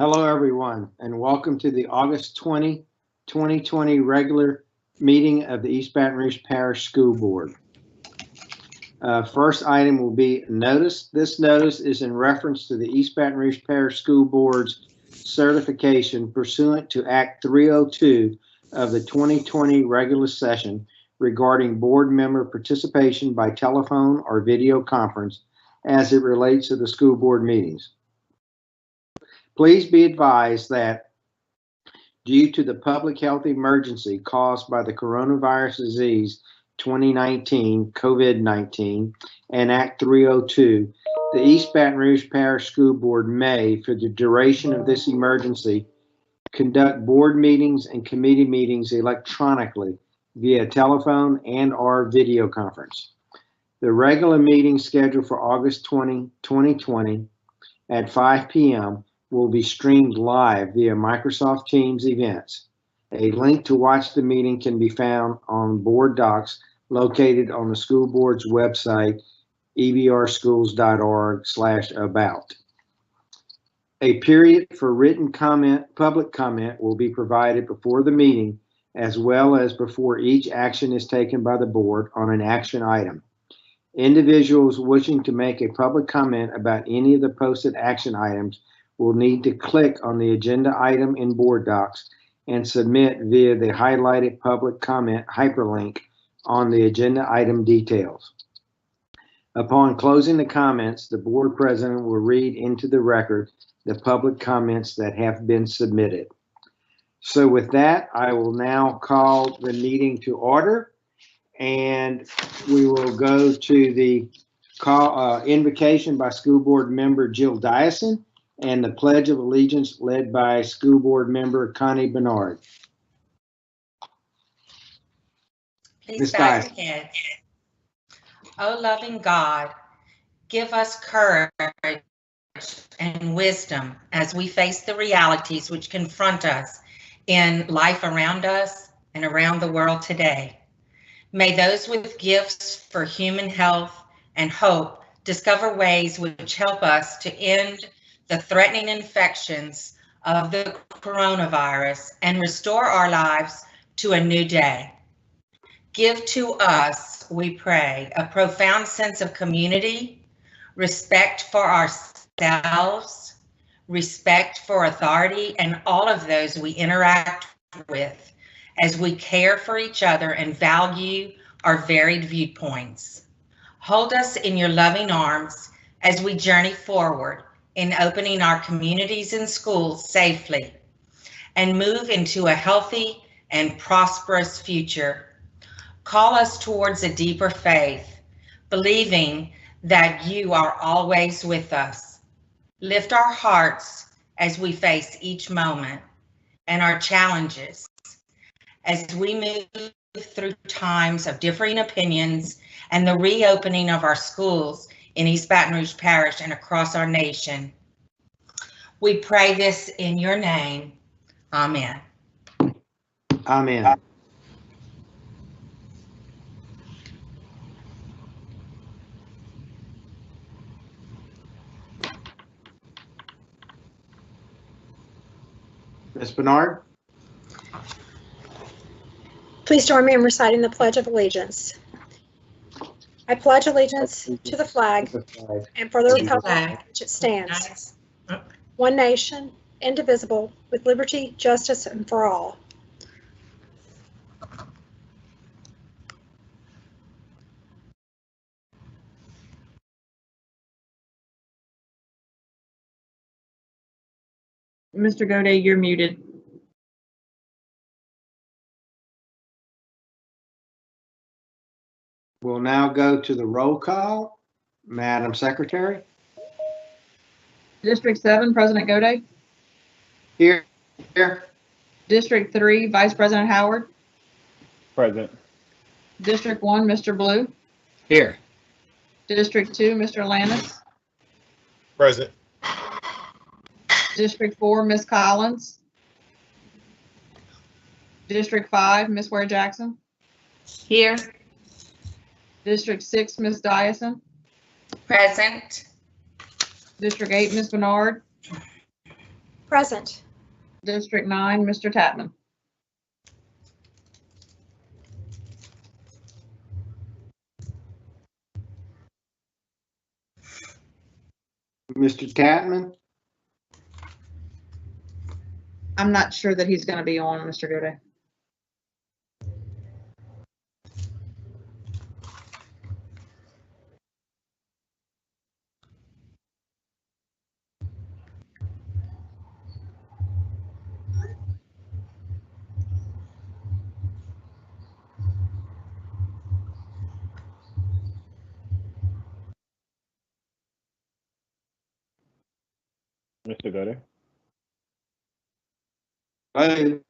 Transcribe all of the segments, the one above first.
Hello, everyone, and welcome to the August 20, 2020 regular meeting of the East Baton Rouge Parish School Board. First item will be notice. This notice is in reference to the East Baton Rouge Parish School Board's certification pursuant to Act 302 of the 2020 regular session regarding board member participation by telephone or video conference as it relates to the school board meetings. Please be advised that due to the public health emergency caused by the coronavirus disease 2019, COVID-19, and Act 302, the East Baton Rouge Parish School Board may, for the duration of this emergency, conduct board meetings and committee meetings electronically via telephone and/or video conference. The regular meeting scheduled for August 20, 2020 at 5 p.m. will be streamed live via Microsoft Teams events. A link to watch the meeting can be found on board docs located on the school board's website, ebrschools.org/about. A period for written comment, public comment will be provided before the meeting, as well as before each action is taken by the board on an action item. Individuals wishing to make a public comment about any of the posted action items will need to click on the agenda item in board docs and submit via the highlighted public comment hyperlink on the agenda item details. Upon closing the comments, the board president will read into the record the public comments that have been submitted. So with that, I will now call the meeting to order, and we will go to the invocation by school board member Jill Dyson and the Pledge of Allegiance led by school board member Connie Bernard. Please bow your head. O loving God, give us courage and wisdom as we face the realities which confront us in life around us and around the world today. May those with gifts for human health and hope discover ways which help us to end the threatening infections of the coronavirus and restore our lives to a new day. Give to us, we pray, a profound sense of community, respect for ourselves, respect for authority, and all of those we interact with as we care for each other and value our varied viewpoints. Hold us in your loving arms as we journey forward in opening our communities and schools safely and move into a healthy and prosperous future. Call us towards a deeper faith, believing that you are always with us. Lift our hearts as we face each moment and our challenges as we move through times of differing opinions and the reopening of our schools in East Baton Rouge Parish and across our nation. We pray this in your name. Amen. Amen. Ms. Bernard? Please join me in reciting the Pledge of Allegiance. I pledge allegiance to the flag and for the republic which it stands, one nation, indivisible, with liberty, justice, and for all. Mr. Goday, you're muted. We'll now go to the roll call. Madam Secretary? District 7, President Goday. Here. Here. District 3, Vice President Howard. Present. District 1, Mr. Blue. Here. District 2, Mr. Lannis. Present. District 4, Ms. Collins. District 5, Ms. Ware Jackson. Here. District 6, Ms. Dyson. Present. District 8, Ms. Bernard. Present. District 9, Mr. Tatman. Mr. Tatman? I'm not sure that he's going to be on, Mr. Gode. Mr. Gutter? Hello?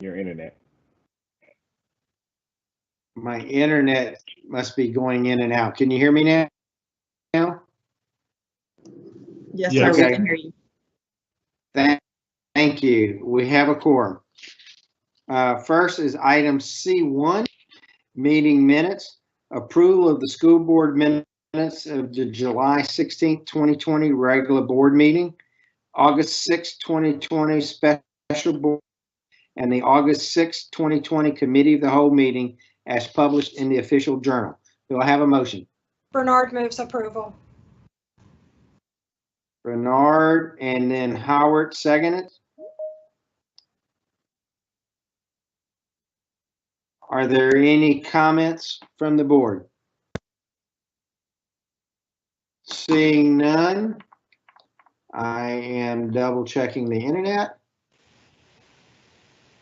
Your internet. My internet must be going in and out. Can you hear me now? Yes, Yeah. sir, we Okay. can hear you. Thank you. We have a quorum. First is item C1, meeting minutes. Approval of the school board minutes of the July 16th, 2020 regular board meeting, August 6th, 2020 special board, and the August 6th, 2020 committee of the whole meeting as published in the official journal. Do I have a motion? Bernard moves approval. Bernard and then Howard seconded. Are there any comments from the board? Seeing none, I am double checking the internet.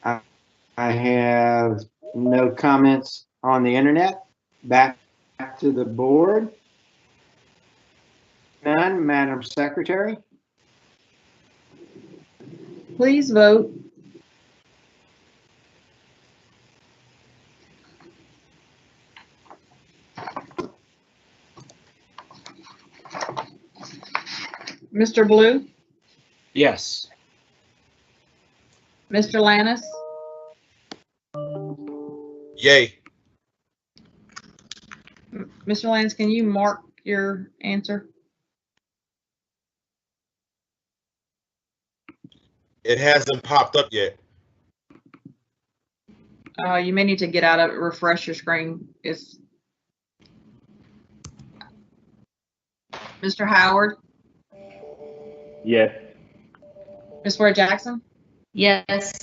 I have no comments on the internet. Back to the board. None, Madam Secretary. Please vote. Mr. Blue, Yes. Mr. Lannis, Yay. Mr. Lannis, can you mark your answer? It hasn't popped up yet. You may need to get out of it, refresh your screen. Mr. Howard, Yes. Ms. Ware Jackson, Yes.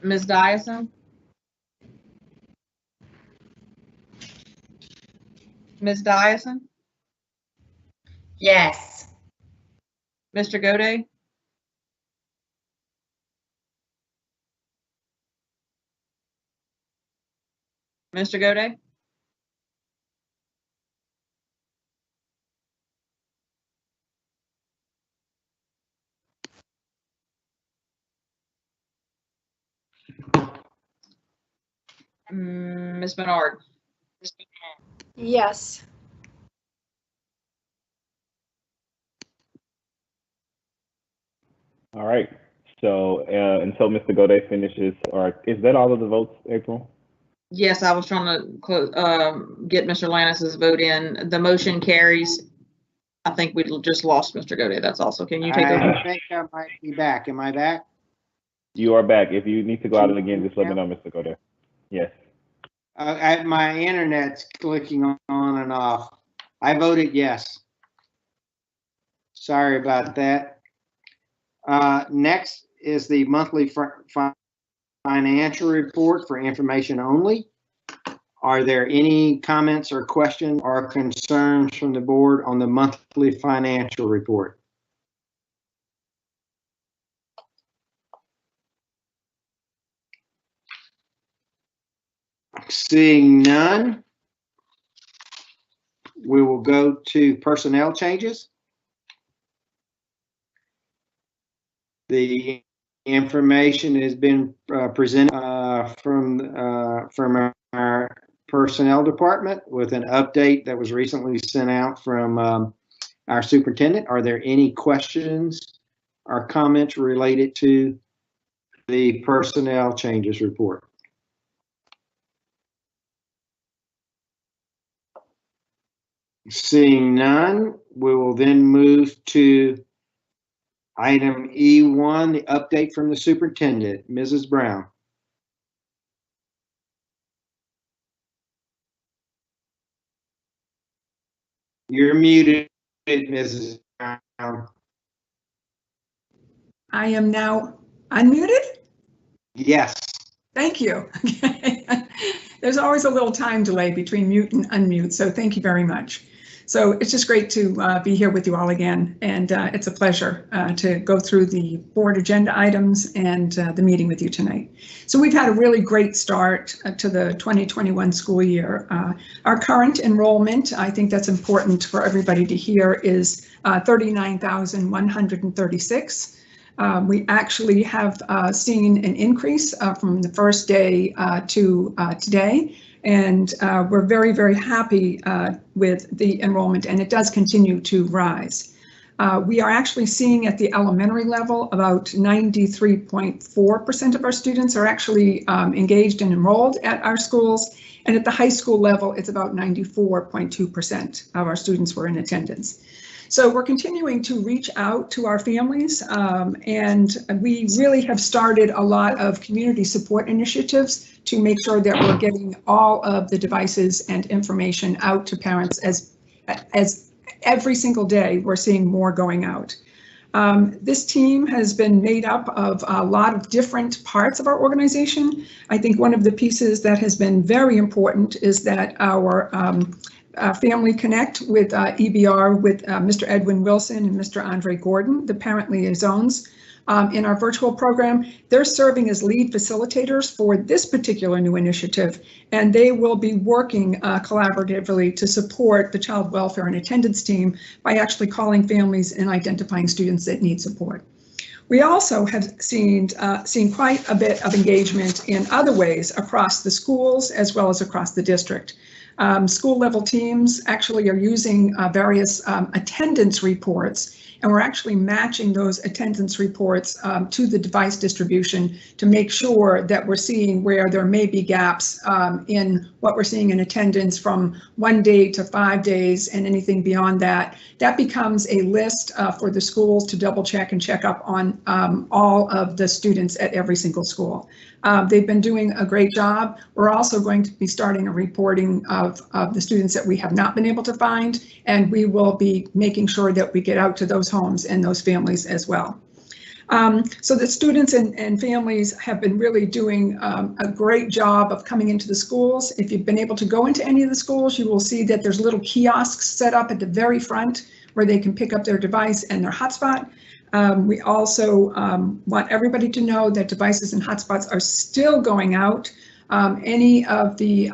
Ms. Dyson, Ms. Dyson, Yes. Mr. Gode, Mr. Gode, Ms. Bernard. Yes. All right. So until Mr. Gode finishes, or is that all of the votes, April? Yes, I was trying to get Mr. Lannis's vote in. The motion carries. I think we just lost Mr. Gode. That's also. Can you take over? I think I might be back. Am I back? You are back. If you need to go out again, just let me know, Mr. Gode. Yes. My internet's clicking on and off. I voted yes. Sorry about that. Next is the monthly financial report for information only. Are there any comments or questions or concerns from the board on the monthly financial report? Seeing none, we will go to personnel changes. The information has been presented from our personnel department with an update that was recently sent out from our superintendent. Are there any questions or comments related to the personnel changes report? Seeing none, we will then move to item E1, the update from the superintendent. Mrs. Brown. You're muted, Mrs. Brown. I am now unmuted. Yes. Thank you. There's always a little time delay between mute and unmute, so thank you very much. So it's just great to be here with you all again, and it's a pleasure to go through the board agenda items and the meeting with you tonight. So we've had a really great start to the 2021 school year. Our current enrollment, I think that's important for everybody to hear, is 39,136. We actually have seen an increase from the first day to today, and we're very, very happy with the enrollment, and it does continue to rise. We are actually seeing at the elementary level about 93.4% of our students are actually engaged and enrolled at our schools, and at the high school level, it's about 94.2% of our students were in attendance. So we're continuing to reach out to our families, and we really have started a lot of community support initiatives to make sure that we're getting all of the devices and information out to parents as every single day we're seeing more going out. This team has been made up of a lot of different parts of our organization. I think one of the pieces that has been very important is that our Family Connect with EBR with Mr. Edwin Wilson and Mr. Andre Gordon, the parent liaisons in our virtual program. They're serving as lead facilitators for this particular new initiative, and they will be working collaboratively to support the child welfare and attendance team by actually calling families and identifying students that need support. We also have seen quite a bit of engagement in other ways across the schools as well as across the district. School level teams actually are using various attendance reports, and we're actually matching those attendance reports to the device distribution to make sure that we're seeing where there may be gaps in what we're seeing in attendance from 1 day to 5 days and anything beyond that. That becomes a list for the schools to double check and check up on all of the students at every single school. They've been doing a great job. We're also going to be starting a reporting of the students that we have not been able to find, and we will be making sure that we get out to those homes and those families as well. So the students and families have been really doing a great job of coming into the schools. If you've been able to go into any of the schools, you will see that there's little kiosks set up at the very front where they can pick up their device and their hotspot. We also want everybody to know that devices and hotspots are still going out. Any of the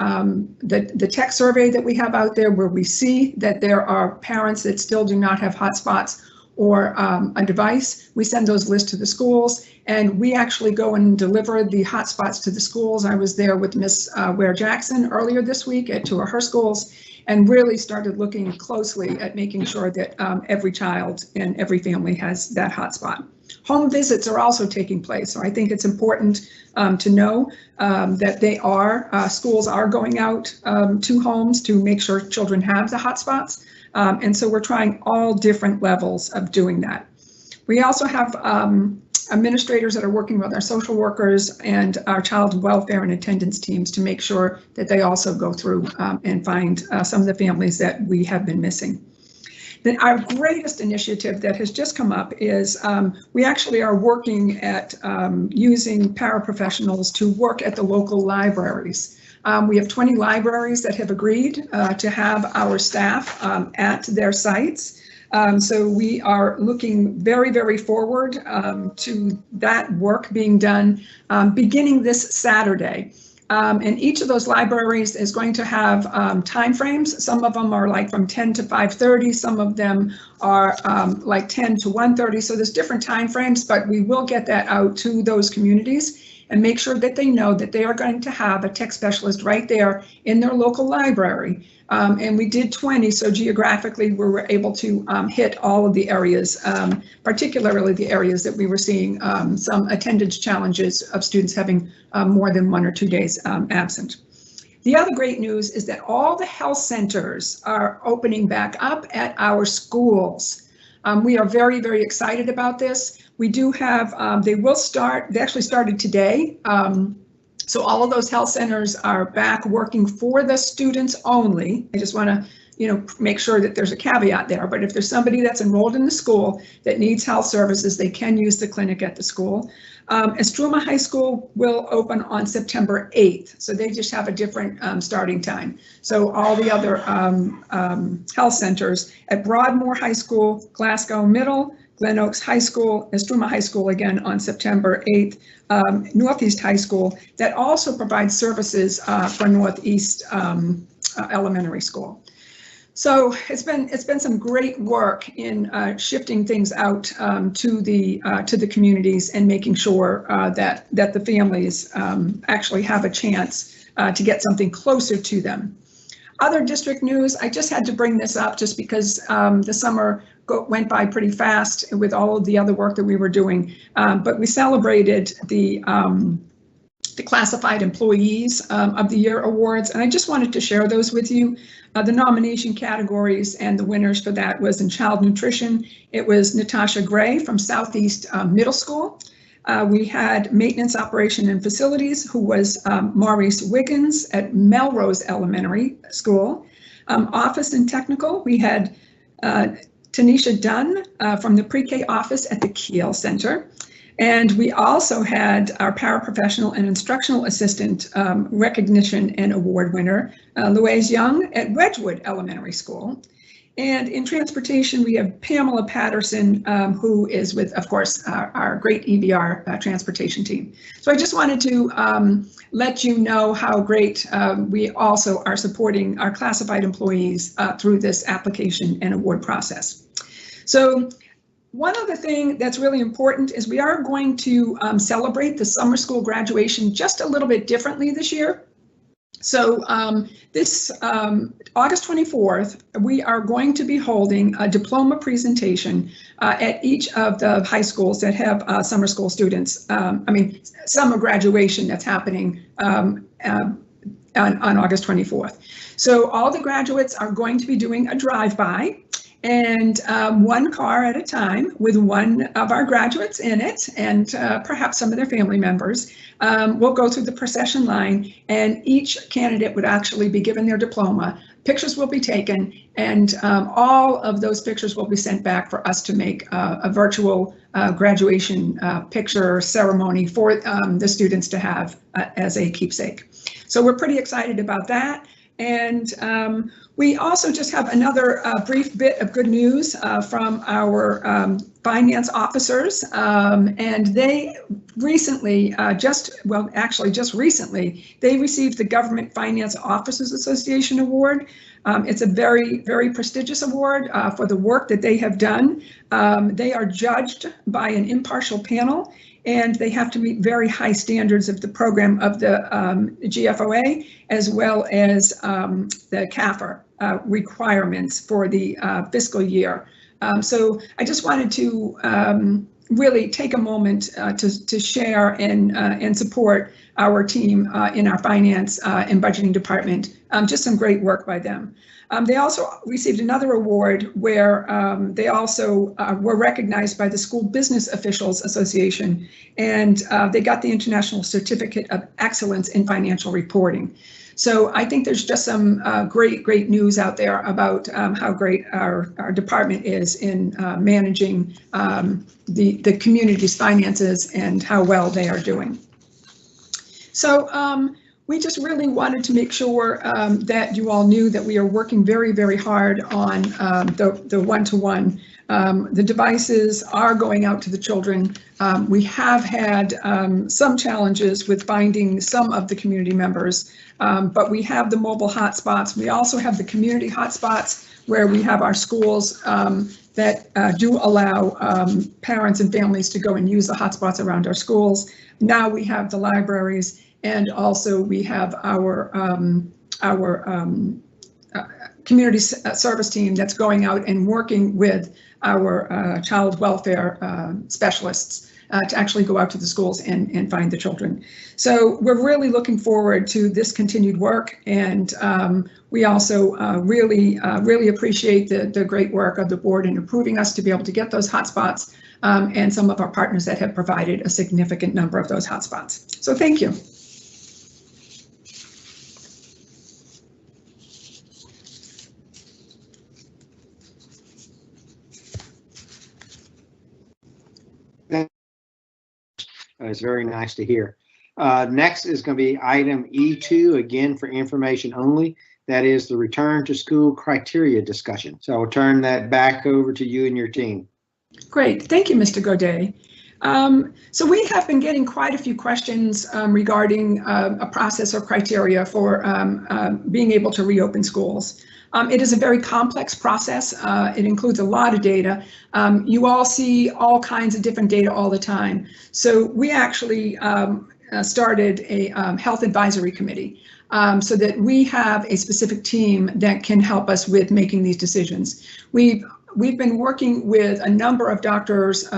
tech survey that we have out there where we see that there are parents that still do not have hotspots or a device, we send those lists to the schools, and we actually go and deliver the hotspots to the schools. I was there with Miss Ware Jackson earlier this week at 2 of her schools, and really started looking closely at making sure that every child and every family has that hotspot. Home visits are also taking place, so I think it's important to know that schools are going out to homes to make sure children have the hotspots, and so we're trying all different levels of doing that. We also have administrators that are working with our social workers and our child welfare and attendance teams to make sure that they also go through and find some of the families that we have been missing. Then our greatest initiative that has just come up is we actually are working at using paraprofessionals to work at the local libraries. We have 20 libraries that have agreed to have our staff at their sites. So we are looking very, very forward to that work being done beginning this Saturday. And each of those libraries is going to have timeframes. Some of them are like from 10 to 5:30. Some of them are like 10 to 1:30. So there's different timeframes, but we will get that out to those communities and make sure that they know that they are going to have a tech specialist right there in their local library. And we did 20, so geographically we were able to hit all of the areas, particularly the areas that we were seeing some attendance challenges of students having more than 1 or 2 days absent. The other great news is that all the health centers are opening back up at our schools. We are very, very excited about this. We do have, they actually started today. So all of those health centers are back working for the students only. I just want to, make sure that there's a caveat there, but if there's somebody that's enrolled in the school that needs health services, they can use the clinic at the school. Estruma High School will open on September 8th, so they just have a different starting time. So all the other health centers at Broadmoor High School, Glasgow Middle, Glen Oaks High School, Estruma High School again on September 8th, Northeast High School that also provides services for Northeast Elementary School. So it's been some great work in shifting things out to the communities and making sure that the families actually have a chance to get something closer to them. Other district news, I just had to bring this up just because the summer went by pretty fast with all of the other work that we were doing, but we celebrated the Classified Employees of the Year awards, and I just wanted to share those with you. The nomination categories and the winners for that was in child nutrition. It was Natasha Gray from Southeast Middle School. We had maintenance, operation, and facilities, who was Maurice Wiggins at Melrose Elementary School. Office and technical, we had Tanisha Dunn from the pre-K office at the Kiel Center. And we also had our paraprofessional and instructional assistant recognition and award winner, Louise Young at Wedgwood Elementary School. And in transportation, we have Pamela Patterson, who is with, of course, our great EBR transportation team. So I just wanted to let you know how great we also are supporting our classified employees through this application and award process. So one other thing that's really important is we are going to celebrate the summer school graduation just a little bit differently this year. So this August 24th, we are going to be holding a diploma presentation at each of the high schools that have summer school students. Summer graduation that's happening on August 24th. So all the graduates are going to be doing a drive-by, and one car at a time with one of our graduates in it, and perhaps some of their family members. We'll go through the procession line, and each candidate would actually be given their diploma. Pictures will be taken, and all of those pictures will be sent back for us to make a virtual graduation picture ceremony for the students to have as a keepsake. So we're pretty excited about that. And we also just have another brief bit of good news from our finance officers. And they recently, just recently, they received the Government Finance Officers Association Award. It's a very, very prestigious award for the work that they have done. They are judged by an impartial panel, and they have to meet very high standards of the program of the GFOA, as well as the CAFR requirements for the fiscal year. So I just wanted to really take a moment to share and support our team in our finance and budgeting department. Just some great work by them. They also received another award where they also were recognized by the School Business Officials Association, and they got the International Certificate of Excellence in Financial Reporting. So I think there's just some great news out there about how great our department is in managing the community's finances and how well they are doing. So we just really wanted to make sure that you all knew that we are working very, very hard on the one-to-one. The devices are going out to the children. We have had some challenges with finding some of the community members, but we have the mobile hotspots. We also have the community hotspots where we have our schools that do allow parents and families to go and use the hotspots around our schools. Now we have the libraries, and also we have our community service team that's going out and working with our child welfare specialists to actually go out to the schools and find the children. So we're really looking forward to this continued work, and we also really appreciate the great work of the board in approving us to be able to get those hotspots, and some of our partners that have provided a significant number of those hotspots. So thank you. It's very nice to hear. Next is going to be item E2, again for information only. That is the return to school criteria discussion. So I'll turn that back over to you and your team. Great. Thank you, Mr. Godet. So we have been getting quite a few questions regarding a process or criteria for being able to reopen schools. It is a very complex process. It includes a lot of data. You all see all kinds of different data all the time. So we actually started a health advisory committee so that we have a specific team that can help us with making these decisions. We've been working with a number of doctors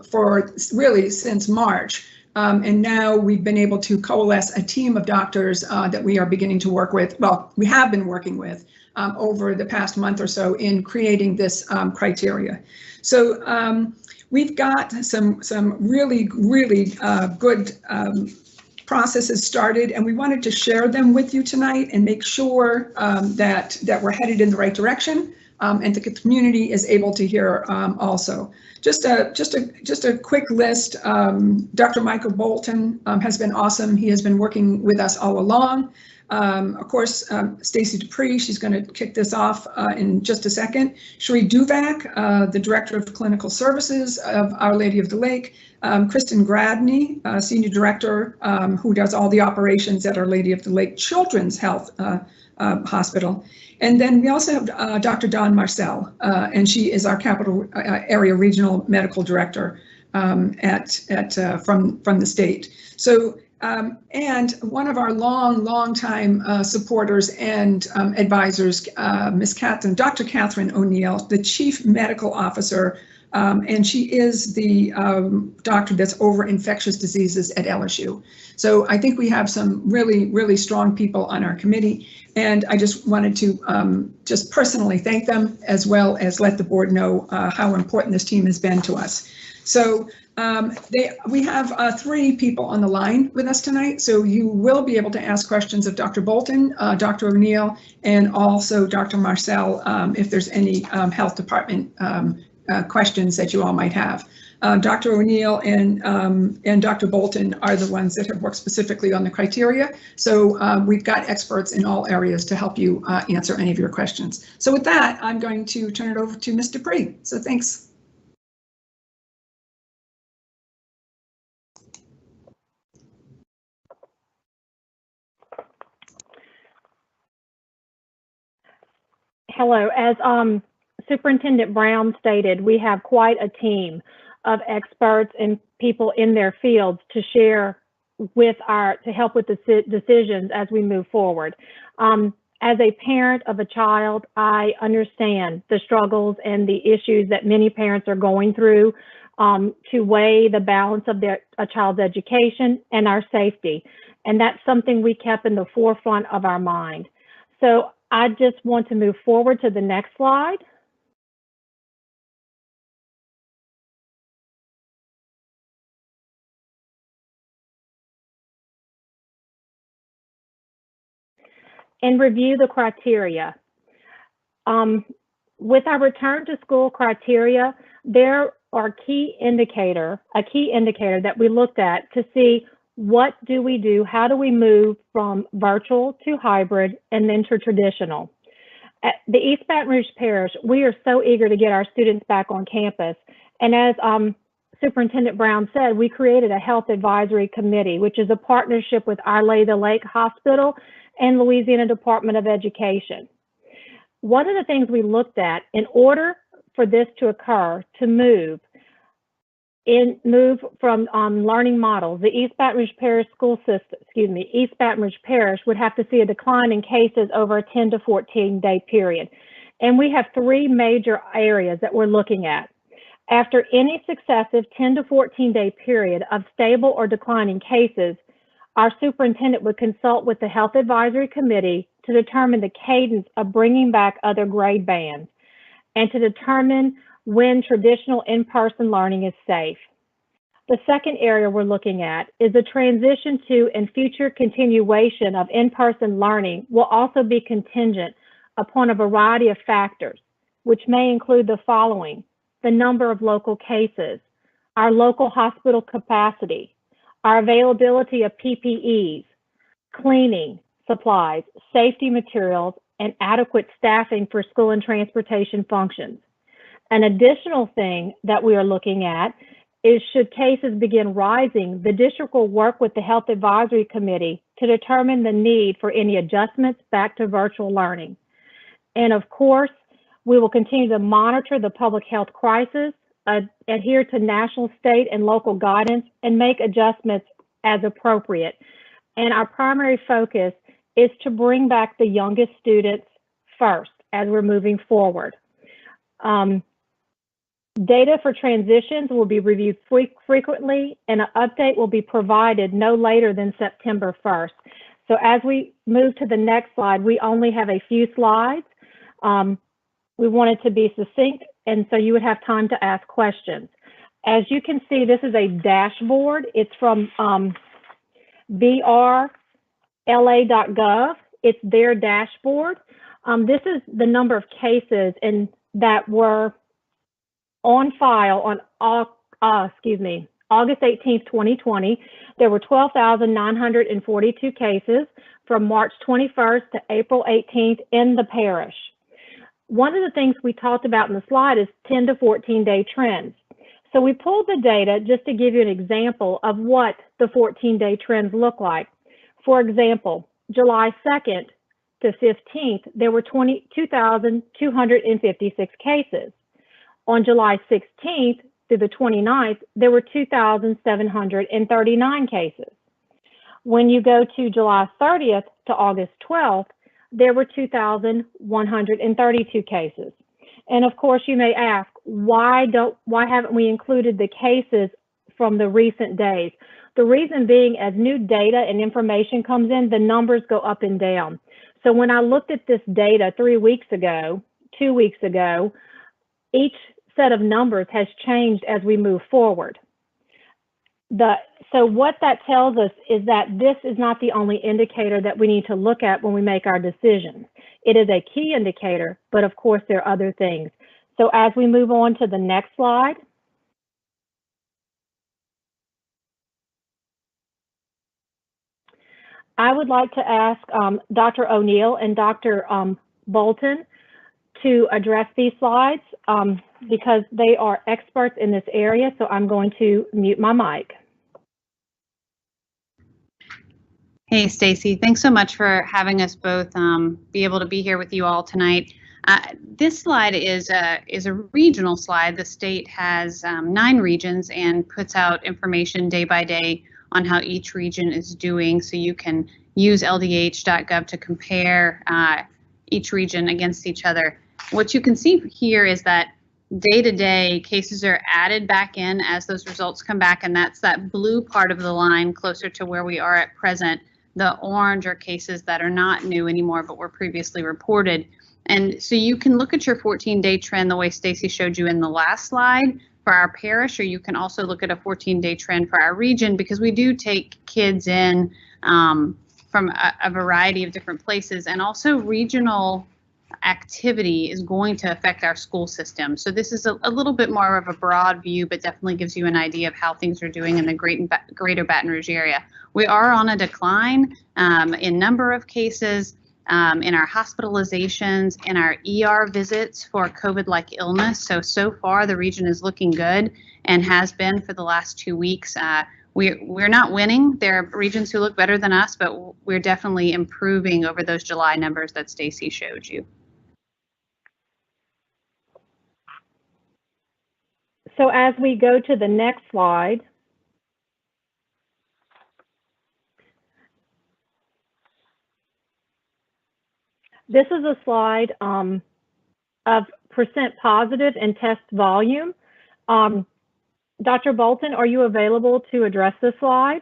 for really since March. And now we've been able to coalesce a team of doctors that we are beginning to work with. Well, we have been working with over the past month or so in creating this criteria. So we've got some really good processes started, and we wanted to share them with you tonight and make sure that we're headed in the right direction, and the community is able to hear also. Just a quick list. Dr. Michael Bolton has been awesome. He has been working with us all along. Of course, Stacy Dupree, she's going to kick this off in just a second. Sheree Duvac, the Director of Clinical Services of Our Lady of the Lake. Kristen Gradney, Senior Director, who does all the operations at Our Lady of the Lake Children's Health Hospital. And then we also have Dr. Dawn Marcel, and she is our Capital Area Regional Medical Director from the state. So. And one of our long time supporters and advisors, Dr. Catherine O'Neill, the Chief Medical Officer, and she is the doctor that's over infectious diseases at LSU. So I think we have some really strong people on our committee, and I just wanted to just personally thank them, as well as let the board know how important this team has been to us. So we have 3 people on the line with us tonight, so you will be able to ask questions of Dr. Bolton, Dr. O'Neill, and also Dr. Marcel if there's any health department questions that you all might have. Dr. O'Neill and Dr. Bolton are the ones that have worked specifically on the criteria, so we've got experts in all areas to help you answer any of your questions. So with that, I'm going to turn it over to Ms. Dupree. So thanks. Hello. As Superintendent Brown stated, we have quite a team of experts and people in their fields to share with to help with the decisions as we move forward. As a parent of a child, I understand the struggles and the issues that many parents are going through to weigh the balance of a child's education and our safety. And that's something we kept in the forefront of our mind. So I just want to move forward to the next slide. And review the criteria. With our return to school criteria, there are a key indicator that we looked at to see what do we do, how do we move from virtual to hybrid and then to traditional. At the East Baton Rouge Parish, we are so eager to get our students back on campus. And as Superintendent Brown said, we created a health advisory committee, which is a partnership with Our Lady of the Lake Hospital and Louisiana Department of Education. One of the things we looked at in order for this to occur, to move from learning models, the East Baton Rouge Parish school system, East Baton Rouge Parish would have to see a decline in cases over a 10 to 14 day period. And we have 3 major areas that we're looking at. After any successive 10 to 14 day period of stable or declining cases, our superintendent would consult with the Health Advisory Committee to determine the cadence of bringing back other grade bands and to determine when traditional in-person learning is safe. The second area we're looking at is the transition to and future continuation of in-person learning will also be contingent upon a variety of factors, which may include the following: the number of local cases, our local hospital capacity, our availability of PPEs, cleaning supplies, safety materials, and adequate staffing for school and transportation functions. An additional thing that we are looking at is, should cases begin rising, the district will work with the Health Advisory Committee to determine the need for any adjustments back to virtual learning. And of course, we will continue to monitor the public health crisis, adhere to national, state, and local guidance, and make adjustments as appropriate. And our primary focus is to bring back the youngest students first as we're moving forward. Data for transitions will be reviewed frequently, and an update will be provided no later than September 1st. So as we move to the next slide, we only have a few slides. We wanted to be succinct, and so you would have time to ask questions. As you can see, this is a dashboard. It's from brla.gov. It's their dashboard. This is the number of cases that were on file on August 18th, 2020. There were 12,942 cases from March 21st to April 18th in the parish. One of the things we talked about in the slide is 10 to 14 day trends. So we pulled the data just to give you an example of what the 14-day trends look like. For example, July 2nd to 15th, there were 22,256 cases. On July 16th through the 29th, there were 2,739 cases. When you go to July 30th to August 12th, there were 2,132 cases. And of course, you may ask, why haven't we included the cases from the recent days? The reason being, as new data and information comes in, the numbers go up and down. So when I looked at this data 3 weeks ago, 2 weeks ago, each set of numbers has changed as we move forward. So what that tells us is that this is not the only indicator that we need to look at when we make our decisions. It is a key indicator, but of course there are other things. So as we move on to the next slide, I would like to ask Dr. O'Neill and Dr. Bolton to address these slides because they are experts in this area. So I'm going to mute my mic. Hey, Stacy, thanks so much for having us both be able to be here with you all tonight. This slide is a regional slide. The state has 9 regions and puts out information day by day on how each region is doing. So you can use ldh.gov to compare each region against each other. What you can see here is that day to day cases are added back in as those results come back, and that's that blue part of the line closer to where we are at present. The orange are cases that are not new anymore, but were previously reported. And so you can look at your 14-day trend the way Stacy showed you in the last slide for our parish, or you can also look at a 14-day trend for our region, because we do take kids in from a variety of different places, and also regional activity is going to affect our school system. So this is a little bit more of a broad view, but definitely gives you an idea of how things are doing in the greater Baton Rouge area. We are on a decline in number of cases, in our hospitalizations, in our ER visits for COVID-like illness. So far the region is looking good and has been for the last 2 weeks. We're not winning. There are regions who look better than us, but we're definitely improving over those July numbers that Stacy showed you. So as we go to the next slide, this is a slide of percent positive and test volume. Dr. Bolton, are you available to address this slide?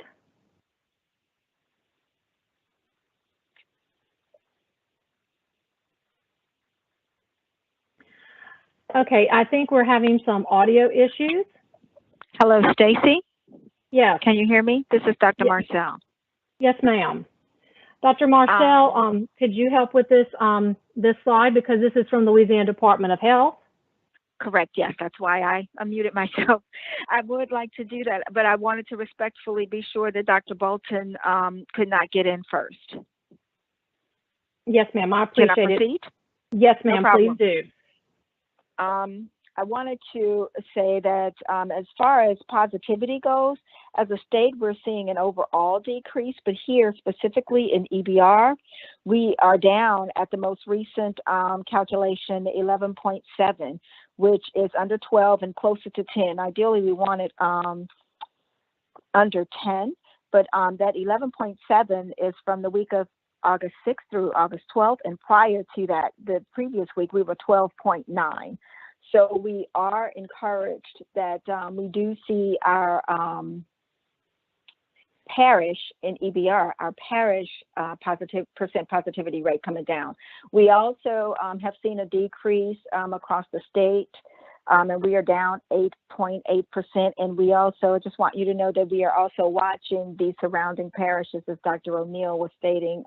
Okay, I think we're having some audio issues. Hello, Stacy. Yes. Can you hear me? This is Dr. Yes. Marcel. Yes, ma'am. Dr. Marcel, could you help with this this slide, because this is from the Louisiana Department of Health? Correct. Yes, that's why I unmuted myself. I would like to do that, but I wanted to respectfully be sure that Dr. Bolton could not get in first. Yes, ma'am. I appreciate Can I it. proceed? Yes, ma'am. No Please problem. do. I wanted to say that as far as positivity goes, as a state, we're seeing an overall decrease, but here specifically in EBR, we are down at the most recent calculation, 11.7, which is under 12 and closer to 10. Ideally, we want it under 10, but that 11.7 is from the week of August 6th through August 12th, and prior to that, the previous week, we were 12.9. So we are encouraged that we do see our parish in EBR, our parish percent positivity rate coming down. We also have seen a decrease across the state, and we are down 8.8%. And we also just want you to know that we are also watching the surrounding parishes, as Dr. O'Neill was stating.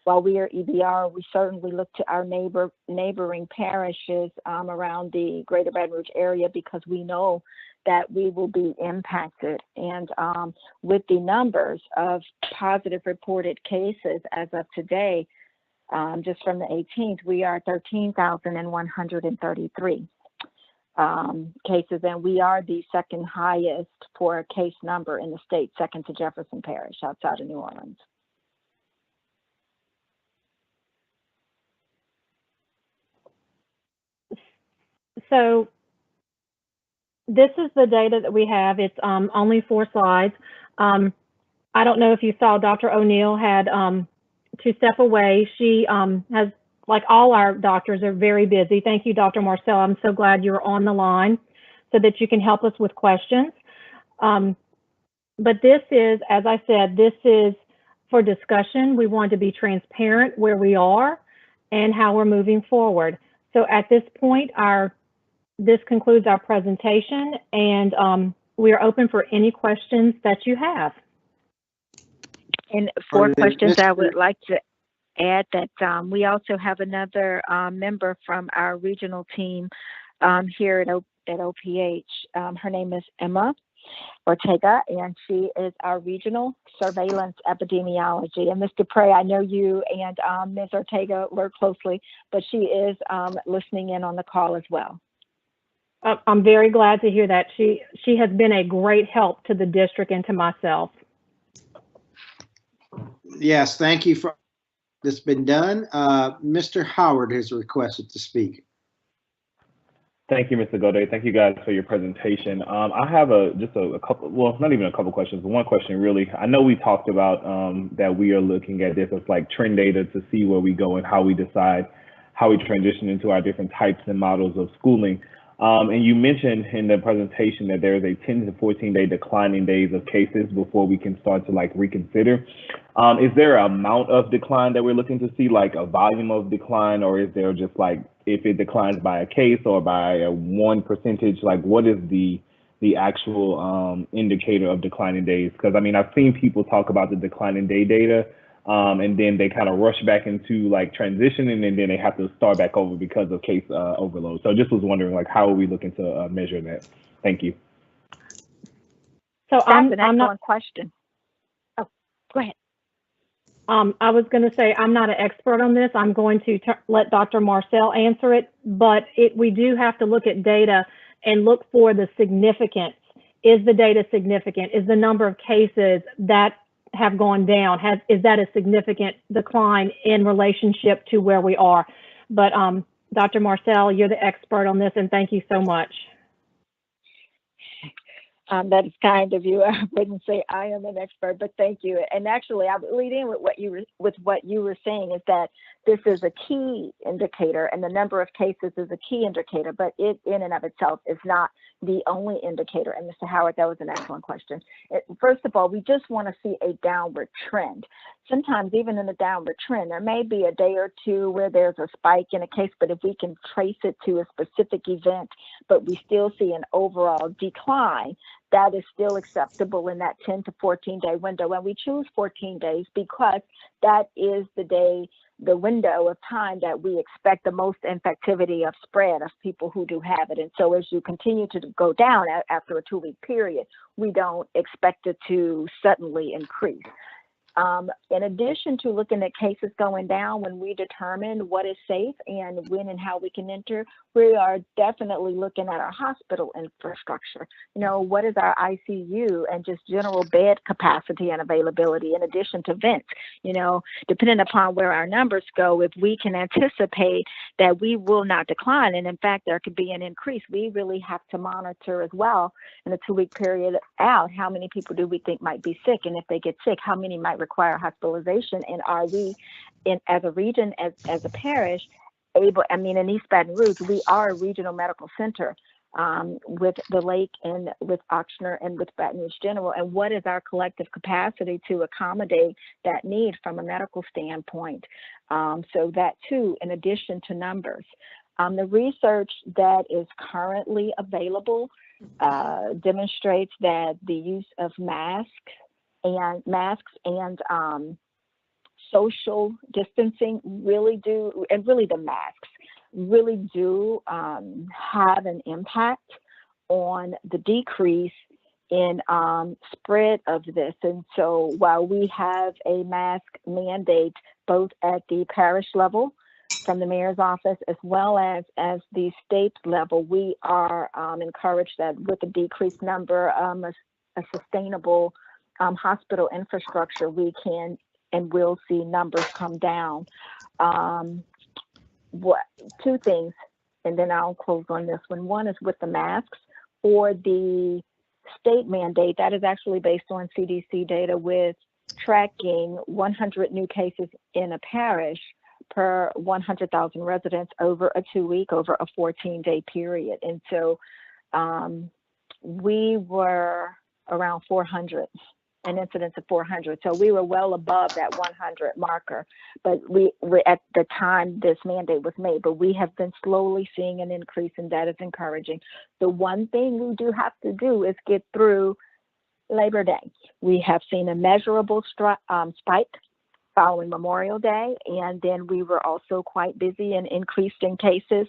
While we are EBR, we certainly look to our neighboring parishes around the Greater Baton Rouge area, because we know that we will be impacted. And with the numbers of positive reported cases as of today, just from the 18th, we are 13,133 cases, and we are the second highest for a case number in the state, second to Jefferson Parish outside of New Orleans. So this is the data that we have. It's only 4 slides. I don't know if you saw Dr. O'Neill had to step away. She has, like all our doctors, are very busy. Thank you, Dr. Marcel. I'm so glad you're on the line so that you can help us with questions. But this is, as I said, this is for discussion. We want to be transparent where we are and how we're moving forward. So at this point, this concludes our presentation, and we are open for any questions that you have. And 4 questions I would like to add that we also have another member from our regional team here at OPH. Her name is Emma Ortega, and she is our regional surveillance epidemiology. And Mr. Prey, I know you and Ms. Ortega work closely, but she is listening in on the call as well. I'm very glad to hear that. She has been a great help to the district and to myself. Yes, thank you for this been done. Mr. Howard has requested to speak. Thank you, Mr. Godet. Thank you guys for your presentation. I have just a couple, well, not even a couple questions, but one question really. I know we talked about that we are looking at this as like trend data to see where we go and how we decide how we transition into our different types and models of schooling. And you mentioned in the presentation that there is a 10 to 14-day decline in days of cases before we can start to like reconsider. Is there an amount of decline that we're looking to see, like a volume of decline, or is there just like if it declines by a case or by a 1%, like what is the actual indicator of declining days? Because I mean, I've seen people talk about the declining day data, and then they kind of rush back into like transitioning, and then they have to start back over because of case overload. So I just was wondering, like, how are we looking to measure that? Thank you. So That's an excellent question. Oh, go ahead. I was going to say, I'm not an expert on this. I'm going to let Dr. Marcel answer it, but we do have to look at data and look for the significance. Is the data significant? Is the number of cases that have gone down, is that a significant decline in relationship to where we are? But Dr. Marcel, you're the expert on this, and thank you so much. That is kind of you. I wouldn't say I am an expert, but thank you. And actually, I would lead in with what you were saying is that this is a key indicator, and the number of cases is a key indicator, but it in and of itself is not the only indicator. And Mr. Howard, that was an excellent question. First of all, we just want to see a downward trend. Sometimes even in a downward trend, there may be a day or two where there's a spike in a case, but if we can trace it to a specific event, but we still see an overall decline, that is still acceptable in that 10 to 14 day window. And we choose 14 days because that is the window of time that we expect the most infectivity of spread of people who do have it. And so as you continue to go down after a 2-week period, we don't expect it to suddenly increase. In addition to looking at cases going down, when we determine what is safe and when and how we can enter, we are definitely looking at our hospital infrastructure. You know, what is our ICU and just general bed capacity and availability in addition to vents? You know, depending upon where our numbers go, if we can anticipate that we will not decline, and in fact, there could be an increase, we really have to monitor as well in a 2-week period out, how many people do we think might be sick? And if they get sick, how many might require hospitalization? And are we, as a region, as a parish, able, I mean, in East Baton Rouge, we are a regional medical center with the Lake and with Ochsner and with Baton Rouge General. And what is our collective capacity to accommodate that need from a medical standpoint? So that too, in addition to numbers. The research that is currently available demonstrates that the use of masks and social distancing really do, and really the masks really do have an impact on the decrease in spread of this. And so while we have a mask mandate both at the parish level from the mayor's office as well as the state level, we are encouraged that with a decreased number, a sustainable hospital infrastructure, we can and will see numbers come down. Two things, and then I'll close on this one. One is with the masks or the state mandate that is actually based on CDC data with tracking 100 new cases in a parish per 100,000 residents over a 2-week, over a 14-day period. And so we were around 400. An incidence of 400. So we were well above that 100 marker, but we at the time this mandate was made, but we have been slowly seeing an increase, and that is encouraging. The one thing we do have to do is get through Labor Day. We have seen a measurable spike following Memorial Day, and then we were also quite busy and increased in cases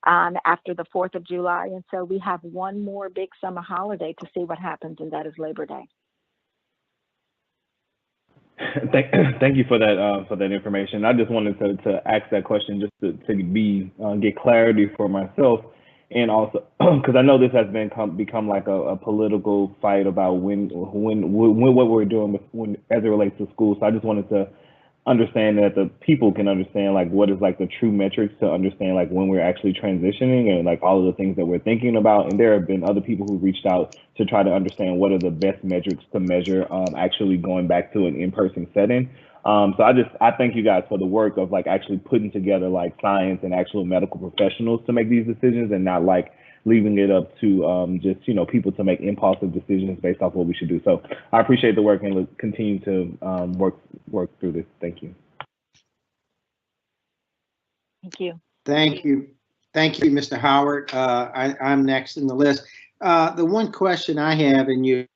after the 4th of July. And so we have one more big summer holiday to see what happens, and that is Labor Day. Thank you for that information. I just wanted to ask that question just to get clarity for myself, and also because I know this has become like a political fight about when what we're doing as it relates to schools. So I just wanted to understand that the people can understand like what is like the true metrics to understand like when we're actually transitioning and like all of the things that we're thinking about. And there have been other people who reached out to try to understand what are the best metrics to measure actually going back to an in-person setting. So I thank you guys for the work of like actually putting together like science and actual medical professionals to make these decisions and not like leaving it up to just, you know, people to make impulsive decisions based off what we should do. So I appreciate the work and continue to work through this. Thank you. Thank you. Thank you. Thank you, Mr. Howard. I'm next in the list. The one question I have, and you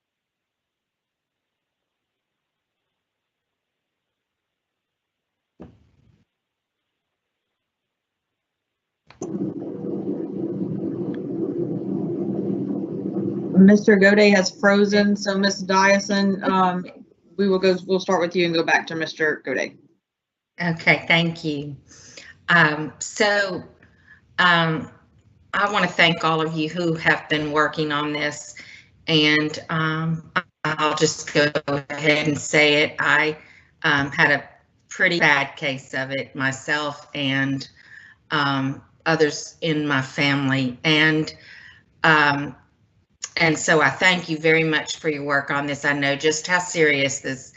Mr. Godet has frozen, so Ms. Dyson, we'll start with you and go back to Mr. Godet. Okay, thank you. I want to thank all of you who have been working on this, and I'll just go ahead and say it. I had a pretty bad case of it myself and others in my family, and And so I thank you very much for your work on this. I know just how serious this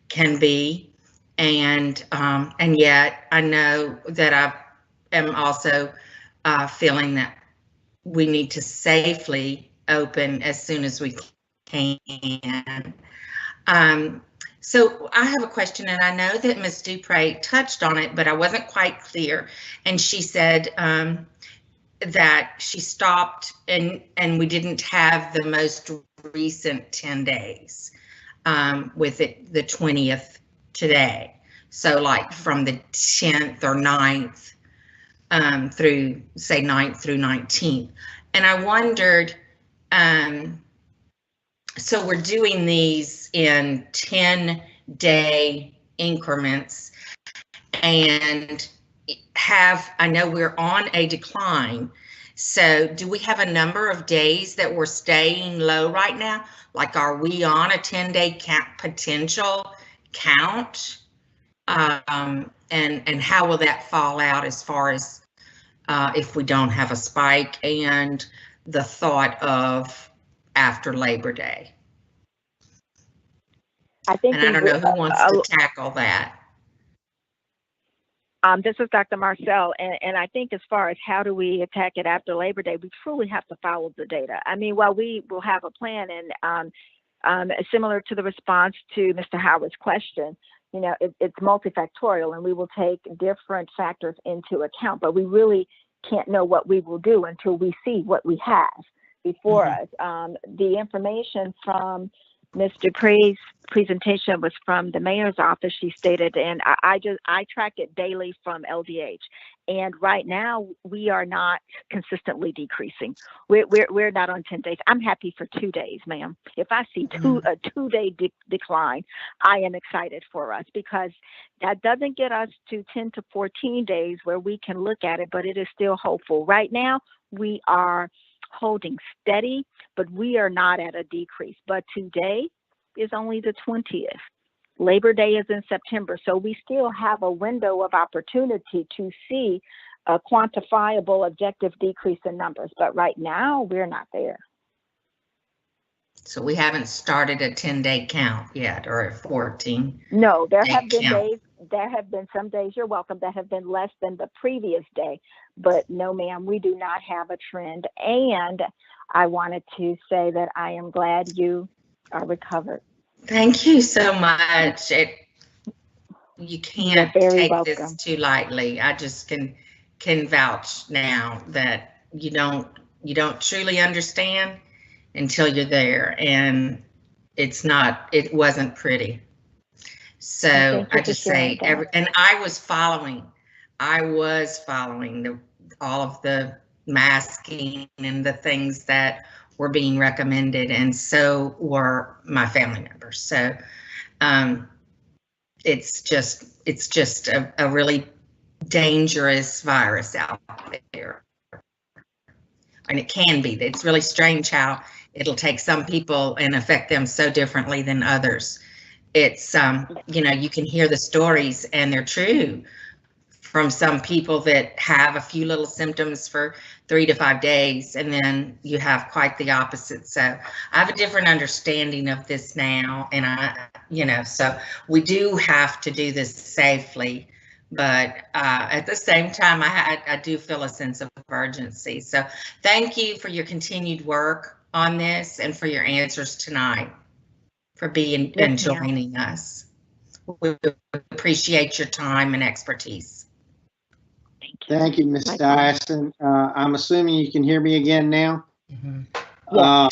can be, and yet I know that I am also feeling that we need to safely open as soon as we can. So I have a question, and I know that Ms. Dupre touched on it, but I wasn't quite clear. And she said that she stopped and we didn't have the most recent 10 days with it the 20th today. So like from the 10th or 9th through say 9th through 19th. And I wondered, so we're doing these in 10-day increments, and I know we're on a decline. So do we have a number of days that we're staying low right now? Like, are we on a 10-day potential count? And how will that fall out as far as if we don't have a spike, and the thought of after Labor Day? I think, and I don't know who wants to tackle that. This is Dr. Marcel, and I think as far as how do we attack it after Labor Day, we truly have to follow the data. I mean, while we will have a plan, and similar to the response to Mr. Howard's question, you know, it's multifactorial, and we will take different factors into account, but we really can't know what we will do until we see what we have before us. The information from Ms. Dupre's presentation was from the mayor's office, she stated, and I track it daily from LDH. And right now we are not consistently decreasing. We're not on 10 days. I'm happy for 2 days, ma'am. If I see a 2-day decline, I am excited for us, because that doesn't get us to 10 to 14 days where we can look at it, but it is still hopeful. Right now we are holding steady, but we are not at a decrease. But today is only the 20th. Labor Day is in September, so we still have a window of opportunity to see a quantifiable objective decrease in numbers. But right now, we're not there. So we haven't started a 10-day count yet, or a 14. No, there have been count. days, there have been some days, you're welcome, that have been less than the previous day. But no, ma'am, we do not have a trend. And I wanted to say that I am glad you are recovered. Thank you so much. You can't take welcome. this too lightly. I just can vouch now that you don't truly understand until you're there, and it wasn't pretty. So I just say and I was following all of the masking and the things that were being recommended, and so were my family members. So it's just a really dangerous virus out there, and it can be. It's really strange how it'll take some people and affect them so differently than others. It's you know, you can hear the stories, and they're true, from some people that have a few little symptoms for 3 to 5 days, and then you have quite the opposite. So I have a different understanding of this now, and so we do have to do this safely, but at the same time, I do feel a sense of urgency. So thank you for your continued work on this, and for your answers tonight, for being and joining us. We appreciate your time and expertise. Thank you, Ms. Dyson. I'm assuming you can hear me again now. A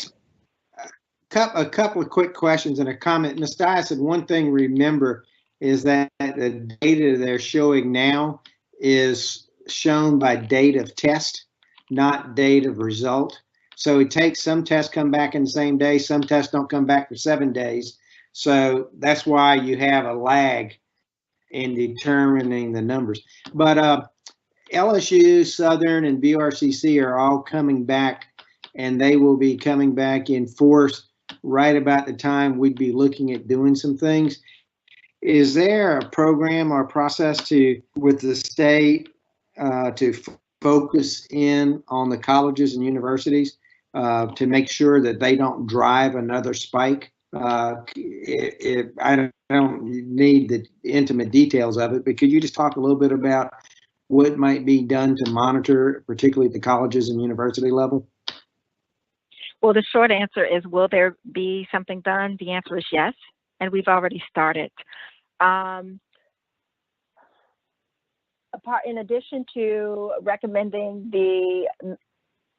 couple of quick questions and a comment. Ms. Dyson, one thing to remember is that the data they're showing now is shown by date of test, not date of result. So it takes some tests come back in the same day, some tests don't come back for 7 days. So that's why you have a lag in determining the numbers. But LSU, Southern, and BRCC are all coming back, and they will be coming back in force right about the time we'd be looking at doing some things. Is there a program or process with the state to focus in on the colleges and universities to make sure that they don't drive another spike. I don't need the intimate details of it, but could you just talk a little bit about what might be done to monitor, particularly at the colleges and university level? Well, the short answer is, will there be something done? The answer is yes, and we've already started. In addition to recommending the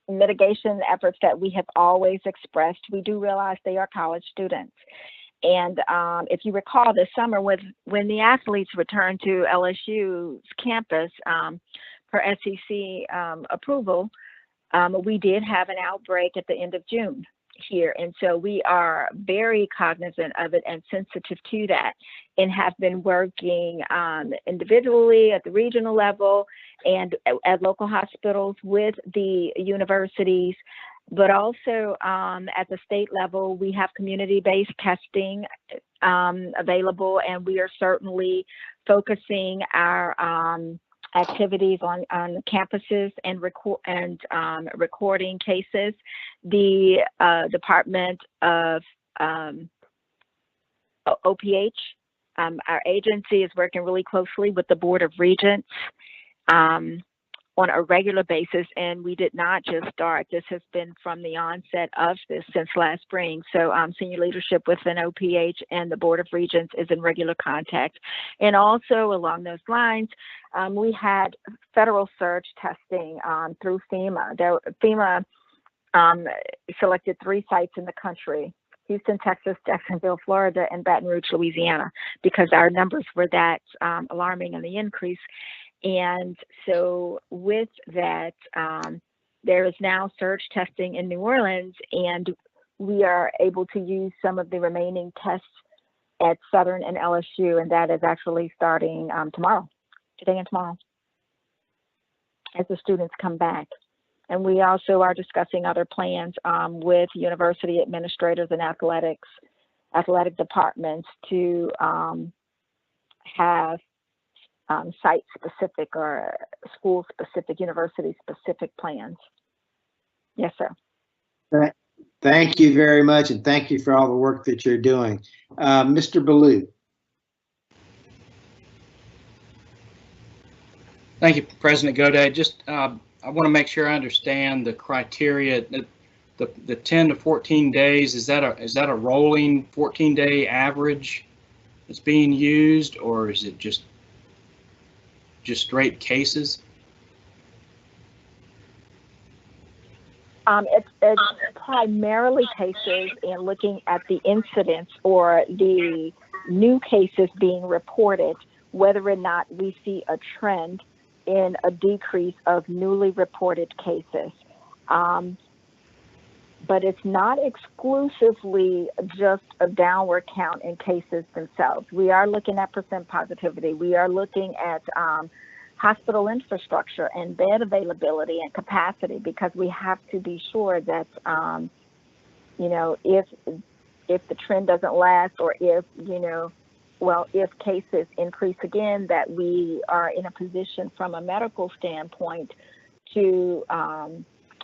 mitigation efforts that we have always expressed, we do realize they are college students. And if you recall this summer, when the athletes returned to LSU's campus per SEC approval, we did have an outbreak at the end of June here. And so we are very cognizant of it and sensitive to that, and have been working individually at the regional level and at local hospitals with the universities, but also at the state level. We have community-based testing available, and we are certainly focusing our activities on campuses and recording cases. The Department of OPH, our agency, is working really closely with the Board of Regents on a regular basis, and we did not just start. This has been from the onset of this since last spring. So senior leadership within OPH and the Board of Regents is in regular contact. And also along those lines, we had federal surge testing through FEMA. FEMA selected 3 sites in the country: Houston, Texas, Jacksonville, Florida, and Baton Rouge, Louisiana, because our numbers were that alarming in the increase. And so with that, there is now surge testing in New Orleans, and we are able to use some of the remaining tests at Southern and LSU, and that is actually starting today and tomorrow, as the students come back. And we also are discussing other plans with university administrators and athletic departments to have site-specific or school-specific, university-specific plans. Yes, sir. Thank you very much, and thank you for all the work that you're doing. Mr. Ballou. Thank you, President Godet. Just I want to make sure I understand the criteria. The 10 to 14 days, is that a rolling 14-day average that's being used, or is it just straight cases? It's primarily cases, and looking at the incidents or the new cases being reported, whether or not we see a trend in a decrease of newly reported cases. But it's not exclusively just a downward count in cases themselves. We are looking at percent positivity. We are looking at hospital infrastructure and bed availability and capacity, because we have to be sure that, if the trend doesn't last, or if cases increase again, that we are in a position from a medical standpoint to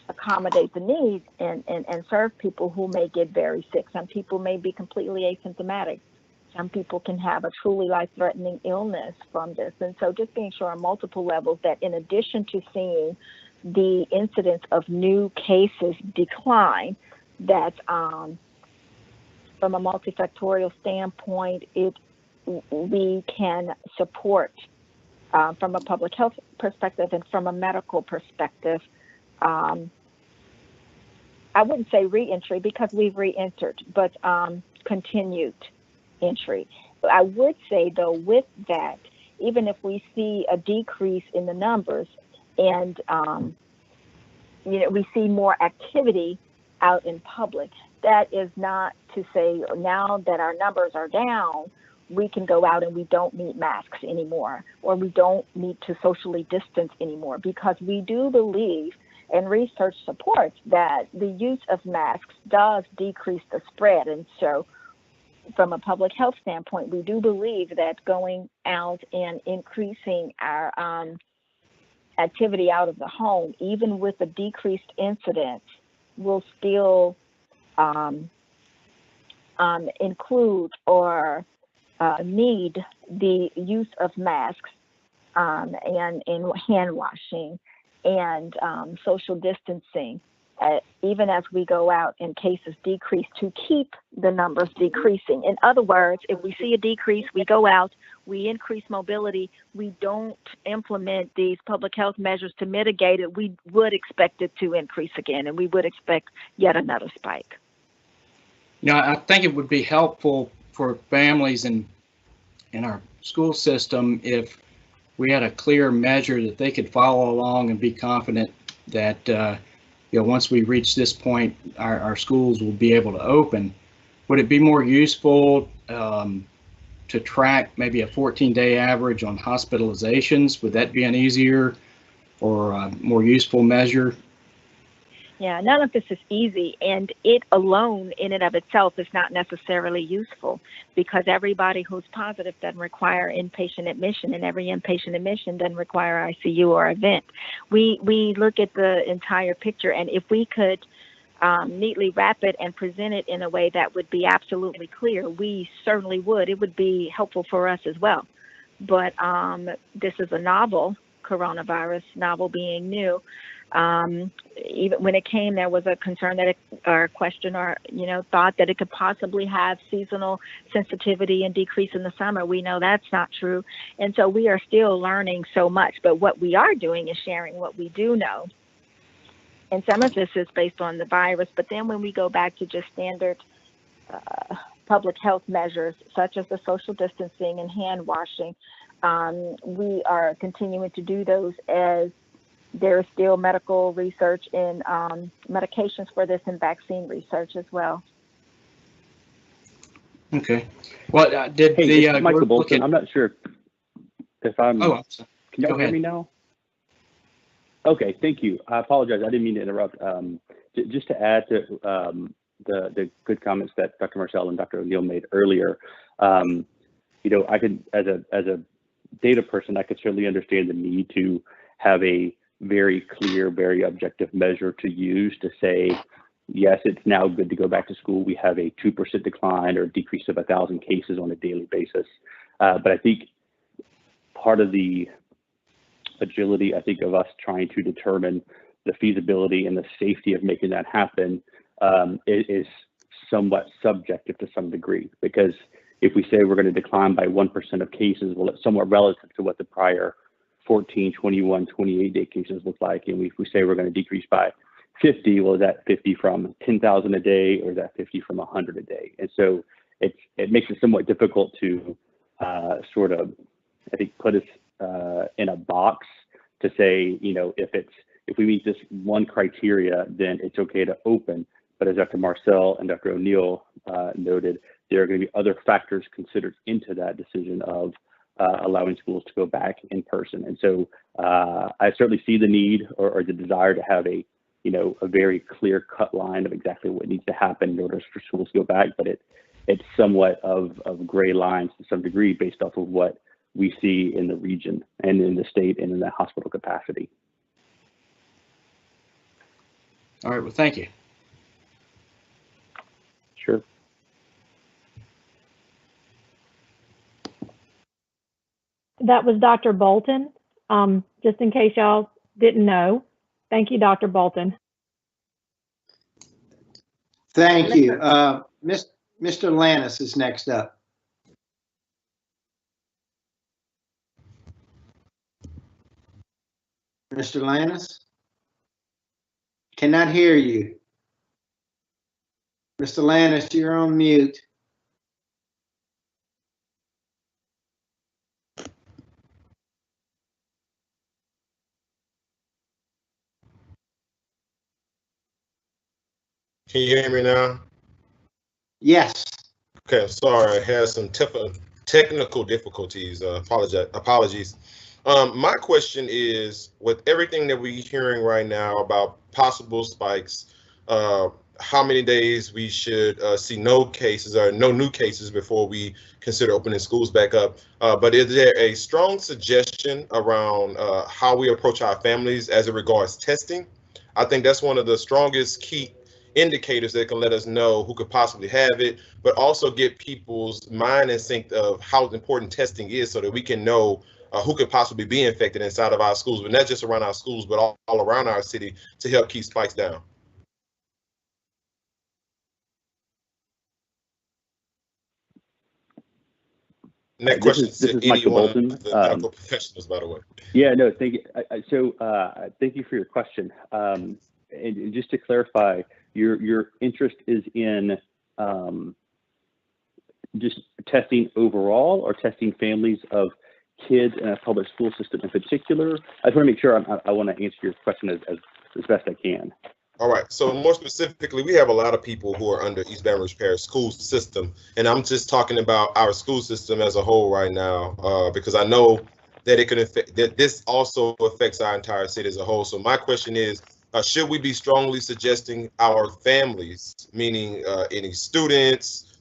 accommodate the needs and serve people who may get very sick. Some people may be completely asymptomatic. Some people can have a truly life-threatening illness from this. And so just being sure on multiple levels that, in addition to seeing the incidence of new cases decline, that from a multifactorial standpoint, we can support from a public health perspective and from a medical perspective. I wouldn't say re-entry, because we've re-entered, but continued entry. I would say, though, with that, even if we see a decrease in the numbers and we see more activity out in public, that is not to say now that our numbers are down, we can go out and we don't need masks anymore, or we don't need to socially distance anymore, because we do believe, and research supports, that the use of masks does decrease the spread. And so from a public health standpoint, we do believe that going out and increasing our activity out of the home, even with a decreased incidence, will still include or need the use of masks and hand washing and social distancing, even as we go out and cases decrease, to keep the numbers decreasing. In other words, if we see a decrease, we go out, we increase mobility, we don't implement these public health measures to mitigate it, we would expect it to increase again, and we would expect yet another spike. You know, I think it would be helpful for families in our school system if we had a clear measure that they could follow along and be confident that you know, once we reach this point, our schools will be able to open. Would it be more useful to track maybe a 14-day average on hospitalizations? Would that be an easier or more useful measure? Yeah, none of this is easy, and it alone in and of itself is not necessarily useful, because everybody who's positive doesn't require inpatient admission, and every inpatient admission doesn't require ICU or a vent. We look at the entire picture, and if we could neatly wrap it and present it in a way that would be absolutely clear, we certainly would. It would be helpful for us as well. But this is a novel coronavirus, novel being new. Even when it came, there was a concern that or a question or, you know, thought that it could possibly have seasonal sensitivity and decrease in the summer. We know that's not true. And so we are still learning so much. But what we are doing is sharing what we do know. And some of this is based on the virus. But then when we go back to just standard public health measures, such as the social distancing and hand washing, we are continuing to do those as there is still medical research in medications for this and vaccine research as well. Okay. Well, did hey, the Michael Bolton? I'm not sure if I'm. Oh, can y'all hear me now? Okay, thank you. I apologize. I didn't mean to interrupt. Just to add to the good comments that Dr. Marcel and Dr. O'Neill made earlier, you know, I could, as a data person, I could certainly understand the need to have a very clear, very objective measure to use to say, yes, it's now good to go back to school. We have a 2% decline or decrease of 1,000 cases on a daily basis. But I think part of the agility, I think, of us trying to determine the feasibility and the safety of making that happen is somewhat subjective to some degree, because if we say we're going to decline by 1% of cases, well, it's somewhat relative to what the prior 14, 21, 28-day cases look like. And if we say we're going to decrease by 50, well, is that 50 from 10,000 a day, or is that 50 from 100 a day? And so it makes it somewhat difficult to sort of, I think, put us in a box to say, you know, if we meet this one criteria, then it's okay to open. But as Dr. Marcel and Dr. O'Neill noted, there are going to be other factors considered into that decision of allowing schools to go back in person. And so I certainly see the need or the desire to have a very clear cut line of exactly what needs to happen in order for schools to go back, but it's somewhat of gray lines to some degree based off of what we see in the region and in the state and in the hospital capacity. All right, well, thank you. Sure. That was Dr. Bolton, just in case y'all didn't know. Thank you, Dr. Bolton. Thank you. Mr. Lannis is next up. Mr. Lannis? Cannot hear you. Mr. Lannis, you're on mute. Can you hear me now? Yes. Okay, sorry, I had some technical difficulties. Apologies. My question is, with everything that we're hearing right now about possible spikes, how many days we should see no cases or no new cases before we consider opening schools back up? But is there a strong suggestion around how we approach our families as it regards testing? I think that's one of the strongest key indicators that can let us know who could possibly have it, but also get people's mind and sync of how important testing is so that we can know who could possibly be infected inside of our schools, but not just around our schools, but all around our city to help keep spikes down. Next question this is Mike Bolton. The medical professionals, by the way. Yeah, no, thank you. Thank you for your question. And just to clarify, your interest is in just testing overall, or testing families of kids in a public school system in particular? I just want to make sure I want to answer your question as best I can. All right. So more specifically, we have a lot of people who are under East Baton Rouge Parish school system, and I'm just talking about our school system as a whole right now, because I know that it can affect, that this also affects our entire city as a whole. So my question is, should we be strongly suggesting our families, meaning any students,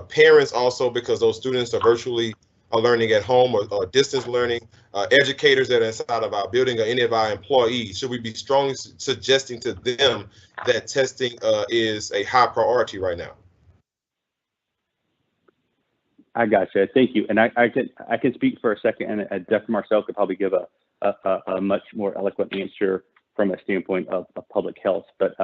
parents also, because those students are virtually learning at home or distance learning, educators that are inside of our building, or any of our employees, should we be strongly suggesting to them that testing is a high priority right now? I gotcha. Thank you. And I can speak for a second, and Dr. Marcel could probably give a much more eloquent answer from a standpoint of public health. But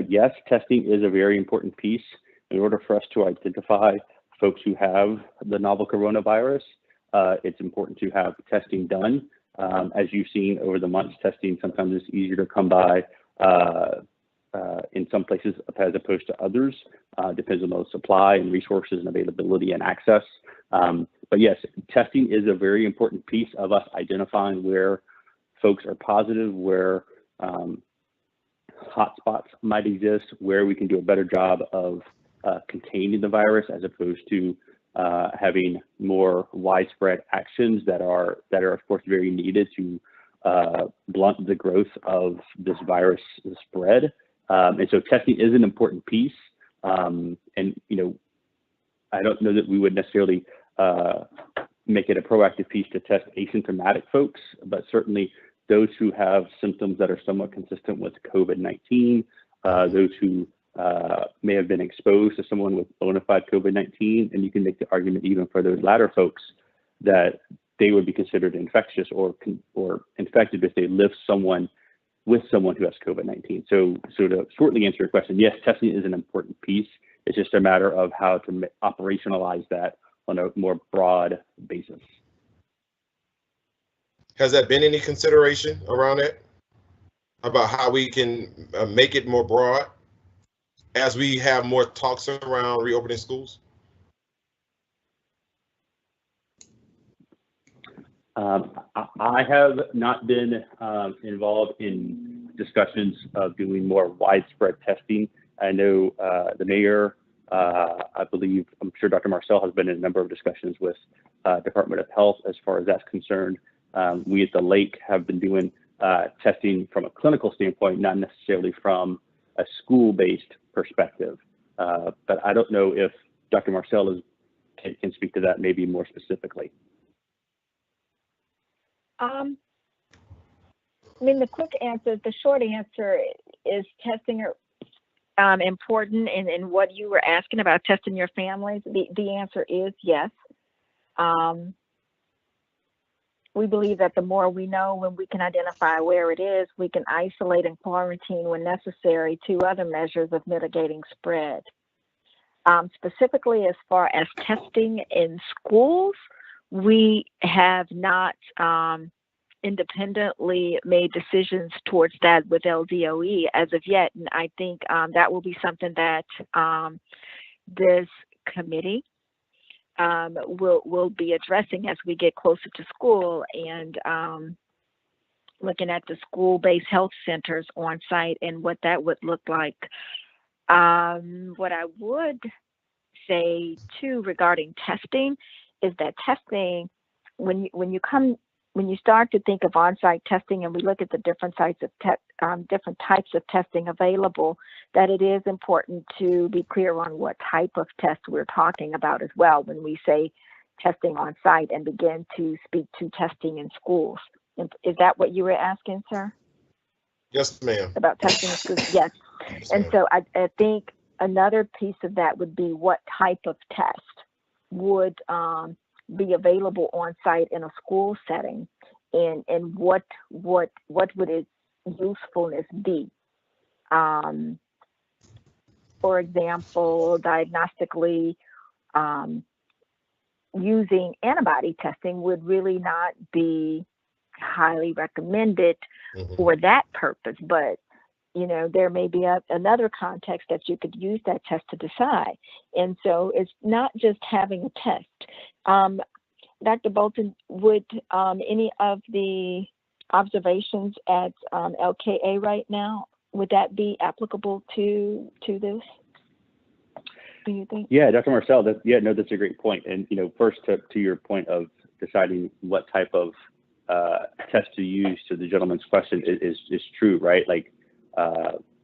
yes, testing is a very important piece in order for us to identify folks who have the novel coronavirus. It's important to have testing done. As you've seen over the months, testing sometimes is easier to come by in some places as opposed to others. Depends on the supply and resources and availability and access. But yes, testing is a very important piece of us identifying where folks are positive, where hotspots might exist, where we can do a better job of containing the virus, as opposed to having more widespread actions that are of course very needed to blunt the growth of this virus spread. And so testing is an important piece. And I don't know that we would necessarily make it a proactive piece to test asymptomatic folks, but certainly those who have symptoms that are somewhat consistent with COVID-19, those who may have been exposed to someone with bona fide COVID-19, and you can make the argument even for those latter folks that they would be considered infectious or infected if they live with someone who has COVID-19. So to shortly answer your question, yes, testing is an important piece. It's just a matter of how to operationalize that on a more broad basis. Has there been any consideration around it, about how we can make it more broad as we have more talks around reopening schools? I have not been involved in discussions of doing more widespread testing. I know the mayor, I believe, I'm sure Dr. Marcel has been in a number of discussions with Department of Health as far as that's concerned. We at the Lake have been doing testing from a clinical standpoint, not necessarily from a school-based perspective. But I don't know if Dr. Marcel can speak to that maybe more specifically. I mean, the short answer is testing are important. And what you were asking about testing your families, the answer is yes. We believe that the more we know, when we can identify where it is, we can isolate and quarantine when necessary, to other measures of mitigating spread. Specifically, as far as testing in schools, we have not independently made decisions towards that with LDOE as of yet. And I think that will be something that this committee will be addressing as we get closer to school, and looking at the school-based health centers on site and what that would look like. What I would say too regarding testing is that testing, when you start to think of on-site testing, and we look at the different types of testing available, that it is important to be clear on what type of test we're talking about as well when we say testing on site and begin to speak to testing in schools. Is that what you were asking, sir? Yes, ma'am. About testing in schools? Yes. And so I think another piece of that would be what type of test would be available on site in a school setting, and what would its usefulness be? For example, diagnostically, using antibody testing would really not be highly recommended for that purpose, but you know, there may be another context that you could use that test to decide. And so it's not just having a test. Dr. Bolton, would any of the observations at LKA right now, would that be applicable to this? Do you think? Yeah, Dr. Marcel, that's a great point. And, you know, first to your point of deciding what type of test to use, to the gentleman's question is true, right? Like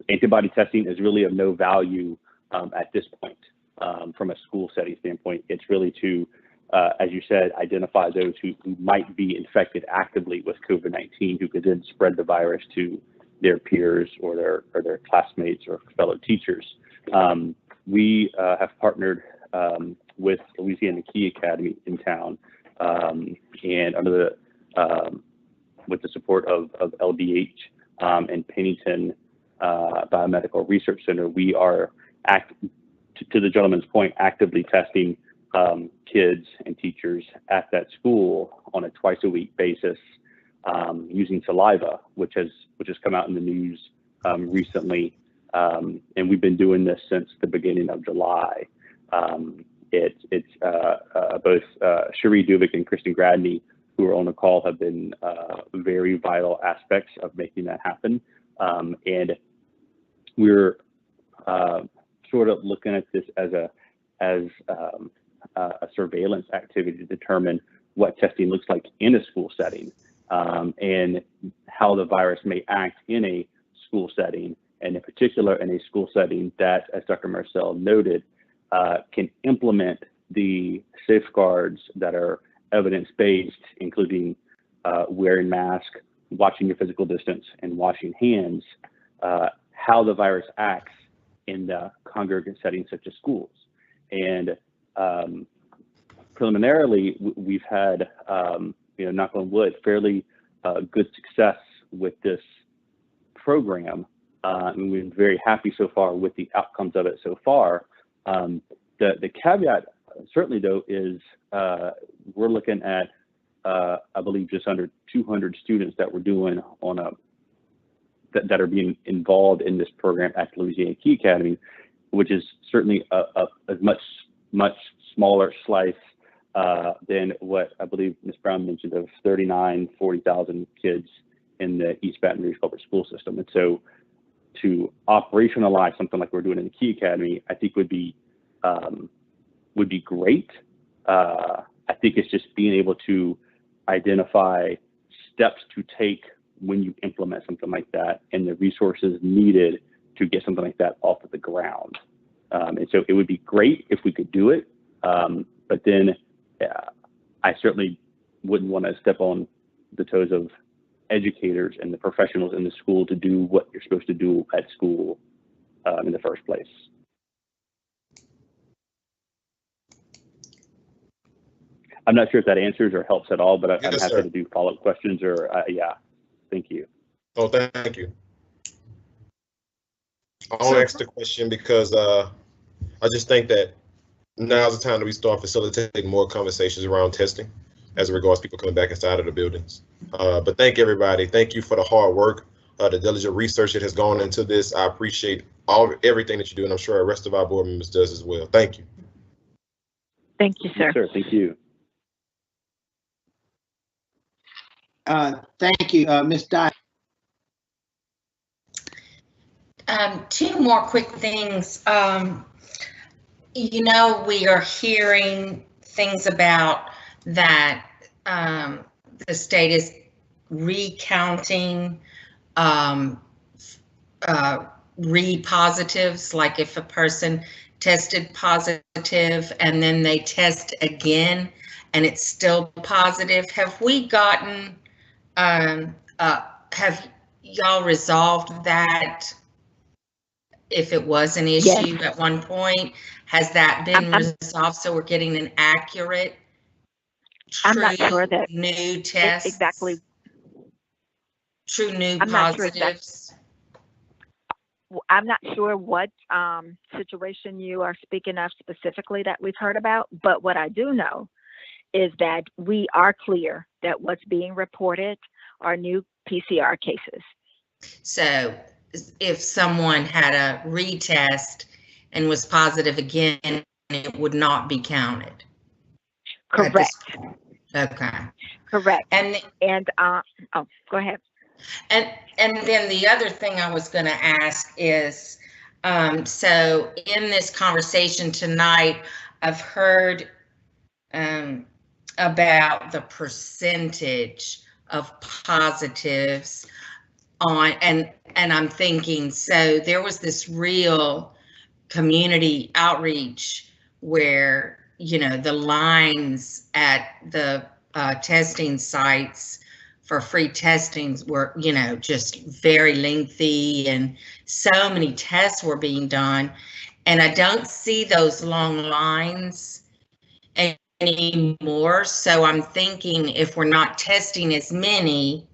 antibody testing is really of no value at this point from a school setting standpoint. It's really to, as you said, identify those who might be infected actively with COVID-19, who could then spread the virus to their peers or their classmates or fellow teachers. We have partnered with Louisiana Key Academy in town, and under with the support of LDH and Pennington Biomedical Research Center, we are, to the gentleman's point, actively testing kids and teachers at that school on a twice-a-week basis using saliva, which has come out in the news recently. And we've been doing this since the beginning of July. It's both Cherie Dubik and Kristen Gradney, who are on the call, have been very vital aspects of making that happen. And we're sort of looking at this as a surveillance activity to determine what testing looks like in a school setting, and how the virus may act in a school setting, and in particular in a school setting that, as Dr. Marcel noted, can implement the safeguards that are evidence-based, including wearing masks, watching your physical distance, and washing hands, how the virus acts in the congregate settings such as schools. And preliminarily, we've had, knock on wood, fairly good success with this program. And we've been very happy so far with the outcomes of it so far. The caveat, certainly though, is we're looking at, I believe, just under 200 students that we're doing on that are being involved in this program at Louisiana Key Academy, which is certainly a much smaller slice than what I believe Ms. Brown mentioned of 40,000 kids in the East Baton Rouge public school system. And so to operationalize something like we're doing in the Key Academy, I think would be great. I think it's just being able to identify steps to take when you implement something like that and the resources needed to get something like that off of the ground. And so it would be great if we could do it, but then I certainly wouldn't want to step on the toes of educators and the professionals in the school to do what you're supposed to do at school in the first place. I'm not sure if that answers or helps at all, but I'm happy to do follow-up questions or, yeah, thank you. Oh, thank you. I'll ask the question because I just think that now's the time that we start facilitating more conversations around testing as regards people coming back inside of the buildings. But thank everybody. Thank you for the hard work, the diligent research that has gone into this. I appreciate everything that you do, and I'm sure the rest of our board members does as well. Thank you. Thank you, sir. Yes, sir. Thank you. Thank you, Ms. Dye. Two more quick things. We are hearing things about that the state is recounting re-positives, like if a person tested positive and then they test again and it's still positive. Have we gotten, have y'all resolved that if it was an issue at one point? Has that been resolved so we're getting an accurate, I'm not sure that new test? exactly. True new I'm not sure positives? I'm not sure what situation you are speaking of specifically that we've heard about, but what I do know is that we are clear that what's being reported are new PCR cases. So if someone had a retest and was positive again, it would not be counted. Correct. Okay. Correct. And oh, go ahead. And then the other thing I was going to ask is, so in this conversation tonight, I've heard about the percentage of positives on, and I'm thinking, so there was this real community outreach where, you know, the lines at the testing sites for free testings were, you know, just very lengthy, and so many tests were being done. And I don't see those long lines anymore. So I'm thinking if we're not testing as many,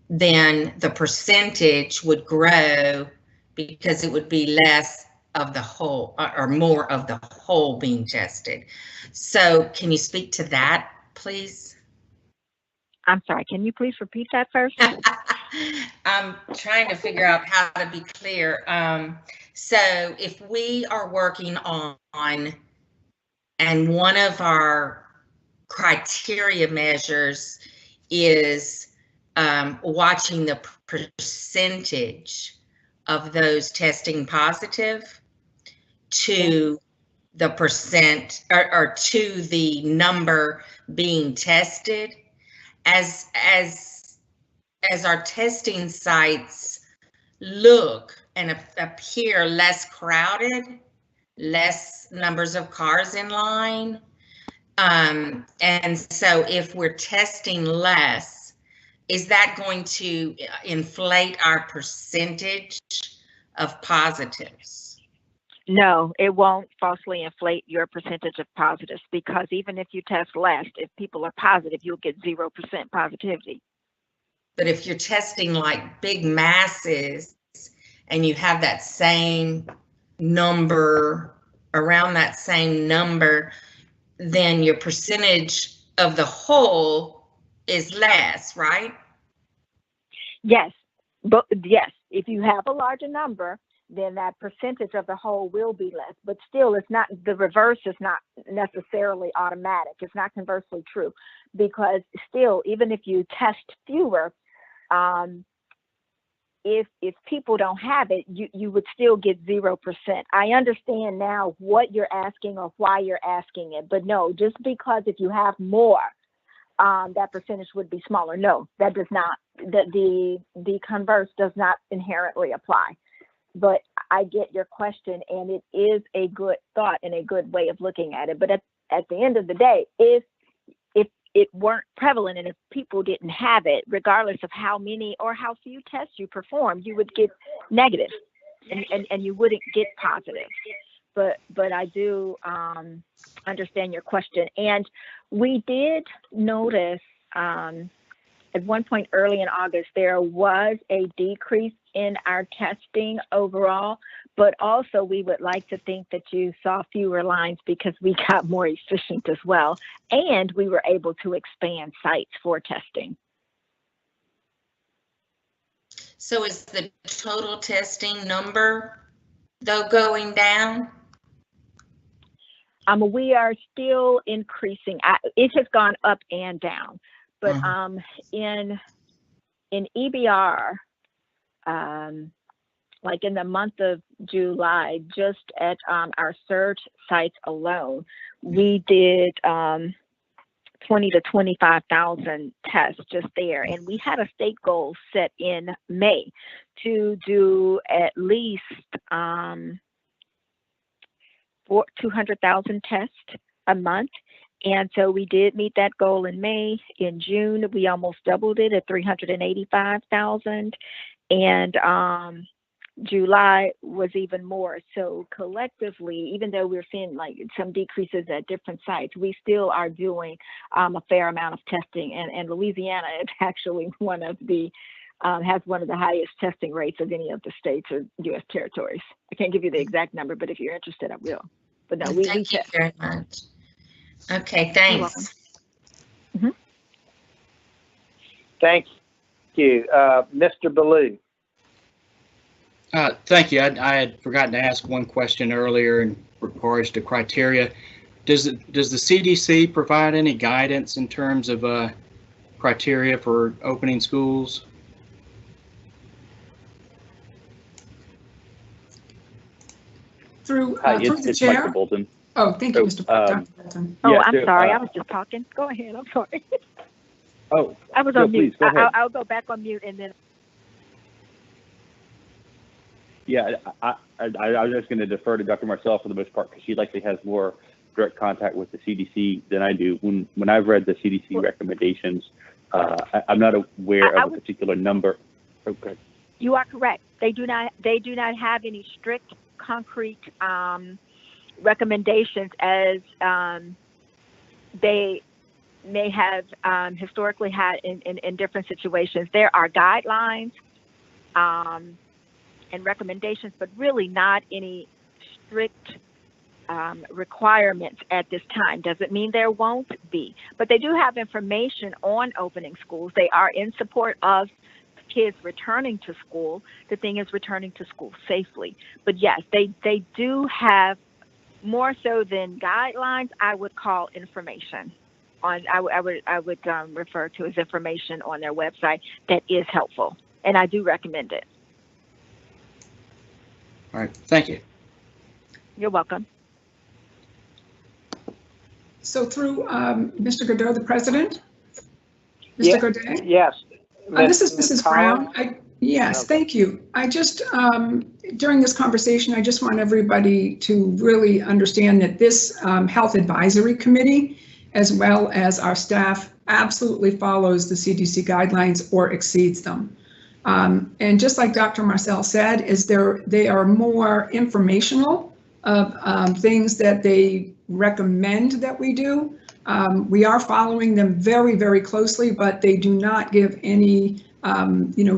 then the percentage would grow because it would be less of the whole or more of the whole being tested. So can you speak to that, please? I'm sorry, can you please repeat that first? I'm trying to figure out how to be clear. So if we are working on, and one of our criteria measures is watching the percentage of those testing positive to the percent or to the number being tested. As our testing sites look and appear less crowded, less numbers of cars in line, and so if we're testing less, is that going to inflate our percentage of positives? No, it won't falsely inflate your percentage of positives, because even if you test less, if people are positive, you'll get 0% positivity. But if you're testing like big masses and you have that same number, around that same number, then your percentage of the whole is less, right? Yes, but yes, if you have a larger number, then that percentage of the whole will be less. But still, it's not, the reverse is not necessarily automatic. It's not conversely true, because still, even if you test fewer, if people don't have it, you would still get 0%. I understand now what you're asking or why you're asking it, but no, just because if you have more, that percentage would be smaller. No, that does not, the converse does not inherently apply. But I get your question, and it is a good thought and a good way of looking at it. But at the end of the day, if it weren't prevalent and if people didn't have it, regardless of how many or how few tests you perform, you would get negative, and you wouldn't get positive. But I do understand your question. And we did notice at one point early in August, there was a decrease in our testing overall, but also we would like to think that you saw fewer lines because we got more efficient as well, and we were able to expand sites for testing. So is the total testing number, though, going down? We are still increasing. It has gone up and down, but in EBR, like in the month of July, just at our surge sites alone, we did 20 to 25,000 tests just there. And we had a state goal set in May to do at least 200,000 tests a month. And so we did meet that goal in May. In June, we almost doubled it at 385,000. And July was even more. So collectively, even though we're seeing like some decreases at different sites, we still are doing a fair amount of testing. And Louisiana is actually one of the has one of the highest testing rates of any of the states or U.S. territories. I can't give you the exact number, but if you're interested, I will. But no, we Thank you test. very much. Okay, thanks. Mm-hmm. Thank you. Mr. Ballou. Thank you. I had forgotten to ask one question earlier in regards to criteria. Does the CDC provide any guidance in terms of criteria for opening schools? Through the it's chair. Michael Bolton. Oh, thank you, Mr. Dr. Bolton. Oh, Yeah, I'm so, sorry. I was just talking. Go ahead. I'm sorry. Oh, I was no, on mute. please, go ahead. I'll go back on mute and then. Yeah, I was just going to defer to Dr. Marcel for the most part, because she likely has more direct contact with the CDC than I do. When I've read the CDC recommendations, I'm not aware of a particular number. Okay. You are correct. They do not have any strict, concrete recommendations as they may have historically had in different situations. There are guidelines and recommendations, but really not any strict requirements at this time. Doesn't mean there won't be, but they do have information on opening schools. They are in support of kids returning to school. The thing is returning to school safely. But yes, they do have, more so than guidelines, I would call information on, I would refer to as information on their website that is helpful, and I do recommend it. All right, thank you. You're welcome. So through Mr. Godot, the president. Mr. Godet? Yes. This is Mrs. Brown. Yes, thank you. I just, during this conversation, I just want everybody to really understand that this Health Advisory Committee, as well as our staff, absolutely follows the CDC guidelines or exceeds them. And just like Dr. Marcel said, they are more informational of things that they recommend that we do. We are following them very, very closely, but they do not give any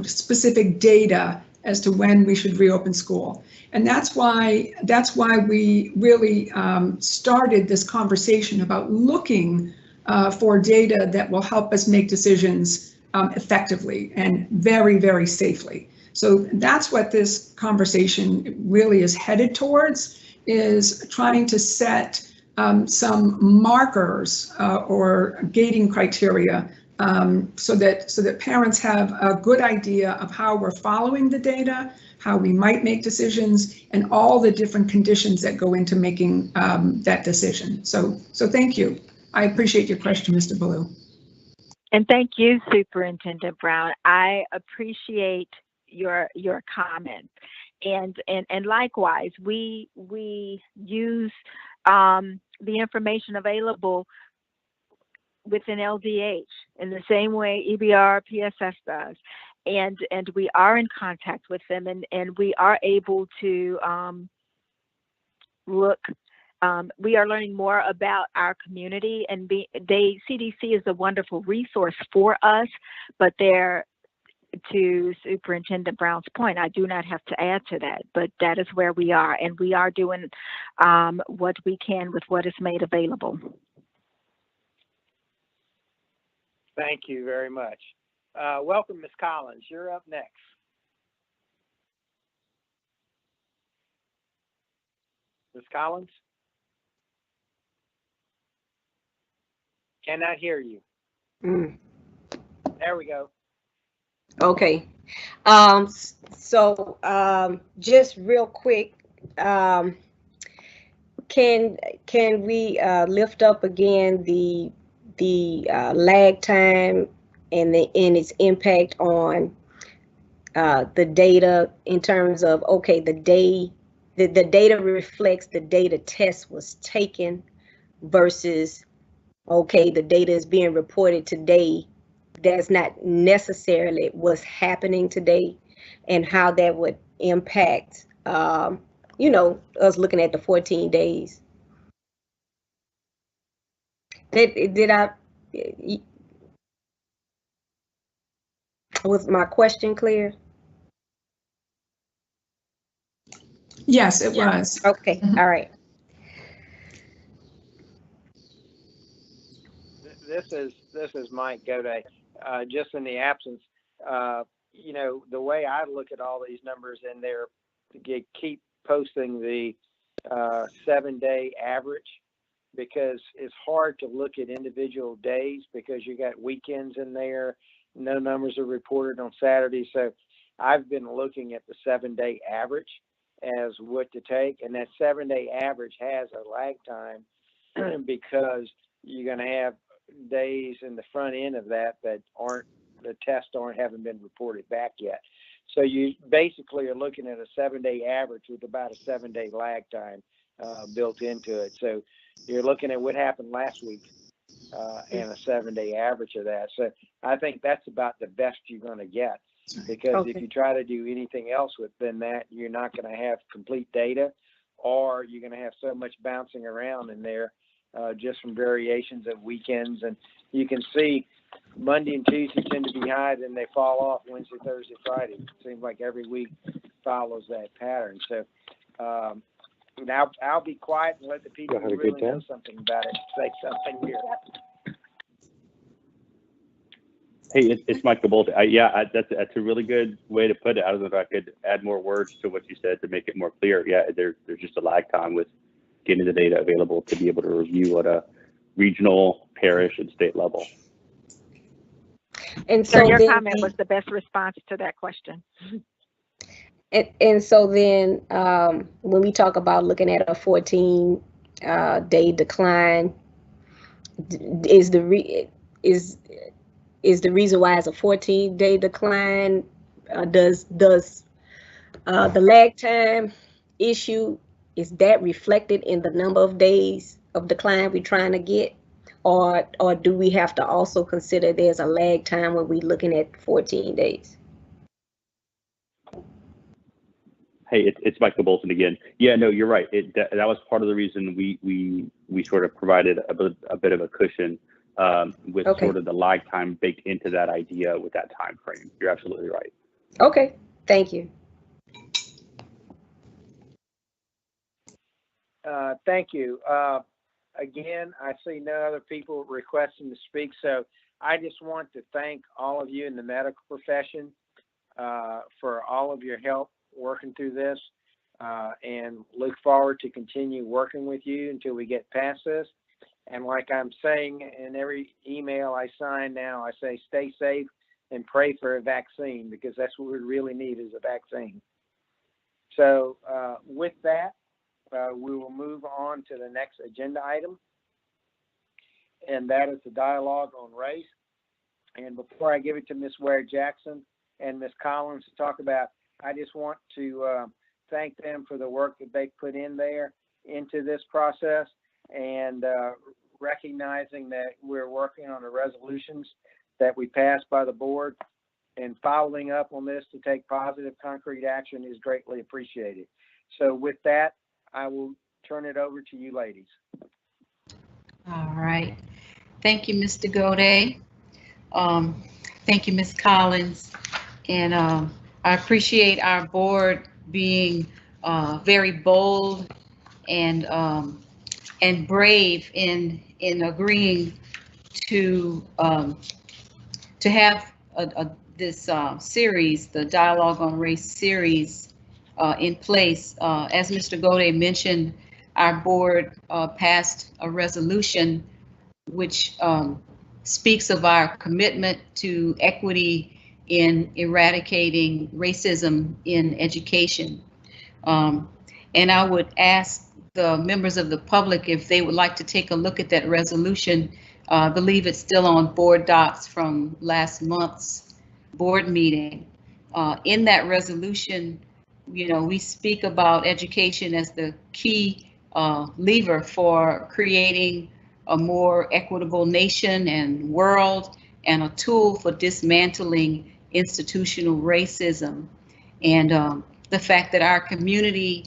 specific data as to when we should reopen school. And that's why we really started this conversation about looking for data that will help us make decisions effectively and very, very safely. So that's what this conversation really is headed towards, is trying to set some markers or gating criteria so that parents have a good idea of how we're following the data, how we might make decisions, and all the different conditions that go into making that decision. So thank you. I appreciate your question, Mr. Ballou. And thank you, Superintendent Brown. I appreciate your comments. And likewise, we use the information available within LDH in the same way EBR PSS does, and we are in contact with them, and we are able to look. We are learning more about our community, and CDC is a wonderful resource for us, but to Superintendent Brown's point, I do not have to add to that, but that is where we are, and we are doing what we can with what is made available. Thank you very much. Welcome, Ms. Collins. You're up next. Ms. Collins? Cannot hear you. There we go. Okay. Just real quick, can we lift up again the lag time and its impact on the data in terms of, okay, the data reflects the data test was taken versus, okay, the data is being reported today. That's not necessarily what's happening today. and how that would impact, you know, us looking at the 14 days. Was my question clear? Yes, it was. Okay, all right. This is Mike Goday. Just in the absence, you know, the way I look at all these numbers in there, keep posting the 7-day average, because it's hard to look at individual days because you got weekends in there. No numbers are reported on Saturday. So I've been looking at the 7-day average as what to take. And that 7-day average has a lag time because you're going to have days in the front end of that haven't been reported back yet. So you basically are looking at a 7-day average with about a 7-day lag time built into it. So you're looking at what happened last week and a 7-day average of that. So I think that's about the best you're going to get, because if you try to do anything else within that, you're not going to have complete data, or you're going to have so much bouncing around in there just from variations of weekends. And you can see Monday and Tuesday tend to be high, then they fall off Wednesday, Thursday, Friday. It seems like every week follows that pattern. So now I'll be quiet and let the people who really know something about it say something here. Hey, it's Michael Bolt. That's a really good way to put it. I don't know if I could add more words to what you said to make it more clear. Yeah, there's just a lag time with getting the data available to be able to review at a regional, parish, and state level. And so your comment was the best response to that question. And so then when we talk about looking at a 14-day decline, is the reason why it's a 14-day decline, does the lag time issue, is that reflected in the number of days of decline we're trying to get? Or do we have to also consider there's a lag time when we're looking at 14 days? Hey, it's Michael Bolton again. Yeah, no, you're right. That was part of the reason we sort of provided a bit of a cushion with sort of the lag time baked into that idea with that time frame. You're absolutely right. Okay, thank you. Thank you. Again, I see no other people requesting to speak, so I just want to thank all of you in the medical profession for all of your help working through this, and look forward to continue working with you until we get past this. And like I'm saying in every email I sign now, I say stay safe and pray for a vaccine, because that's what we really need, is a vaccine. So with that, we will move on to the next agenda item, and that is the dialogue on race. And before I give it to Ms. Ware Jackson and Ms. Collins to talk about, I just want to thank them for the work that they put in there into this process, and recognizing that we're working on the resolutions that we passed by the board, and following up on this to take positive concrete action is greatly appreciated. So with that, I will turn it over to you ladies. All right. Thank you, Mr. Goday. Thank you, Ms. Collins. And I appreciate our board being very bold and brave in agreeing to have this series, the Dialogue on Race series, in place. As Mr. Goday mentioned, our board passed a resolution which speaks of our commitment to equity in eradicating racism in education. And I would ask the members of the public if they would like to take a look at that resolution. I believe it's still on board docs from last month's board meeting. In that resolution, you know, we speak about education as the key lever for creating a more equitable nation and world, and a tool for dismantling institutional racism. and the fact that our community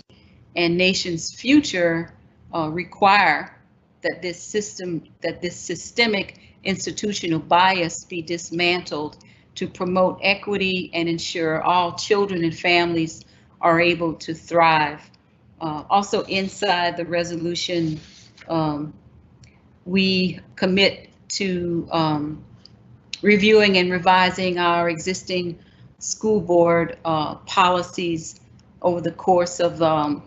and nation's future require that this systemic institutional bias be dismantled to promote equity and ensure all children and families are able to thrive. Also inside the resolution, we commit to reviewing and revising our existing school board policies over the course of the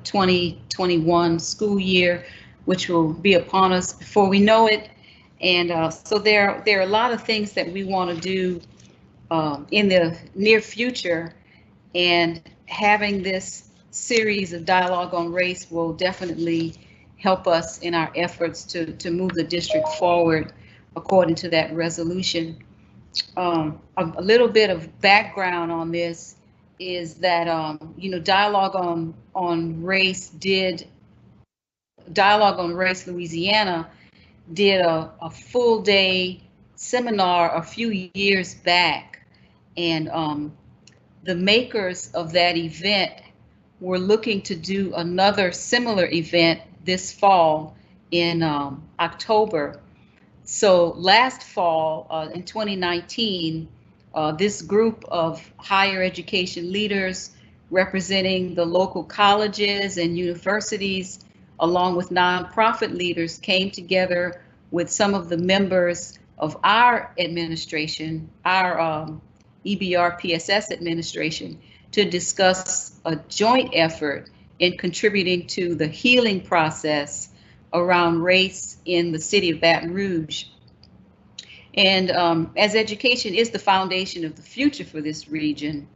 2021 school year, which will be upon us before we know it. And so there are a lot of things that we want to do in the near future, and having this series of dialogue on race will definitely help us in our efforts to move the district forward according to that resolution. A little bit of background on this is that Dialogue on Race Louisiana did a full day seminar a few years back, and the makers of that event were looking to do another similar event this fall in October. So last fall, in 2019, this group of higher education leaders representing the local colleges and universities, along with nonprofit leaders, came together with some of the members of our administration, our EBR PSS administration, to discuss a joint effort in contributing to the healing process around race in the city of Baton Rouge. And as education is the foundation of the future for this region,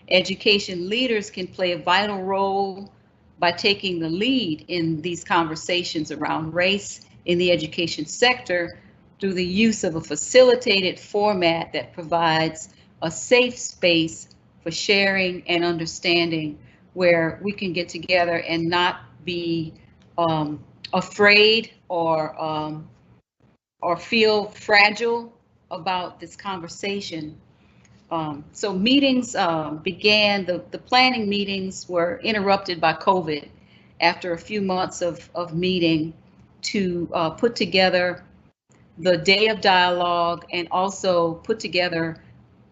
education leaders can play a vital role by taking the lead in these conversations around race in the education sector through the use of a facilitated format that provides a safe space for sharing and understanding, where we can get together and not be afraid or feel fragile about this conversation. So meetings began, the planning meetings were interrupted by COVID after a few months of meeting to put together the day of dialogue, and also put together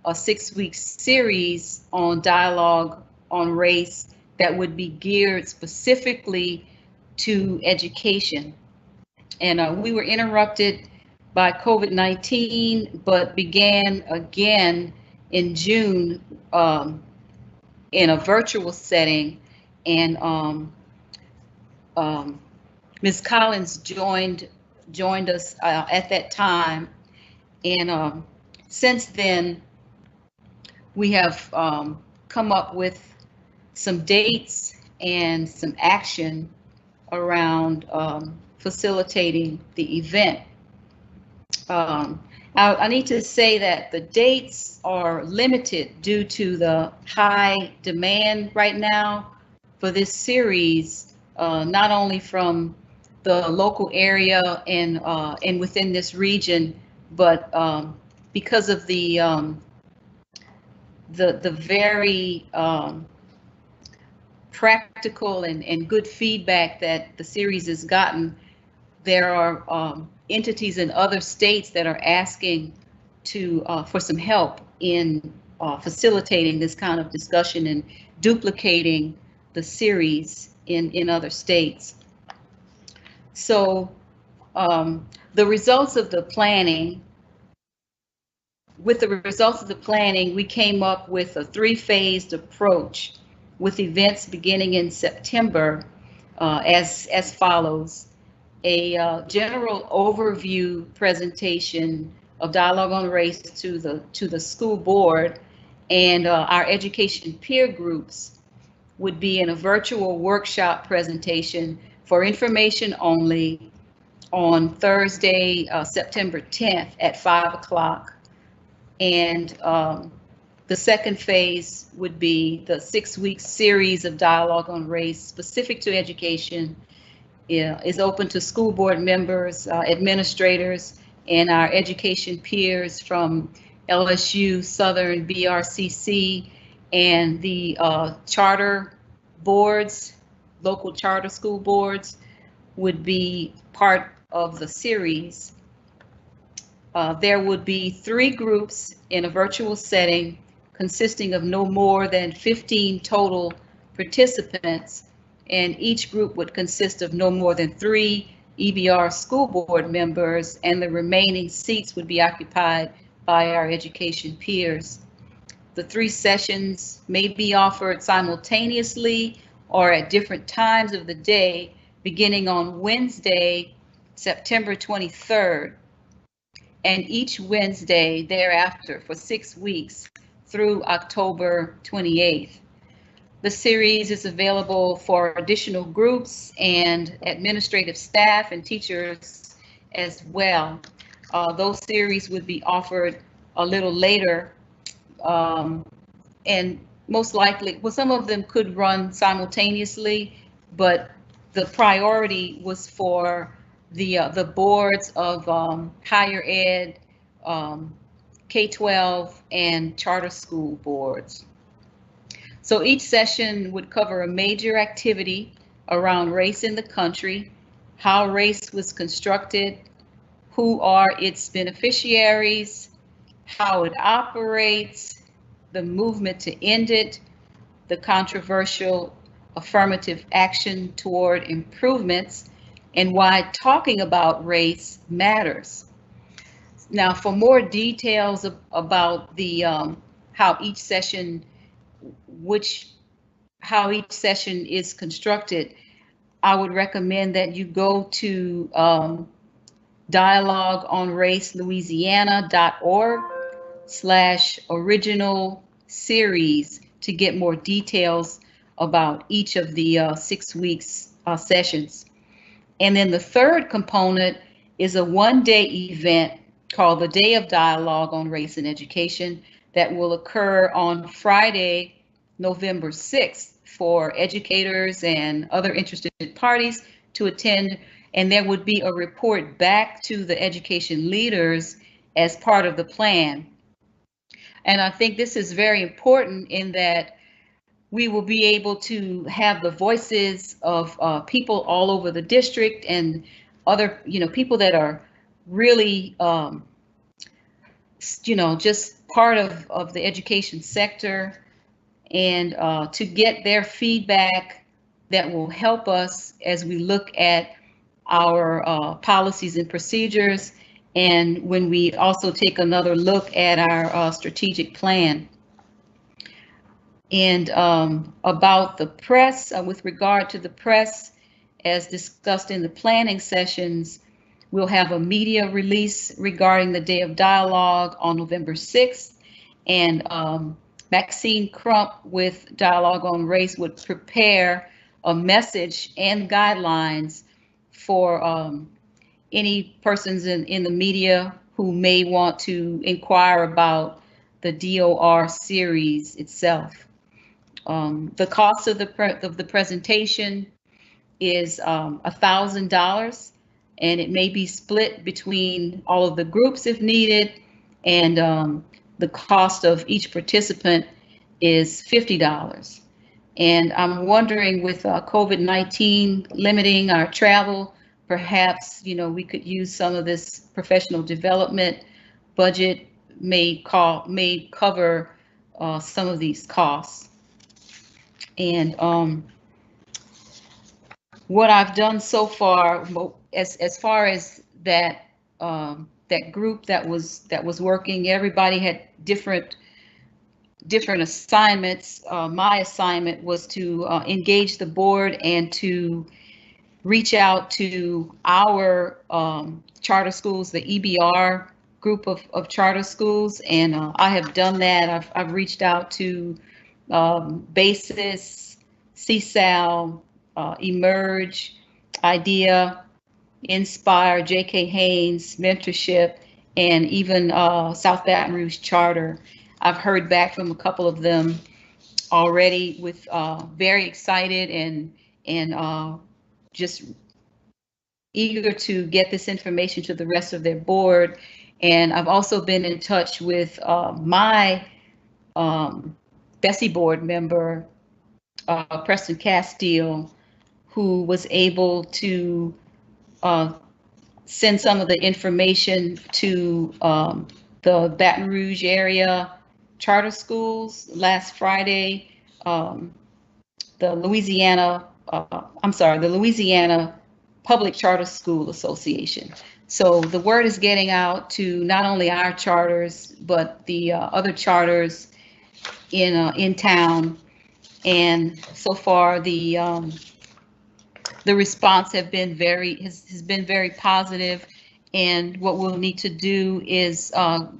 a 6-week series on dialogue on race that would be geared specifically to education. And we were interrupted by COVID-19, but began again in June in a virtual setting. And Ms. Collins joined us at that time. And since then, we have come up with some dates and some action around facilitating the event. I need to say that the dates are limited due to the high demand right now for this series, not only from the local area and within this region, but because of the very practical and good feedback that the series has gotten. There are entities in other states that are asking for some help in facilitating this kind of discussion and duplicating the series in other states. So the results of the planning, we came up with a 3-phased approach with events beginning in September as follows. A general overview presentation of dialogue on race to the school board and our education peer groups would be in a virtual workshop presentation for information only on Thursday, September 10th at 5 o'clock. And the second phase would be the 6-week series of dialogue on race specific to education. Is open to school board members, administrators, and our education peers from LSU, Southern, BRCC, and the charter boards, local charter school boards, would be part of the series. There would be 3 groups in a virtual setting consisting of no more than 15 total participants, and each group would consist of no more than 3 EBR school board members, and the remaining seats would be occupied by our education peers. The 3 sessions may be offered simultaneously or at different times of the day, beginning on Wednesday, September 23rd, and each Wednesday thereafter for 6 weeks through October 28th. The series is available for additional groups and administrative staff and teachers as well. Those series would be offered a little later, and most likely, well, some of them could run simultaneously, but the priority was for the boards of higher ed, K-12, and charter school boards. So each session would cover a major activity around race in the country, how race was constructed, who are its beneficiaries, how it operates, the movement to end it, the controversial affirmative action toward improvements, and why talking about race matters. Now, for more details about the how each session is constructed, I would recommend that you go to dialogueonracelouisiana.org/original series to get more details about each of the 6 weeks sessions. And then the third component is a one-day event called the Day of Dialogue on Race and Education that will occur on Friday, November 6th for educators and other interested parties to attend, and there would be a report back to the education leaders as part of the plan. And I think this is very important in that we will be able to have the voices of people all over the district and other, people that are really, just part of the education sector, and to get their feedback that will help us as we look at our policies and procedures, and when we also take another look at our strategic plan. And about the press, with regard to the press, as discussed in the planning sessions, we'll have a media release regarding the Day of Dialogue on November 6th, and Maxine Crump with Dialogue on Race would prepare a message and guidelines for any persons in the media who may want to inquire about the DOR series itself. The cost of the presentation is $1,000, and it may be split between all of the groups if needed, and the cost of each participant is $50. And I'm wondering, with COVID-19 limiting our travel, perhaps we could use some of this professional development budget may cover some of these costs. And what I've done so far, as far as that that group that was working, everybody had different assignments. My assignment was to engage the board and to reach out to our charter schools, the EBR group of charter schools, and I have done that. I've reached out to BASIS, CSAL, Emerge, IDEA, Inspire, J.K. Haynes, Mentorship, and even South Baton Rouge Charter. I've heard back from a couple of them already, with very excited and just eager to get this information to the rest of their board. And I've also been in touch with my Bessie board member, Preston Castile, who was able to send some of the information to the Baton Rouge area charter schools last Friday. The Louisiana Public Charter School Association. So the word is getting out to not only our charters, but the other charters in town. And so far, the response has been very positive. And what we'll need to do is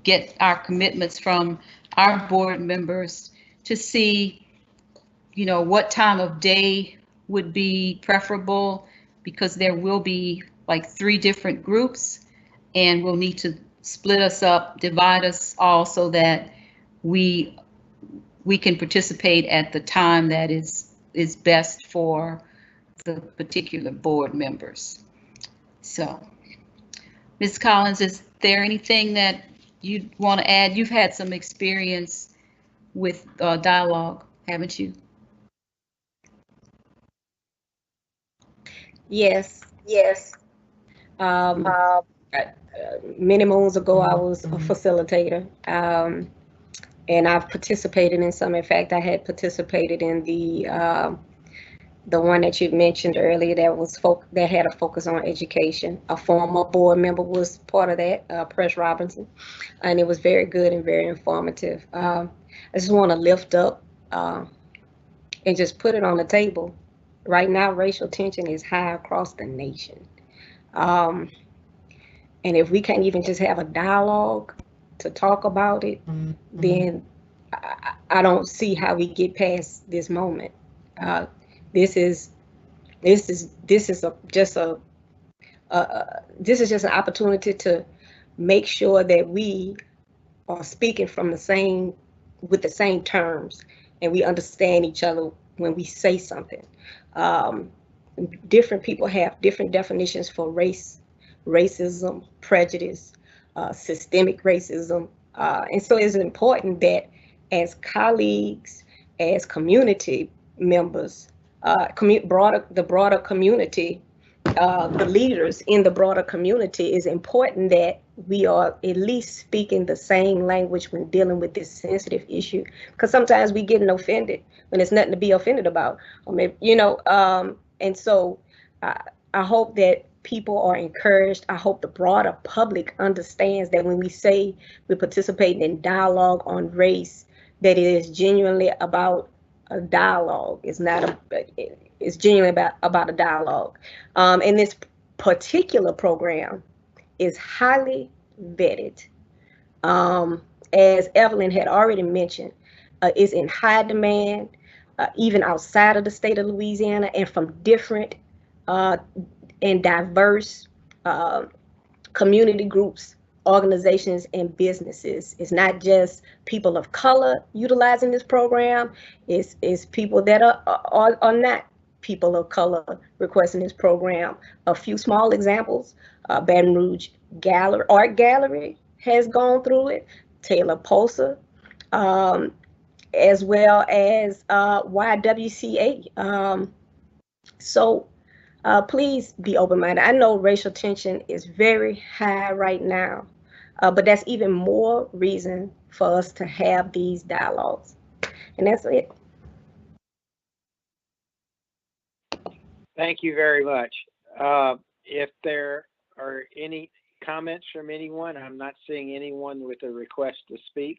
get our commitments from our board members to see, what time of day would be preferable, because there will be like 3 different groups, and we'll need to split us up, divide us all so that we can participate at the time that is best for the particular board members. So, Ms. Collins, is there anything that you want to add? You've had some experience with dialogue, haven't you? Yes. Many moons ago, I was a facilitator, and I've participated in some. In fact, I had participated in the one that you mentioned earlier that had a focus on education. A former board member was part of that, Press Robinson, and it was very good and very informative. I just want to lift up and just put it on the table. Right now, racial tension is high across the nation. And if we can't even just have a dialogue to talk about it, then I don't see how we get past this moment. This is just an opportunity to make sure that we are speaking with the same terms, and we understand each other when we say something. Different people have different definitions for racism, prejudice, systemic racism. And so it's important that as colleagues, as community members, the broader community, the leaders in the broader community, is important that we are at least speaking the same language when dealing with this sensitive issue, because sometimes we getting offended when there's nothing to be offended about. Or maybe, and so I hope that people are encouraged. I hope the broader public understands that when we say we're participating in dialogue on race, that it is genuinely about a dialogue. It's not it's genuinely about a dialogue. And this particular program is highly vetted. As Evelyn had already mentioned, is in high demand, even outside of the state of Louisiana, and from different and diverse community groups, organizations, and businesses. It's not just people of color utilizing this program. It's people that are not people of color requesting this program. A few small examples: Baton Rouge Art Gallery has gone through it, Taylor Posa, as well as YWCA. So please be open-minded. I know racial tension is very high right now, but that's even more reason for us to have these dialogues. And that's it. Thank you very much. If there are any comments from anyone, I'm not seeing anyone with a request to speak.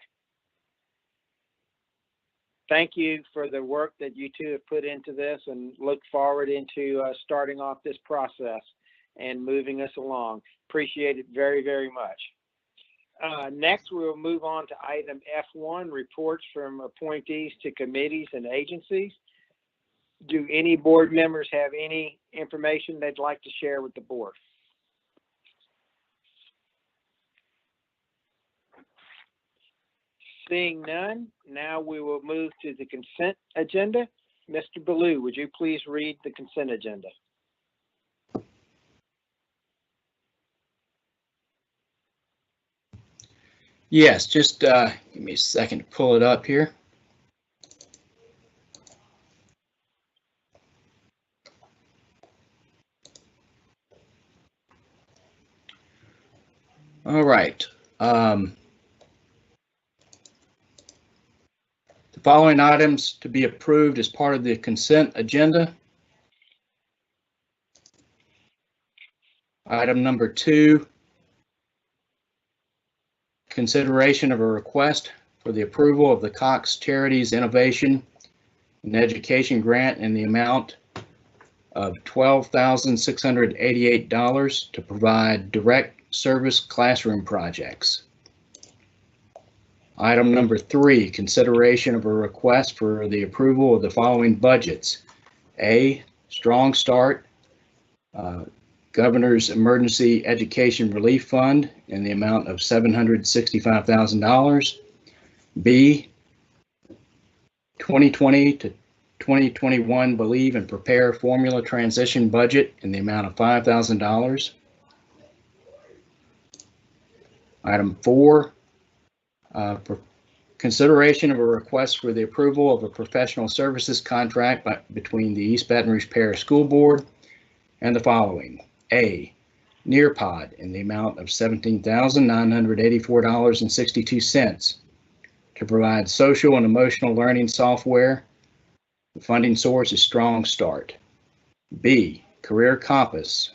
Thank you for the work that you two have put into this, and look forward into starting off this process and moving us along. Appreciate it very, very much. Next, we'll move on to item F1, reports from appointees to committees and agencies. Do any board members have any information they'd like to share with the board? Seeing none, now we will move to the consent agenda. Mr. Ballou, would you please read the consent agenda? Yes, just give me a second to pull it up here. The following items to be approved as part of the consent agenda. Item number 2, consideration of a request for the approval of the Cox Charities Innovation and Education Grant in the amount of $12,688 to provide direct service classroom projects. Item number 3, consideration of a request for the approval of the following budgets. A, Strong Start, Governor's Emergency Education Relief Fund in the amount of $765,000. B, 2020 to 2021 Believe and Prepare Formula Transition Budget in the amount of $5,000. Item 4, consideration of a request for the approval of a professional services contract between the East Baton Rouge Parish School Board and the following. A, Nearpod in the amount of $17,984.62 to provide social and emotional learning software. The funding source is Strong Start. B, Career Compass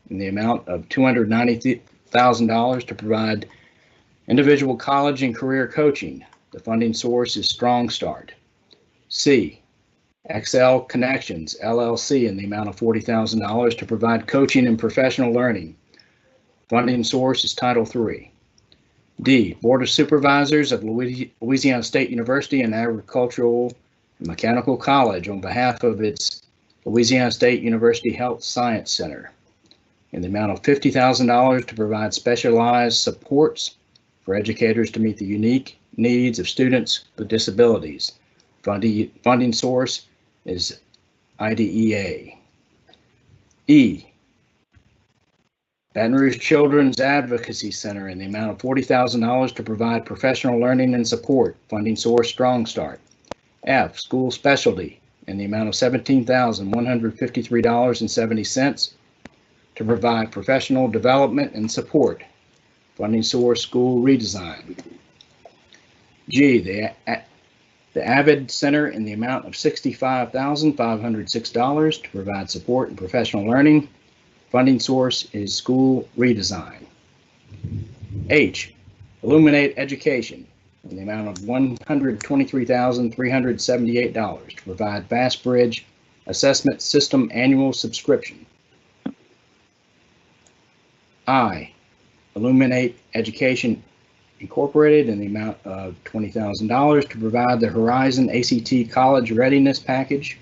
in the amount of $290,000 to provide individual college and career coaching. The funding source is Strong Start. C, XL Connections, LLC in the amount of $40,000 to provide coaching and professional learning. Funding source is Title III. D, Board of Supervisors of Louisiana State University and Agricultural and Mechanical College on behalf of its Louisiana State University Health Science Center in the amount of $50,000 to provide specialized supports for educators to meet the unique needs of students with disabilities. Funding source is IDEA. E, Baton Rouge Children's Advocacy Center in the amount of $40,000 to provide professional learning and support. Funding source Strong Start. F, School Specialty in the amount of $17,153.70 to provide professional development and support. Funding source School Redesign. G, the Avid Center in the amount of $65,506 to provide support and professional learning. Funding source is School Redesign. H, Illuminate Education in the amount of $123,378 to provide Fast Bridge Assessment System annual subscription. I, Illuminate Education Incorporated in the amount of $20,000 to provide the Horizon ACT College Readiness Package.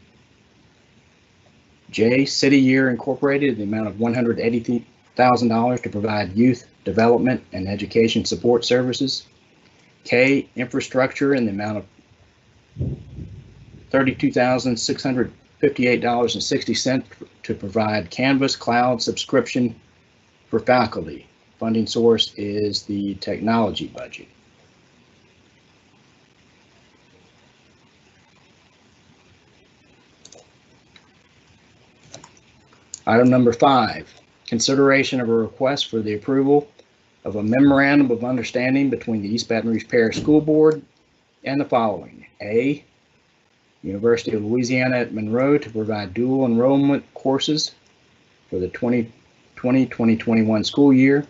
J, City Year Incorporated in the amount of $180,000 to provide youth development and education support services. K, Infrastructure in the amount of $32,658.60 to provide Canvas Cloud subscription for faculty. Funding source is the technology budget. Item number 5, consideration of a request for the approval of a memorandum of understanding between the East Baton Rouge Parish School Board and the following. A, University of Louisiana at Monroe to provide dual enrollment courses for the 2020-2021 school year.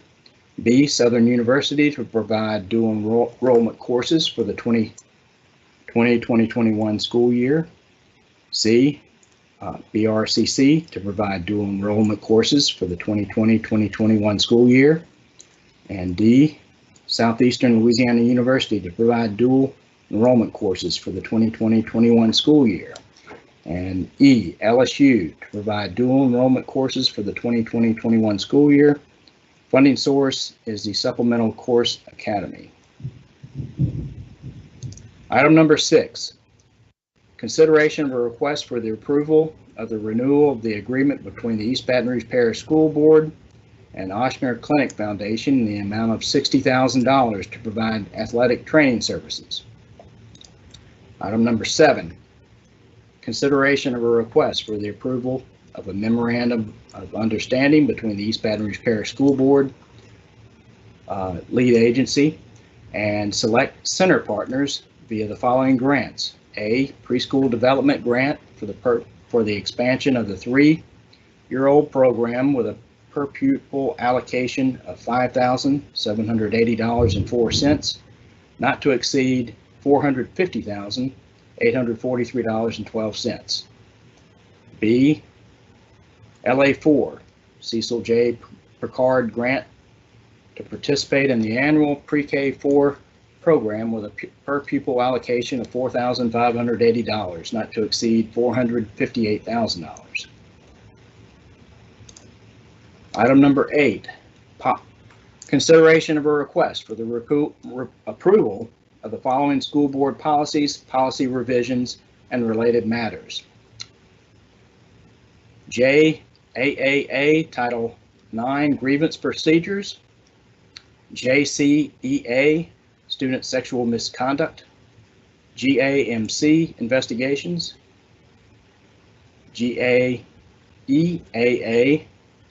B, Southern University to provide dual enrollment courses for the 2020-2021 school year. C, BRCC to provide dual enrollment courses for the 2020-2021 school year. And D, Southeastern Louisiana University to provide dual enrollment courses for the 2020-21 school year. And E, LSU to provide dual enrollment courses for the 2020-21 school year. Funding source is the Supplemental Course Academy. Item number 6, consideration of a request for the approval of the renewal of the agreement between the East Baton Rouge Parish School Board and Oshner Clinic Foundation in the amount of $60,000 to provide athletic training services. Item number 7, consideration of a request for the approval of a memorandum of understanding between the East Baton Rouge Parish School Board, lead agency, and select center partners via the following grants. A, preschool development grant for the expansion of the 3-year-old program with a per pupil allocation of $5,780.04, not to exceed $450,843.12. B, LA4, Cecil J. Picard grant to participate in the annual pre-K4 program with a per pupil allocation of $4,580, not to exceed $458,000. Item number 8, consideration of a request for the approval of the following school board policies, policy revisions, and related matters. JAAA Title 9 Grievance Procedures, JCEA Student Sexual Misconduct, GAMC Investigations, GAEAA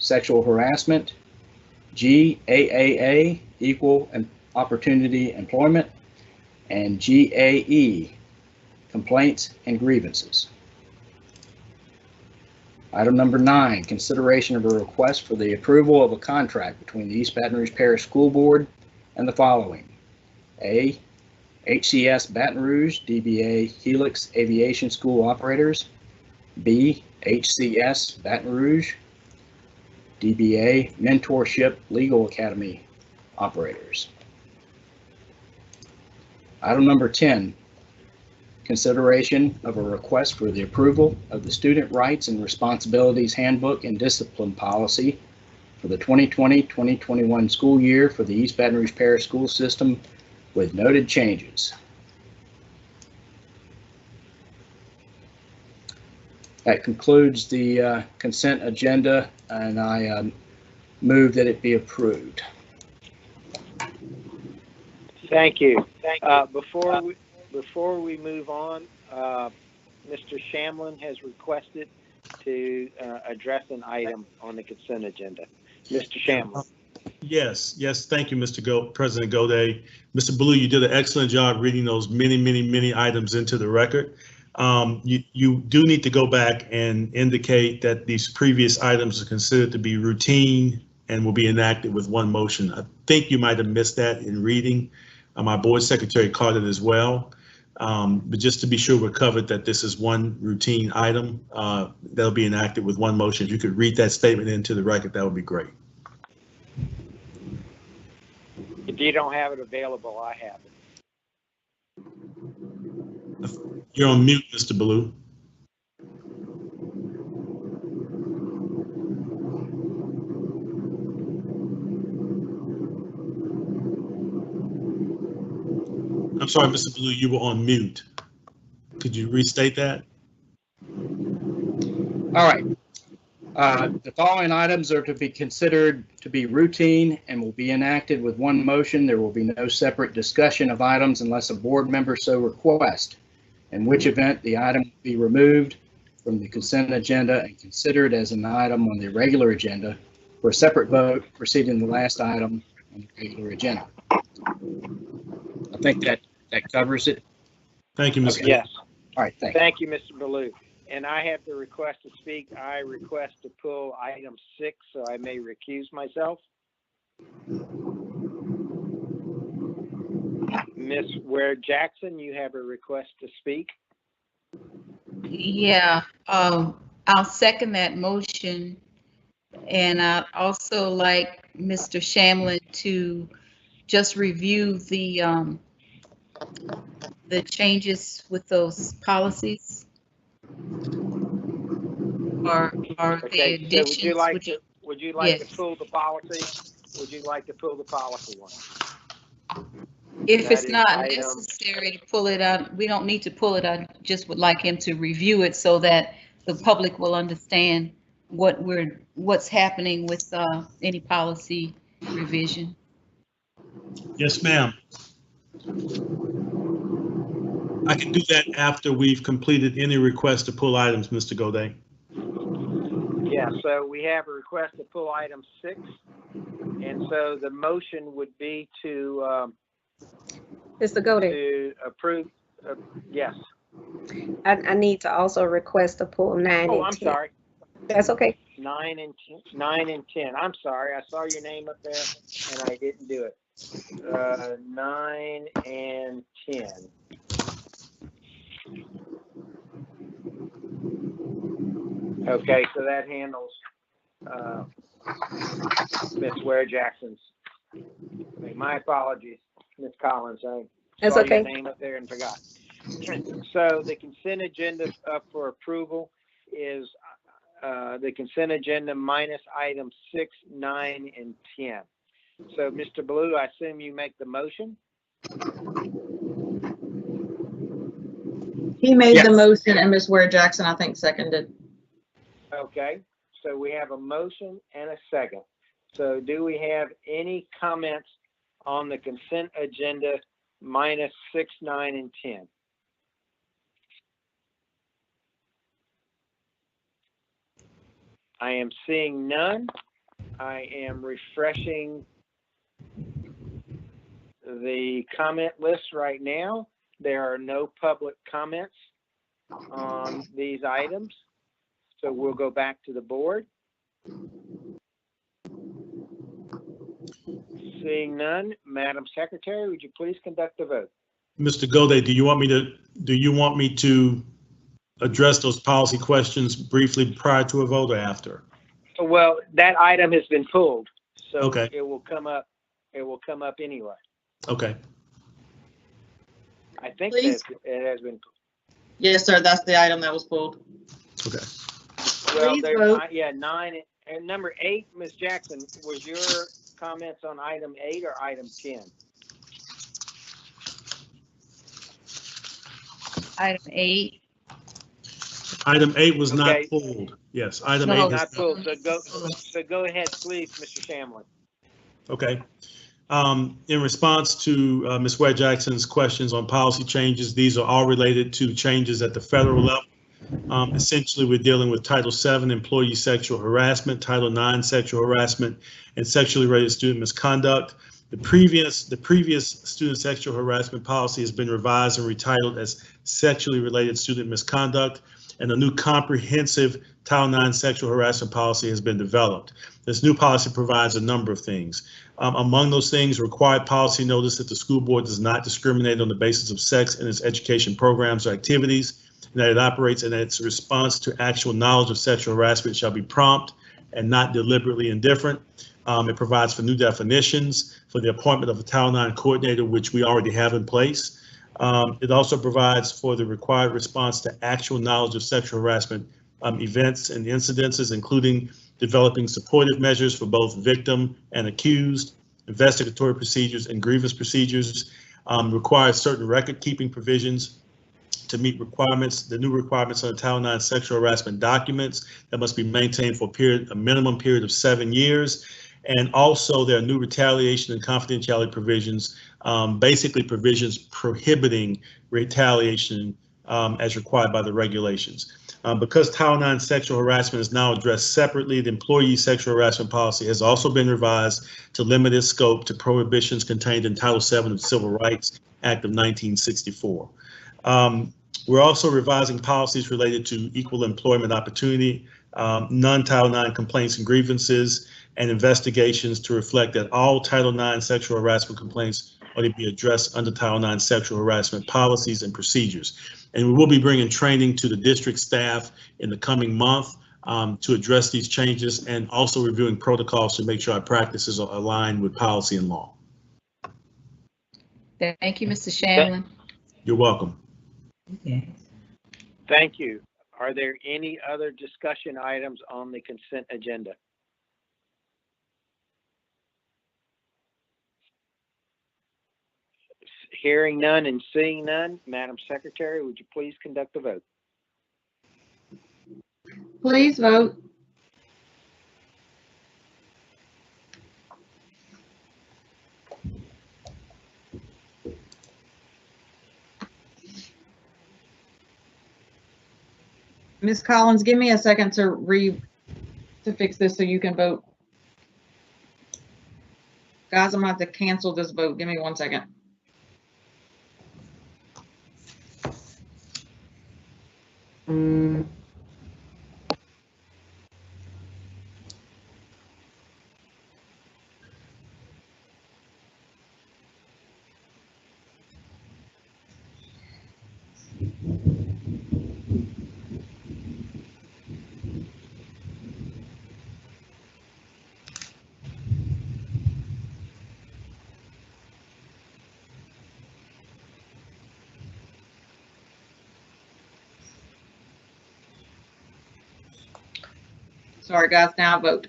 Sexual Harassment, GAAA Equal Opportunity Employment, and GAE Complaints and Grievances. Item number 9, consideration of a request for the approval of a contract between the East Baton Rouge Parish School Board and the following. A, HCS Baton Rouge DBA Helix Aviation School Operators. B, HCS Baton Rouge DBA Mentorship Legal Academy Operators. Item number 10, consideration of a request for the approval of the Student Rights and Responsibilities Handbook and Discipline Policy for the 2020-2021 school year for the East Baton Rouge Parish School System with noted changes. That concludes the consent agenda, and I move that it be approved. Thank you. Before we move on, Mr. Shamlin has requested to address an item on the consent agenda. Mr. Shamlin. Yes, thank you, President Goday. Mr. Blue, you did an excellent job reading those many items into the record. You do need to go back and indicate that these previous items are considered to be routine and will be enacted with one motion. I think you might have missed that in reading. My board secretary caught it as well. But just to be sure we're covered that this is one routine item that'll be enacted with one motion. If you could read that statement into the record, that would be great. If you don't have it available, I have it. You're on mute, Mr. Ballou. I'm sorry, Mr. Ballou, you were on mute. Could you restate that? All right. The following items are to be considered to be routine and will be enacted with one motion. There will be no separate discussion of items unless a board member so requests, in which event the item will be removed from the consent agenda and considered as an item on the regular agenda for a separate vote preceding the last item on the regular agenda. I think that covers it. Thank you, Mr. Okay. Yes. All right, Thank you, Mr. Ballou. And I have the request to speak. I request to pull item 6, so I may recuse myself. Ms. Ware Jackson, you have a request to speak. Yeah, I'll second that motion. And I'd also like Mr. Shamlin to just review the changes with those policies. Or Okay, the additions. So would you like yes. to pull the policy? Would you like to pull the policy one? If That it's is not item- necessary to pull it out, we don't need to pull it. I just would like him to review it so that the public will understand what's happening with any policy revision. Yes, ma'am. I can do that after we've completed any request to pull items, Mr. Goday. Yeah, so we have a request to pull item 6, And so the motion would be to Mr. Godey, to approve. Yes. I need to also request to pull 9 Oh, and I'm 10. sorry. That's okay. 9 and 10. I'm sorry. I saw your name up there and I didn't do it. 9 and 10. Okay, so that handles Miss Ware Jackson's. My apologies, Miss Collins. I That's saw okay. your name up there and forgot. So the consent agenda up for approval is the consent agenda minus items 6, 9, and 10. So, Mr. Blue, I assume you make the motion? He made Yes. the motion and Ms. Ware Jackson, I think, seconded. Okay, so we have a motion and a second. So do we have any comments on the consent agenda minus 6, 9, and 10? I am seeing none. I am refreshing the comment list right now. There are no public comments on these items. So we'll go back to the board. Seeing none, Madam Secretary, would you please conduct the vote? Mr. Godey, do you want me to address those policy questions briefly prior to a vote or after? Well, that item has been pulled, so Okay. it will come up. It will come up anyway. Okay. I think Please. that it has been. Yes, sir, that's the item that was pulled. Okay. Well, Please there's vote. yeah, 9 and number 8, Ms. Jackson. Was your comments on item 8 or item 10? Item 8. Item 8 was not Okay. pulled. Yes, item No. 8 Not is pulled. So go ahead, please, Mr. Shamlin. okay. In response to Ms. Ware Jackson's questions on policy changes, these are all related to changes at the federal level. Essentially, we're dealing with Title VII, employee sexual harassment, Title IX, sexual harassment, and sexually related student misconduct. The previous student sexual harassment policy has been revised and retitled as sexually related student misconduct, and a new comprehensive Title IX sexual harassment policy has been developed. This new policy provides a number of things. Among those things, required policy notice that the school board does not discriminate on the basis of sex in its education programs or activities, and that it operates in its response to actual knowledge of sexual harassment shall be prompt and not deliberately indifferent. It provides for new definitions for the appointment of a Title IX coordinator, which we already have in place. It also provides for the required response to actual knowledge of sexual harassment events and incidences, including developing supportive measures for both victim and accused, investigatory procedures and grievance procedures, requires certain record-keeping provisions to meet requirements, the new requirements on the Title IX sexual harassment documents that must be maintained for a minimum period of 7 years. And also there are new retaliation and confidentiality provisions, basically provisions prohibiting retaliation as required by the regulations. Because Title IX sexual harassment is now addressed separately, the employee sexual harassment policy has also been revised to limit its scope to prohibitions contained in Title VII of the Civil Rights Act of 1964. We're also revising policies related to equal employment opportunity, non-Title IX complaints and grievances, and investigations to reflect that all Title IX sexual harassment complaints are to be addressed under Title IX sexual harassment policies and procedures. And we will be bringing training to the district staff in the coming month to address these changes, and also reviewing protocols to make sure our practices are aligned with policy and law. Thank you, Mr. Shamlin. You're welcome. Okay. Thank you. Are there any other discussion items on the consent agenda? Hearing none and seeing none, Madam Secretary, would you please conduct the vote? Please vote. Ms. Collins, give me a second to fix this so you can vote. Guys, I'm gonna have to cancel this vote. Give me 1 second. Sorry, guys, now vote.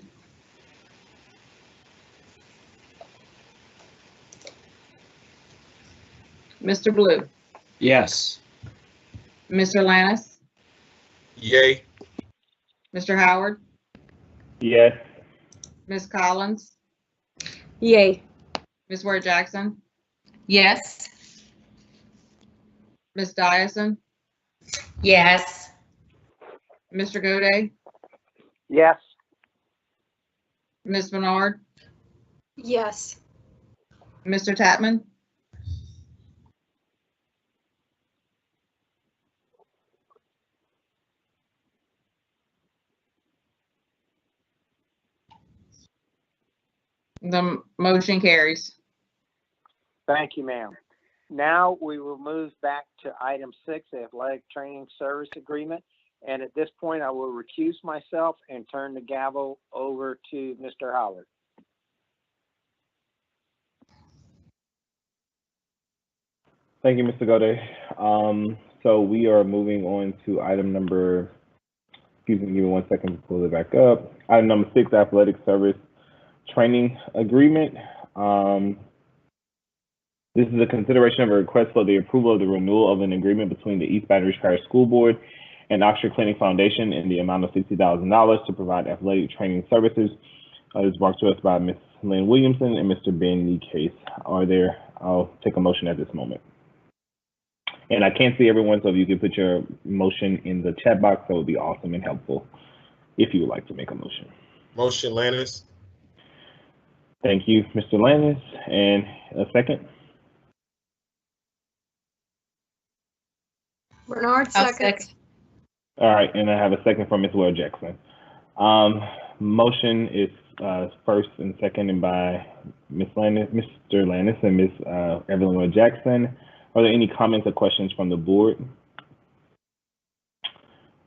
Mr. Blue, Yes. Mr. Lannis, Yay. Mr. Howard, Yes. Ms. Collins, Yay. Ms. Ware Jackson, Yes. Ms. Dyson, Yes. Mr. Gode, Yes. Ms. Bernard, Yes. Mr. Tatman, the motion carries. Thank you, ma'am. Now we will move back to item 6, the athletic training service agreement. And at this point, I will recuse myself and turn the gavel over to Mr. Howard. Thank you, Mr. Gode. So we are moving on to item number, excuse me, give me 1 second to pull it back up. Item number 6, athletic service training agreement. This is a consideration of a request for the approval of the renewal of an agreement between the East Baton Rouge Parish School Board and Oxford Clinic Foundation in the amount of $60,000 to provide athletic training services. It's brought to us by Ms. Lynn Williamson and Mr. Ben Case. I'll take a motion at this moment. And I can't see everyone, so if you could put your motion in the chat box, that would be awesome and helpful if you would like to make a motion. Motion Lannis. Thank you, Mr. Lannis. And a second? Bernard, second. All right, and I have a second from Ms. Ware Jackson. Motion is first and seconded by Mr. Lannis and Ms. Evelyn Ware Jackson. Are there any comments or questions from the board?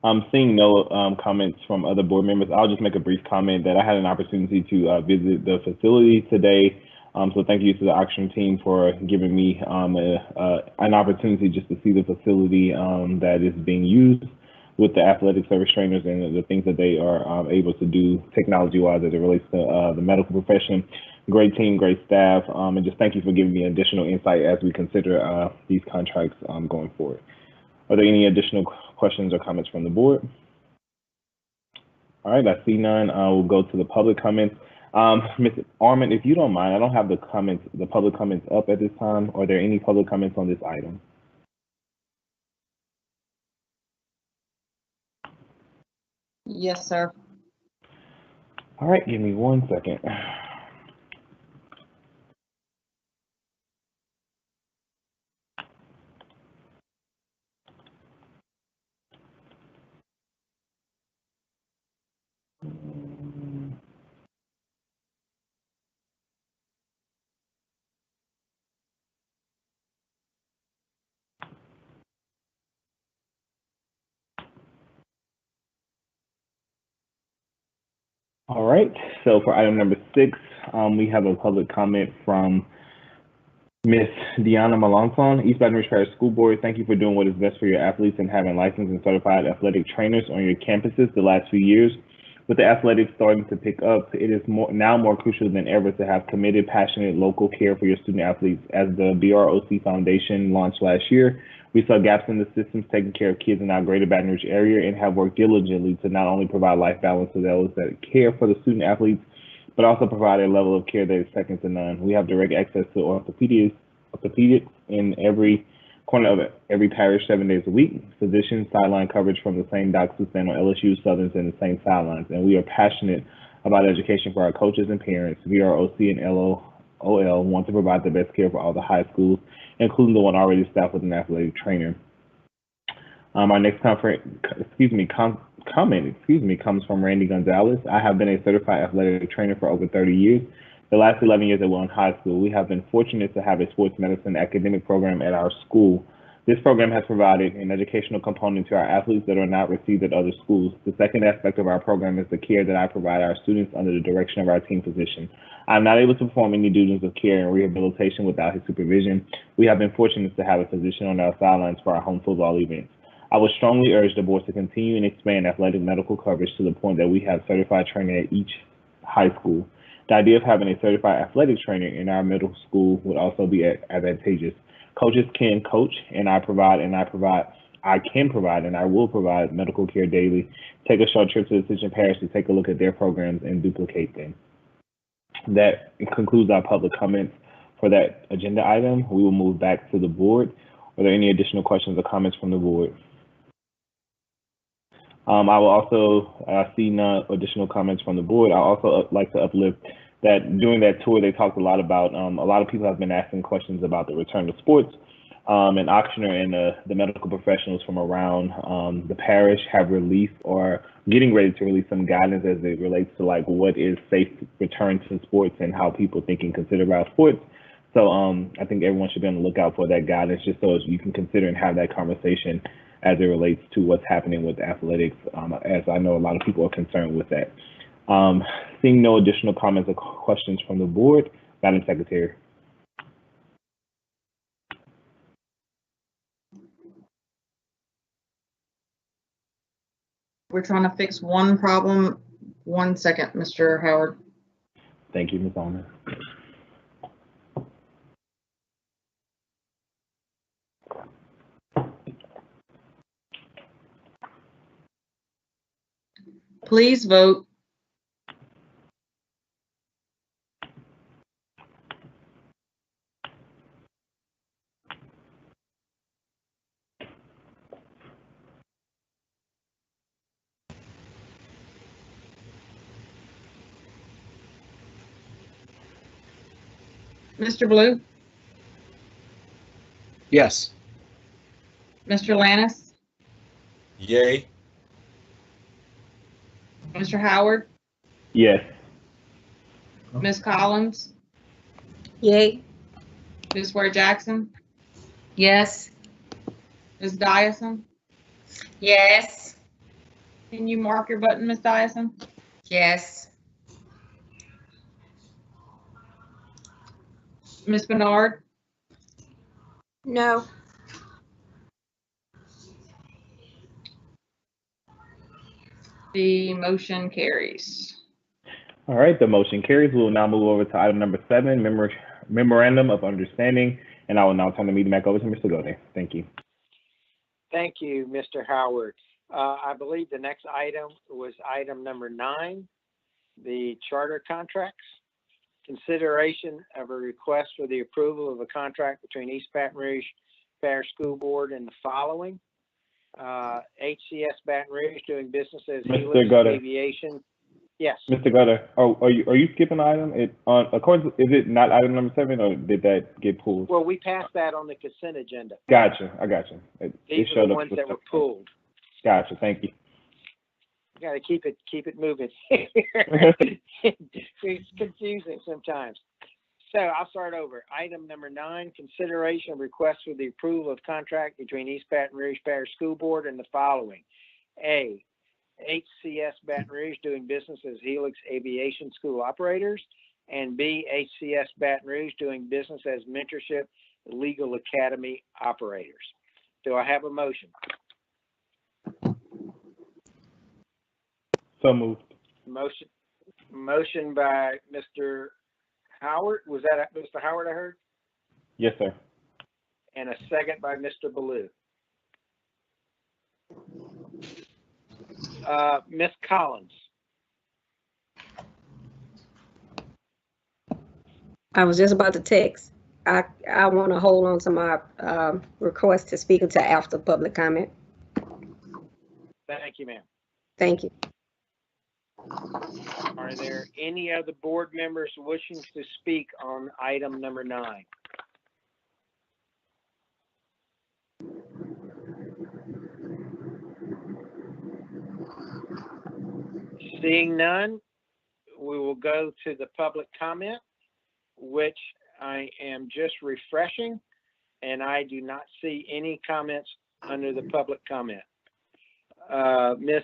I'm seeing no comments from other board members. I'll just make a brief comment that I had an opportunity to visit the facility today. So thank you to the Oxford team for giving me an opportunity just to see the facility that is being used with the athletic service trainers and the things that they are able to do technology-wise as it relates to the medical profession. Great team, great staff, and just thank you for giving me additional insight as we consider these contracts going forward. Are there any additional questions or comments from the board? All right, I see none. We'll go to the public comments. Ms. Armand, if you don't mind, I don't have the public comments up at this time. Are there any public comments on this item? Yes, sir. All right, give me 1 second. All right, so for item number 6, we have a public comment from Ms. Deanna Melanson, East Baton Rouge Parish School Board. Thank you for doing what is best for your athletes and having licensed and certified athletic trainers on your campuses the last few years. With the athletics starting to pick up, it is now more crucial than ever to have committed, passionate local care for your student athletes. As the BROC Foundation launched last year, we saw gaps in the systems taking care of kids in our greater Baton Rouge area and have worked diligently to not only provide life balance to those that care for the student athletes, but also provide a level of care that is second to none. We have direct access to orthopedics in every corner of every parish 7 days a week. Physicians, sideline coverage from the same docs who stand on LSU, Southerns, and the same sidelines. And we are passionate about education for our coaches and parents. VROC and OL want to provide the best care for all the high schools, including the one already staffed with an athletic trainer. Our next comment comes from Randy Gonzalez. I have been a certified athletic trainer for over 30 years. The last 11 years at Welland High School, we have been fortunate to have a sports medicine academic program at our school. This program has provided an educational component to our athletes that are not received at other schools. The second aspect of our program is the care that I provide our students under the direction of our team physician. I'm not able to perform any duties of care and rehabilitation without his supervision. We have been fortunate to have a physician on our sidelines for our home football events. I would strongly urge the board to continue and expand athletic medical coverage to the point that we have certified training at each high school. The idea of having a certified athletic trainer in our middle school would also be advantageous. Coaches can coach, and I can provide, and I will provide medical care daily. Take a short trip to the Ascension Parish to take a look at their programs and duplicate them. That concludes our public comments for that agenda item. We will move back to the board. Are there any additional questions or comments from the board? I will also see no additional comments from the board. I also like to uplift that during that tour, they talked a lot about, a lot of people have been asking questions about the return to sports, and Auctioner and the medical professionals from around the parish have released or getting ready to release some guidance as it relates to like what is safe return to sports and how people think and consider about sports. So I think everyone should be on the lookout for that guidance just so you can consider and have that conversation as it relates to what's happening with athletics, as I know a lot of people are concerned with that. Seeing no additional comments or questions from the board, Madam Secretary. We're trying to fix one problem. 1 second, Mr. Howard. Thank you, Ms. Almer. Please vote. Mr. Blue? Yes. Mr. Lannis? Yay. Mr. Howard? Yes. Ms. Collins? Yay. Ms. Ware Jackson? Yes. Ms. Dyson? Yes. Can you mark your button, Ms. Dyson? Yes. Ms. Bernard? No. The motion carries. All right, the motion carries. We will now move over to item number 7, Memorandum of Understanding, and I will now turn the meeting back over to Mr. Gode. Thank you. Thank you, Mr. Howard. I believe the next item was item number 9, the charter contracts. Consideration of a request for the approval of a contract between East Baton Rouge Parish School Board and the following. HCS Baton Rouge doing business as Helix Aviation. Yes. Mr. Gode, are you skipping an item? Is it not item number 7, or did that get pulled? Well, we passed that on the consent agenda. Gotcha. I got you. These are the ones that were pulled. Gotcha. Thank you. You got to keep it moving. It's confusing sometimes. So I'll start over. Item number 9, consideration of request for the approval of contract between East Baton Rouge Parish School Board and the following. A, HCS Baton Rouge doing business as Helix Aviation School Operators, and B, HCS Baton Rouge doing business as Mentorship Legal Academy Operators. Do I have a motion? So moved. Motion by Mr. Howard. Was that Mr. Howard I heard? Yes, sir. And a second by Mr. Ballou. Ms. Collins. I was just about to text. I want to hold on to my request to speak until after public comment. Thank you, ma'am. Thank you. Are there any other board members wishing to speak on item number 9? Seeing none, we will go to the public comment, which I am just refreshing, and I do not see any comments under the public comment. Ms.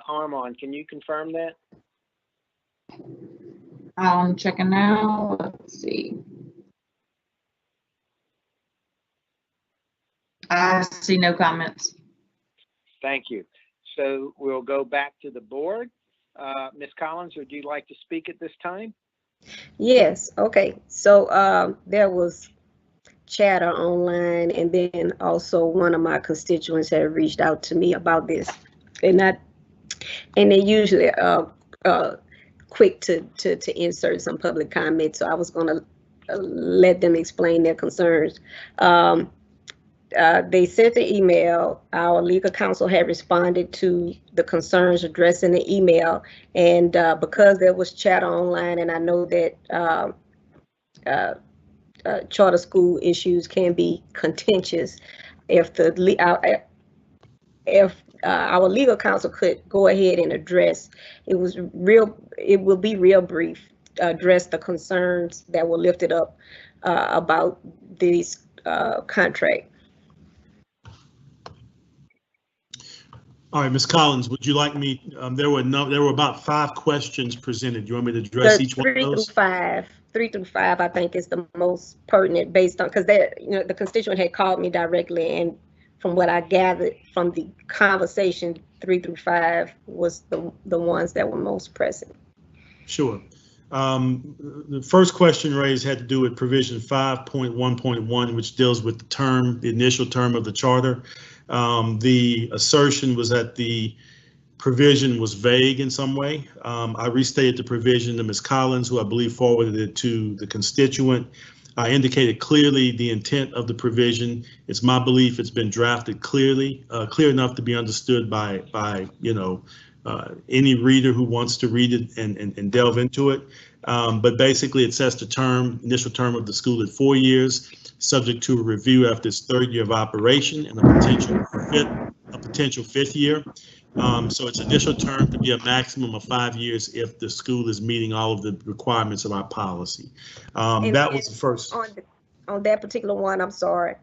Armand, can you confirm that? I'm checking now. Let's see. I see no comments. Thank you. So we'll go back to the board. Ms. Collins, would you like to speak at this time? Yes, okay. So there was chatter online, and then also one of my constituents had reached out to me about this. And they usually quick to insert some public comments, so I was going to let them explain their concerns. They sent the email. Our legal counsel had responded to the concerns addressed in the email, and because there was chatter online, and I know that charter school issues can be contentious, if our legal counsel could go ahead and address, it will be real brief, address the concerns that were lifted up about this contract. All right, Ms. Collins, would you like me, there were about 5 questions presented. You want me to address each one of those? 3 through 5, I think, is the most pertinent, based on, because the constituent had called me directly, and from what I gathered from the conversation, 3 through 5 was the ones that were most pressing. Sure. The first question raised had to do with provision 5.1.1, which deals with the initial term of the charter. The assertion was that the provision was vague in some way. I restated the provision to Ms. Collins, who I believe forwarded it to the constituent. I indicated clearly the intent of the provision. It's my belief it's been drafted clearly, clear enough to be understood by any reader who wants to read it and delve into it. But basically, it sets the initial term of the school at 4 years, subject to a review after its 3rd year of operation and a potential 5th year. So its initial term to be a maximum of 5 years if the school is meeting all of the requirements of our policy. That was the first. On that particular one, I'm sorry.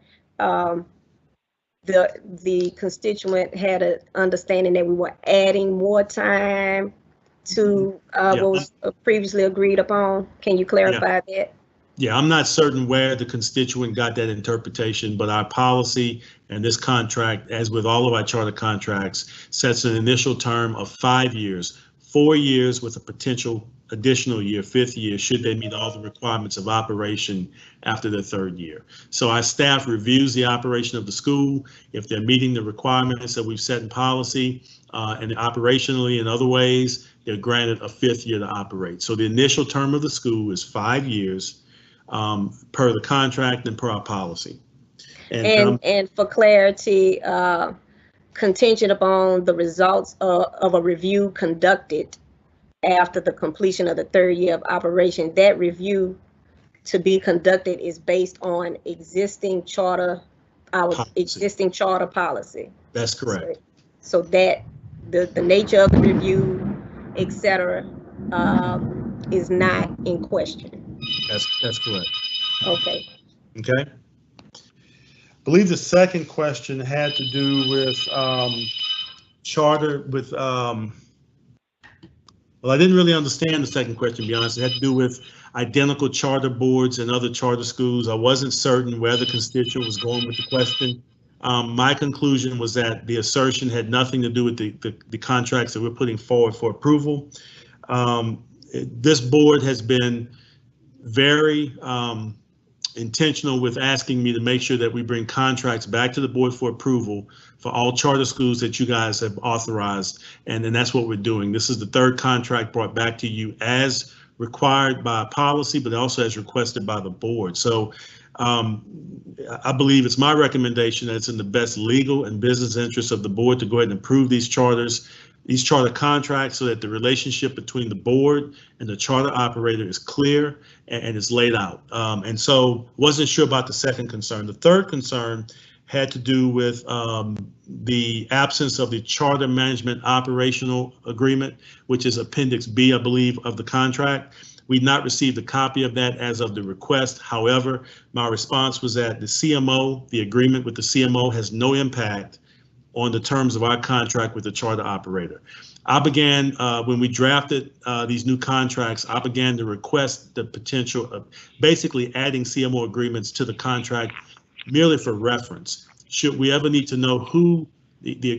The constituent had an understanding that we were adding more time to what was previously agreed upon. Can you clarify that? Yeah, I'm not certain where the constituent got that interpretation, but our policy and this contract, as with all of our charter contracts, sets an initial term of 5 years, 4 years with a potential additional year, 5th year, should they meet all the requirements of operation after their 3rd year. So our staff reviews the operation of the school. If they're meeting the requirements that we've set in policy and operationally in other ways, they're granted a 5th year to operate. So the initial term of the school is 5 years per the contract and per our policy. And for clarity, contingent upon the results of a review conducted after the completion of the 3rd year of operation. That review to be conducted is based on existing charter, existing charter policy. That's correct. So that the nature of the review, etc., is not in question. That's correct. Okay. Okay. I believe the second question had to do with charter with, well, I didn't really understand the second question, to be honest. It had to do with identical charter boards and other charter schools. I wasn't certain where the constituent was going with the question. My conclusion was that the assertion had nothing to do with the contracts that we're putting forward for approval. This board has been very intentional with asking me to make sure that we bring contracts back to the board for approval for all charter schools that you guys have authorized, and that's what we're doing. This is the 3rd contract brought back to you as required by policy, but also as requested by the board. So I believe it's my recommendation that it's in the best legal and business interest of the board to go ahead and approve these charters. these charter contracts so that the relationship between the board and the charter operator is clear and is laid out. And so wasn't sure about the second concern. The third concern had to do with the absence of the charter management operational agreement, which is Appendix B, I believe, of the contract. We've not received a copy of that as of the request. However, my response was that the CMO, the agreement with the CMO, has no impact on the terms of our contract with the charter operator. I began, when we drafted these new contracts, I began to request the potential of basically adding CMO agreements to the contract merely for reference. Should we ever need to know who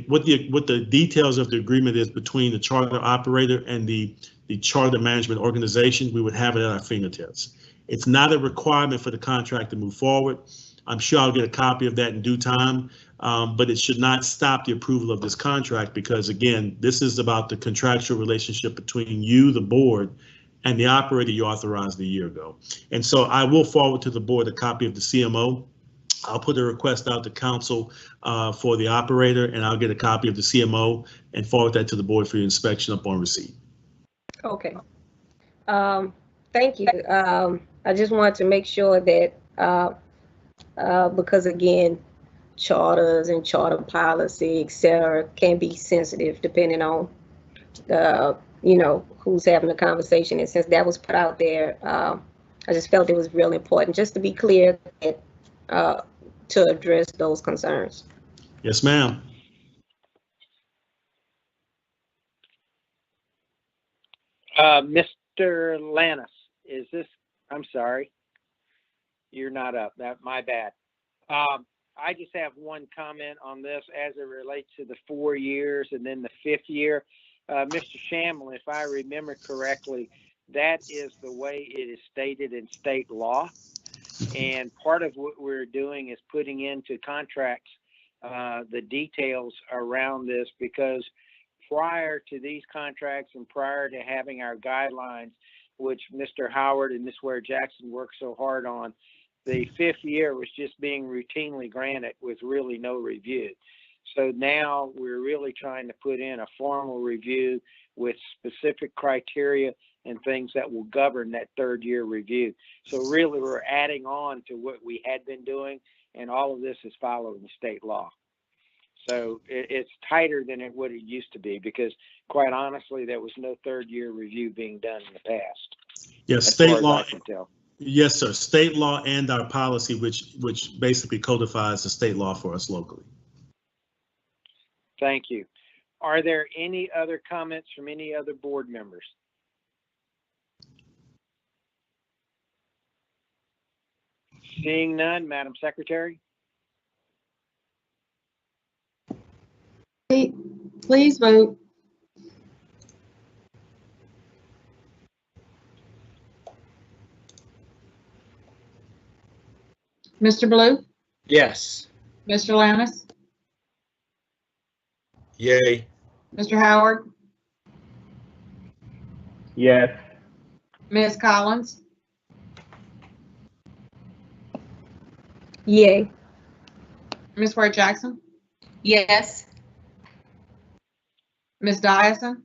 what the details of the agreement is between the charter operator and the charter management organization, we would have it at our fingertips. It's not a requirement for the contract to move forward. I'm sure I'll get a copy of that in due time, but it should not stop the approval of this contract because, again, this is about the contractual relationship between you, the board, and the operator you authorized a year ago. And so I will forward to the board a copy of the CMO. I'll put a request out to council for the operator, and I'll get a copy of the CMO and forward that to the board for your inspection upon receipt. Okay. Thank you. I just wanted to make sure that because again, charters and charter policy, et cetera, can be sensitive depending on the, who's having the conversation. And since that was put out there, I just felt it was really important just to be clear that, to address those concerns. Yes, ma'am. Mr. Lannis, is this, I'm sorry, you're not up, my bad. I just have one comment on this as it relates to the 4 years and then the 5th year. Mr. Shamlin, if I remember correctly, that is the way it is stated in state law. And part of what we're doing is putting into contracts the details around this, because prior to these contracts and prior to having our guidelines, which Mr. Howard and Ms. Ware Jackson worked so hard on, the 5th year was just being routinely granted with really no review. So now we're really trying to put in a formal review with specific criteria and things that will govern that 3rd year review. So really we're adding on to what we had been doing, and all of this is following the state law. So it's tighter than what it used to be, because quite honestly, there was no 3rd year review being done in the past. Yes, state law. Yes, sir. State law and our policy, which basically codifies the state law for us locally. Thank you. Are there any other comments from any other board members? Seeing none, Madam Secretary. Please vote. Mr. Blue? Yes. Mr. Lannis? Yay. Mr. Howard? Yes. Ms. Collins? Yay. Ms. Ware Jackson? Yes. Ms. Dyson?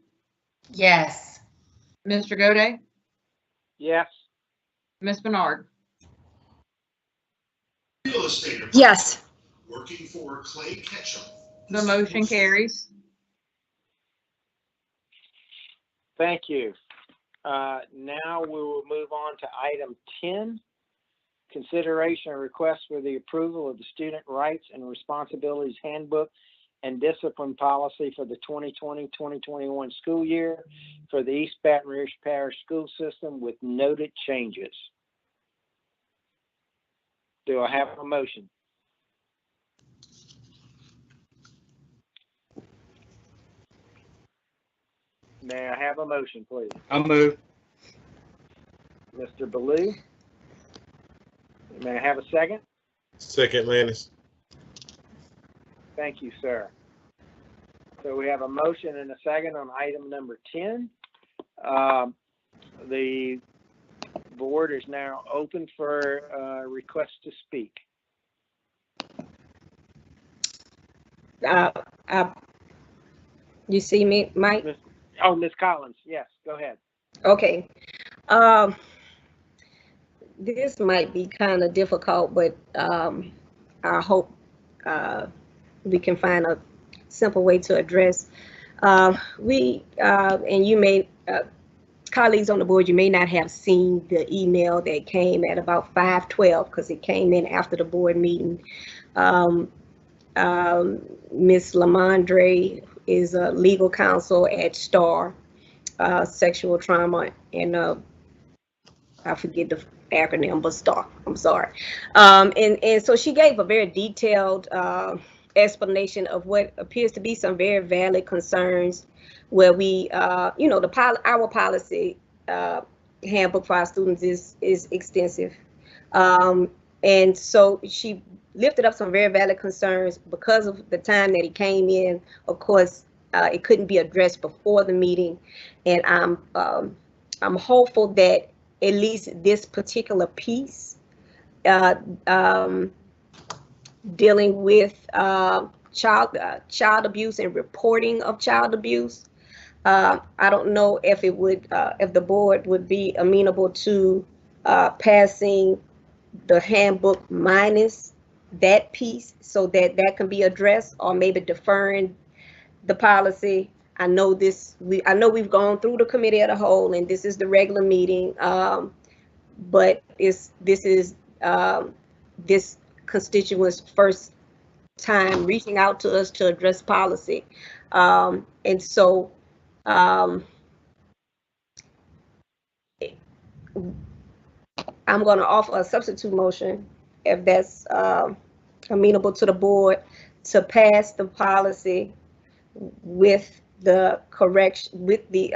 Yes. Mr. Gode? Yes. Ms. Bernard? Yes. Working for Clay Ketchum. The motion carries. Thank you. Now we will move on to item 10. Consideration and request for the approval of the Student Rights and Responsibilities Handbook and Discipline Policy for the 2020-2021 school year for the East Baton Rouge Parish School System with noted changes. Do I have a motion? May I have a motion, please? I'll move. Mr. Ballou? May I have a second? Second, Lannis. Thank you, sir. So we have a motion and a second on item number 10. The board is now open for requests to speak. You see me, Mike? Ms. Collins, yes, go ahead. Okay. This might be kind of difficult, but I hope we can find a simple way to address. And you may, colleagues on the board, you may not have seen the email that came at about 5:12 because it came in after the board meeting. Ms. Lamondre is a legal counsel at STAR, Sexual Trauma, and I forget the acronym, but STAR, I'm sorry. And so she gave a very detailed explanation of what appears to be some very valid concerns where we, our policy handbook for our students is extensive. And so she lifted up some very valid concerns because of the time that he came in. Of course, it couldn't be addressed before the meeting, and I'm hopeful that at least this particular piece dealing with child abuse and reporting of child abuse. I don't know if it would, if the board would be amenable to passing the handbook minus that piece so that that can be addressed, or maybe deferring the policy. I know we've gone through the committee of the whole, and this is the regular meeting, but this is this constituent's first time reaching out to us to address policy, and so I'm going to offer a substitute motion, if that's amenable to the board, to pass the policy with the correction, with the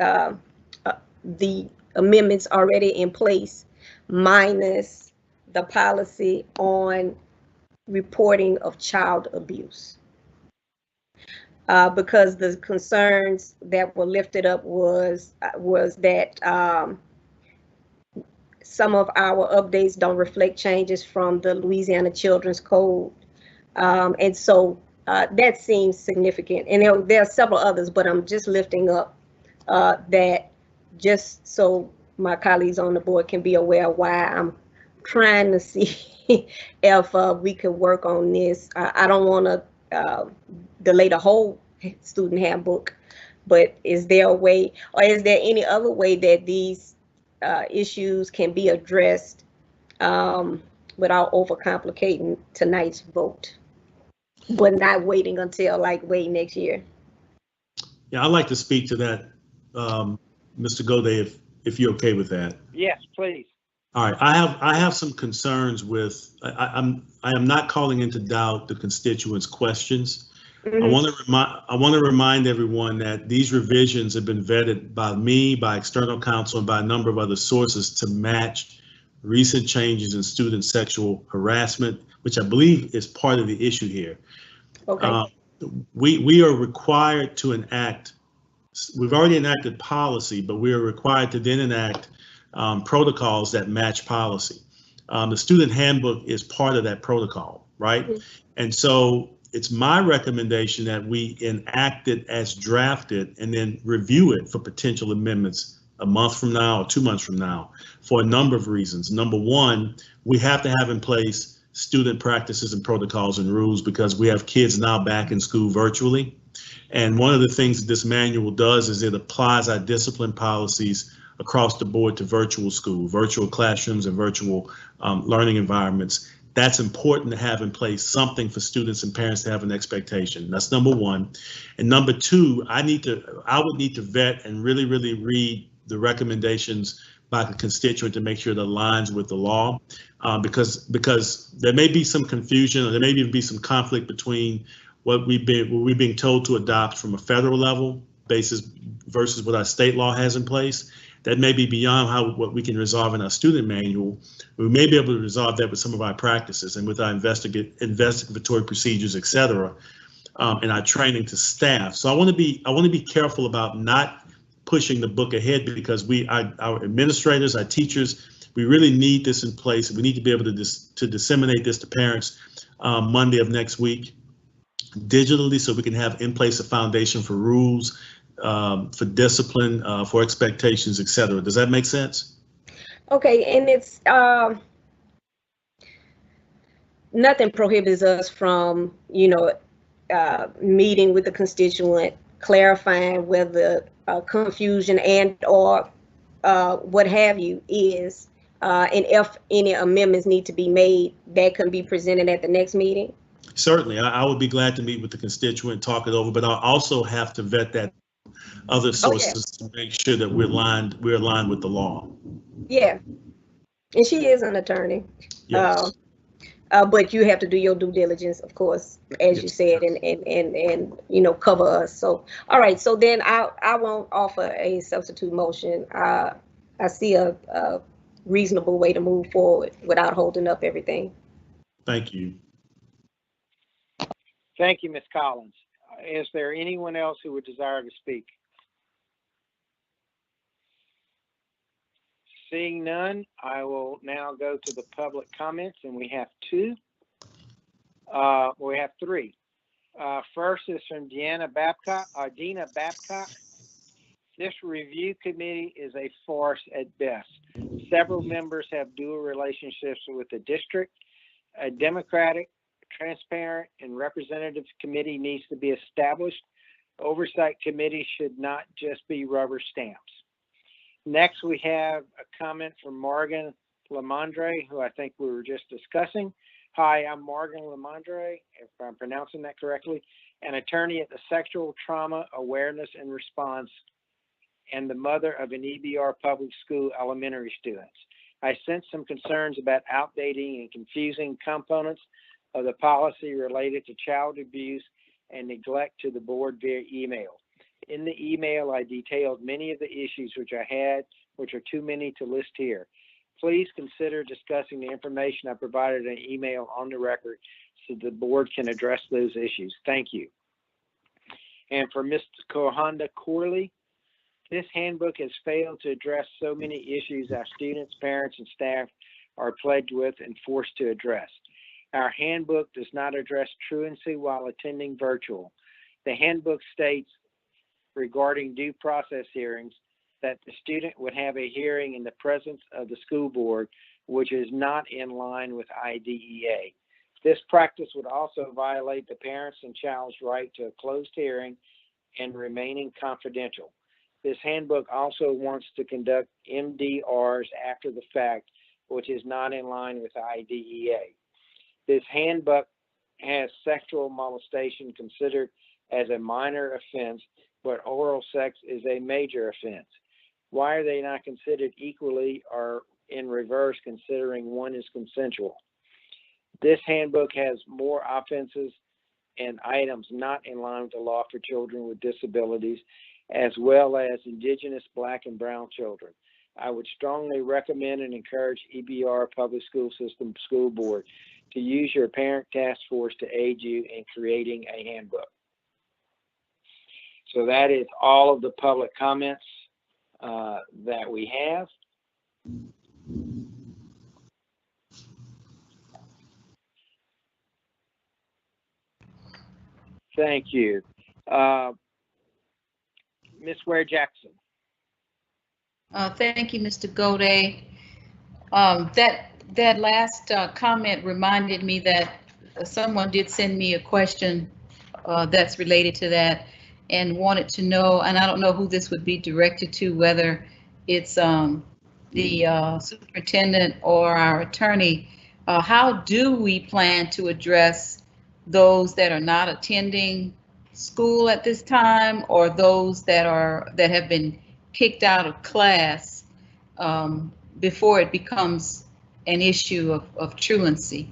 amendments already in place, minus the policy on reporting of child abuse. Because the concerns that were lifted up was that some of our updates don't reflect changes from the Louisiana Children's Code. And so that seems significant. And there are several others, but I'm just lifting up that just so my colleagues on the board can be aware of why I'm trying to see if we could work on this. I don't want to delay the whole student handbook, but is there a way, or is there any other way that these issues can be addressed without overcomplicating tonight's vote, but not waiting until way next year? Yeah, I'd like to speak to that, Mr. Goday, if you're okay with that. Yes, please. All right, I have some concerns with, I am not calling into doubt the constituents' questions. Mm-hmm. I want to remind everyone that these revisions have been vetted by me, by external counsel, and by a number of other sources to match recent changes in student sexual harassment, which I believe is part of the issue here. Okay. We are required to enact, we've already enacted policy, but we are required to then enact protocols that match policy. The student handbook is part of that protocol, right? Mm-hmm. And so it's my recommendation that we enact it as drafted and then review it for potential amendments a month from now or 2 months from now for a number of reasons. Number one, we have to have in place student practices and protocols and rules because we have kids now back in school virtually. And one of the things that this manual does is it applies our discipline policies across the board to virtual school, virtual classrooms, and virtual learning environments. That's important to have in place something for students and parents to have an expectation. That's number one. And number two, I would need to vet and really read the recommendations by the constituent to make sure it aligns with the law, because there may be some confusion, or there may even be some conflict between what we're being told to adopt from a federal level basis versus what our state law has in place. That may be beyond what we can resolve in our student manual. We may be able to resolve that with some of our practices and with our investigatory procedures, et cetera, and our training to staff. So I want to be careful about not pushing the book ahead because our administrators, our teachers, we really need this in place. We need to be able to disseminate this to parents Monday of next week. digitally so we can have in place a foundation for rules, for discipline, for expectations, et cetera. Does that make sense? Okay, and it's nothing prohibits us from, meeting with the constituent, clarifying whether confusion and or what have you is, and if any amendments need to be made, that can be presented at the next meeting. Certainly, I would be glad to meet with the constituent, talk it over, but I also have to vet that other sources to make sure that we're aligned with the law. Yeah, and she is an attorney. Yes. But you have to do your due diligence, of course, as you said, and cover us. So, all right. So then I won't offer a substitute motion. I see a reasonable way to move forward without holding up everything. Thank you. Thank you, Ms. Collins. Is there anyone else who would desire to speak? Seeing none, I will now go to the public comments, and we have two. We have three. First is from Dina Babcock. This review committee is a farce at best. Several members have dual relationships with the district. A democratic, transparent, and representative committee needs to be established. Oversight committee should not just be rubber stamps. Next, we have a comment from Morgan Lamondre, who I think we were just discussing. Hi, I'm Morgan Lamondre, if I'm pronouncing that correctly, an attorney at the Sexual Trauma Awareness and Response and the mother of an EBR public school elementary students. I sense some concerns about outdating and confusing components of the policy related to child abuse and neglect to the board via email. In the email, I detailed many of the issues which I had, which are too many to list here. Please consider discussing the information I provided in an email on the record so the board can address those issues. Thank you. And for Mr. Kohanda Corley, this handbook has failed to address so many issues our students, parents, and staff are plagued with and forced to address. Our handbook does not address truancy while attending virtual. The handbook states regarding due process hearings that the student would have a hearing in the presence of the school board, which is not in line with IDEA. This practice would also violate the parents and child's right to a closed hearing and remaining confidential. This handbook also wants to conduct MDRs after the fact, which is not in line with IDEA. This handbook has sexual molestation considered as a minor offense, but oral sex is a major offense. Why are they not considered equally or in reverse, considering one is consensual? This handbook has more offenses and items not in line with the law for children with disabilities, as well as Indigenous, Black, and Brown children. I would strongly recommend and encourage EBR Public School System School Board to use your parent task force to aid you in creating a handbook. So that is all of the public comments that we have. Thank you. Ms. Ware-Jackson. Thank you, Mr. Gode. That last comment reminded me that someone did send me a question that's related to that and wanted to know, and I don't know who this would be directed to, whether it's the superintendent or our attorney. How do we plan to address those that are not attending school at this time, or those that have been kicked out of class before it becomes an issue of truancy?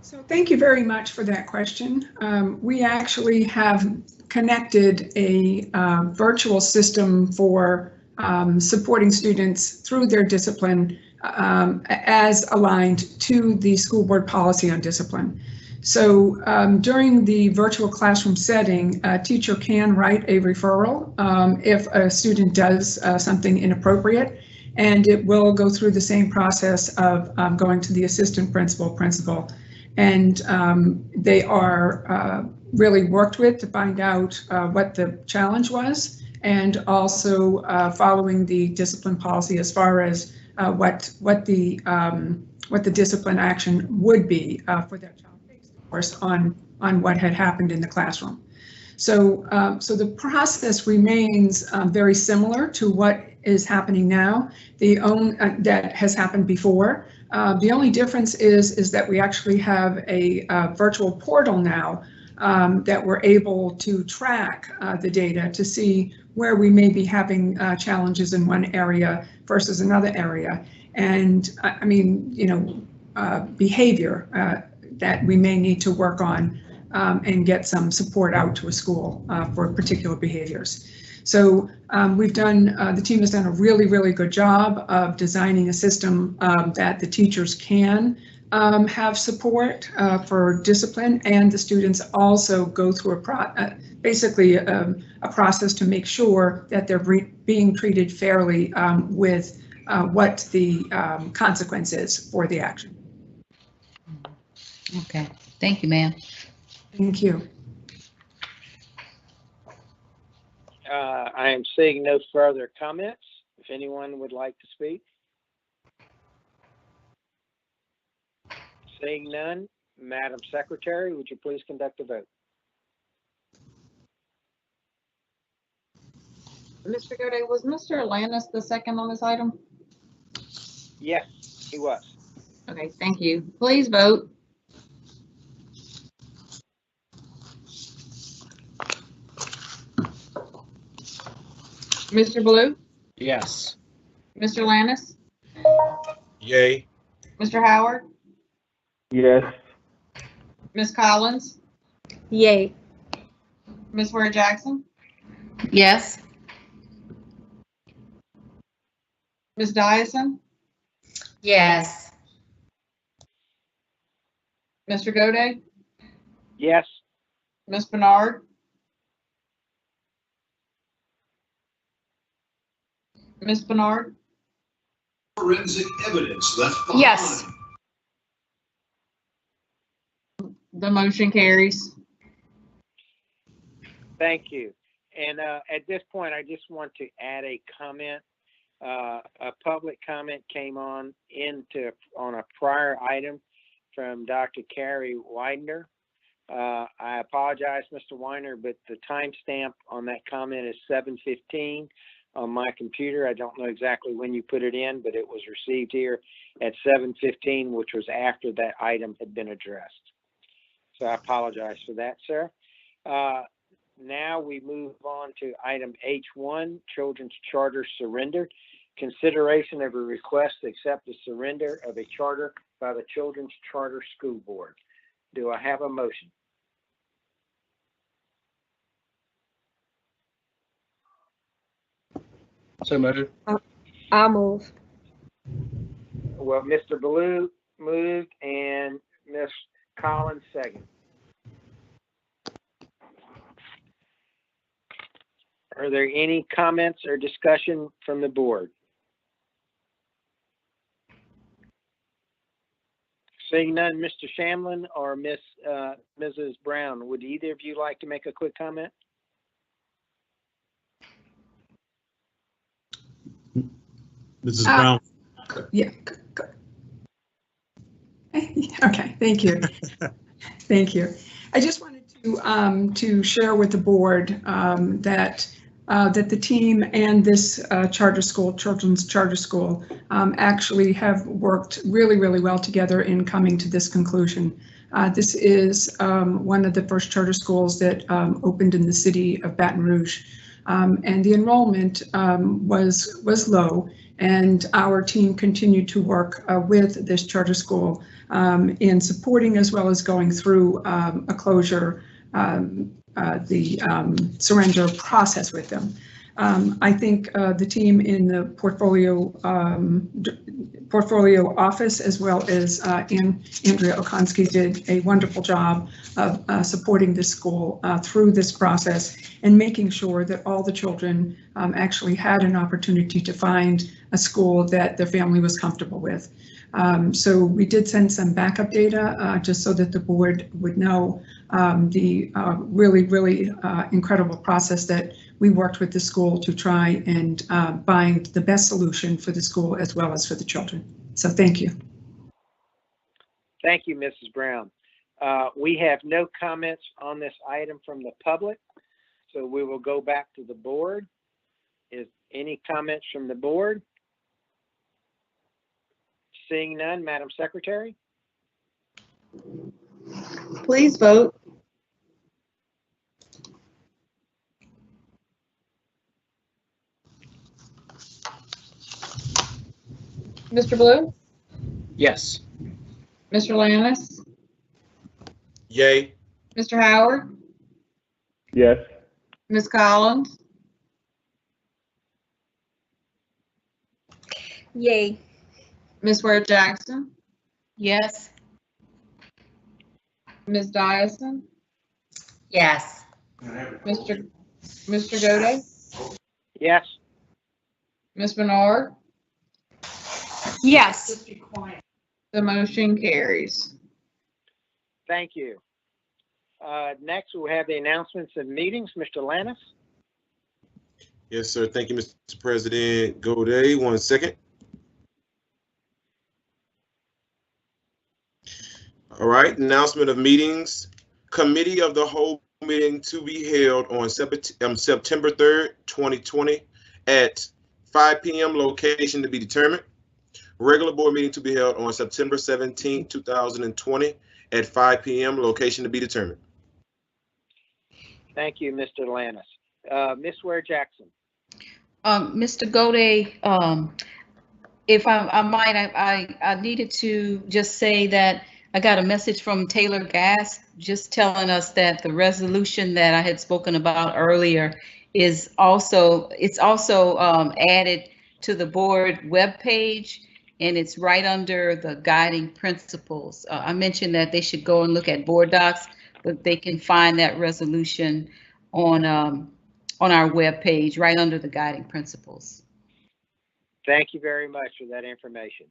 So thank you very much for that question. We actually have connected a virtual system for supporting students through their discipline as aligned to the school board policy on discipline. So during the virtual classroom setting, a teacher can write a referral if a student does something inappropriate, and it will go through the same process of going to the assistant principal, And they are really worked with to find out what the challenge was, and also following the discipline policy as far as what the discipline action would be for that child, based, of course, on what had happened in the classroom. So, so the process remains very similar to what is happening now. That has happened before. The only difference is that we actually have a virtual portal now that we're able to track the data to see where we may be having challenges in one area versus another area. And I mean, you know, behavior that we may need to work on and get some support out to a school for particular behaviors. So we've done, the team has done a really, really good job of designing a system that the teachers can have support for discipline, and the students also go through basically a process to make sure that they're being treated fairly with what the consequence is for the action. Okay, thank you, ma'am. Thank you. I am seeing no further comments. If anyone would like to speak. Seeing none, Madam Secretary, would you please conduct a vote? Mr. Gode, was Mr. Landis the second on this item? Yes, he was. Okay, thank you. Please vote. Mr. Blue? Yes. Mr. Landis? Yay. Mr. Howard? Yes. Ms. Collins? Yay. Ms. Ware Jackson? Yes. Ms. Dyson? Yes. Mr. Gode? Yes. Ms. Bernard? Ms. Bernard? Forensic evidence left behind. Yes. The motion carries. Thank you. And at this point, I just want to add a comment. A public comment came on a prior item from Dr. Carrie Widener. I apologize, Mr. Weiner, but the timestamp on that comment is 7:15 on my computer. I don't know exactly when you put it in, but it was received here at 7:15, which was after that item had been addressed. So I apologize for that, sir. Now we move on to item H1, Children's Charter Surrender. Consideration of a request to accept the surrender of a charter by the Children's Charter School Board. Do I have a motion? So moved. I'll move. Well, Mr. Blue moved and Ms. Collins second. Are there any comments or discussion from the board? Seeing none, Mr. Shamlin or Mrs. Brown, would either of you like to make a quick comment? Mrs. Brown. Yeah. Okay, thank you. Thank you. I just wanted to share with the board that the team and this charter school, Children's Charter School, actually have worked really, really well together in coming to this conclusion. This is one of the first charter schools that opened in the city of Baton Rouge, and the enrollment was low, and our team continued to work with this charter school in supporting as well as going through a closure, the surrender process with them. I think the team in the portfolio office, as well as Andrea Okonski, did a wonderful job of supporting this school through this process and making sure that all the children actually had an opportunity to find a school that their family was comfortable with. So we did send some backup data just so that the board would know the really incredible process that we worked with the school to try and find the best solution for the school as well as for the children. So thank you. Thank you, Mrs. Brown. We have no comments on this item from the public, so we will go back to the board. Is any comments from the board? Seeing none, Madam Secretary? Please vote. Mr. Blue? Yes. Mr. Lannis? Yay. Mr. Howard? Yes. Ms. Collins? Yay. Ms. Ware Jackson? Yes. Ms. Dyson? Yes. Mr. Gode? Yes. Ms. Bernard? Yes. The motion carries. Thank you. Next, we'll have the announcements of meetings. Mr. Lannis? Yes, sir. Thank you, Mr. President. Gode, 1 second. All right, announcement of meetings. Committee of the whole meeting to be held on September 3rd, 2020 at 5 p.m. location to be determined. Regular board meeting to be held on September 17th, 2020 at 5 p.m. location to be determined. Thank you, Mr. Lannis. Ms. Ware Jackson? Mr. Gode, if I might, I needed to just say that I got a message from Taylor Gass just telling us that the resolution that I had spoken about earlier is also, added to the board webpage, and it's right under the guiding principles. I mentioned that they should go and look at board docs, but they can find that resolution on our webpage right under the guiding principles. Thank you very much for that information.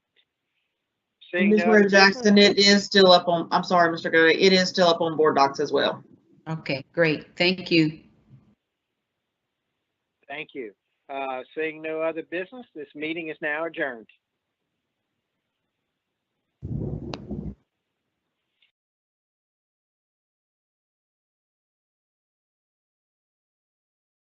Ms. Ware Jackson, it is still up on, I'm sorry, Mr. Gode, it is still up on board docs as well. Okay, great. Thank you. Thank you. Seeing no other business, this meeting is now adjourned.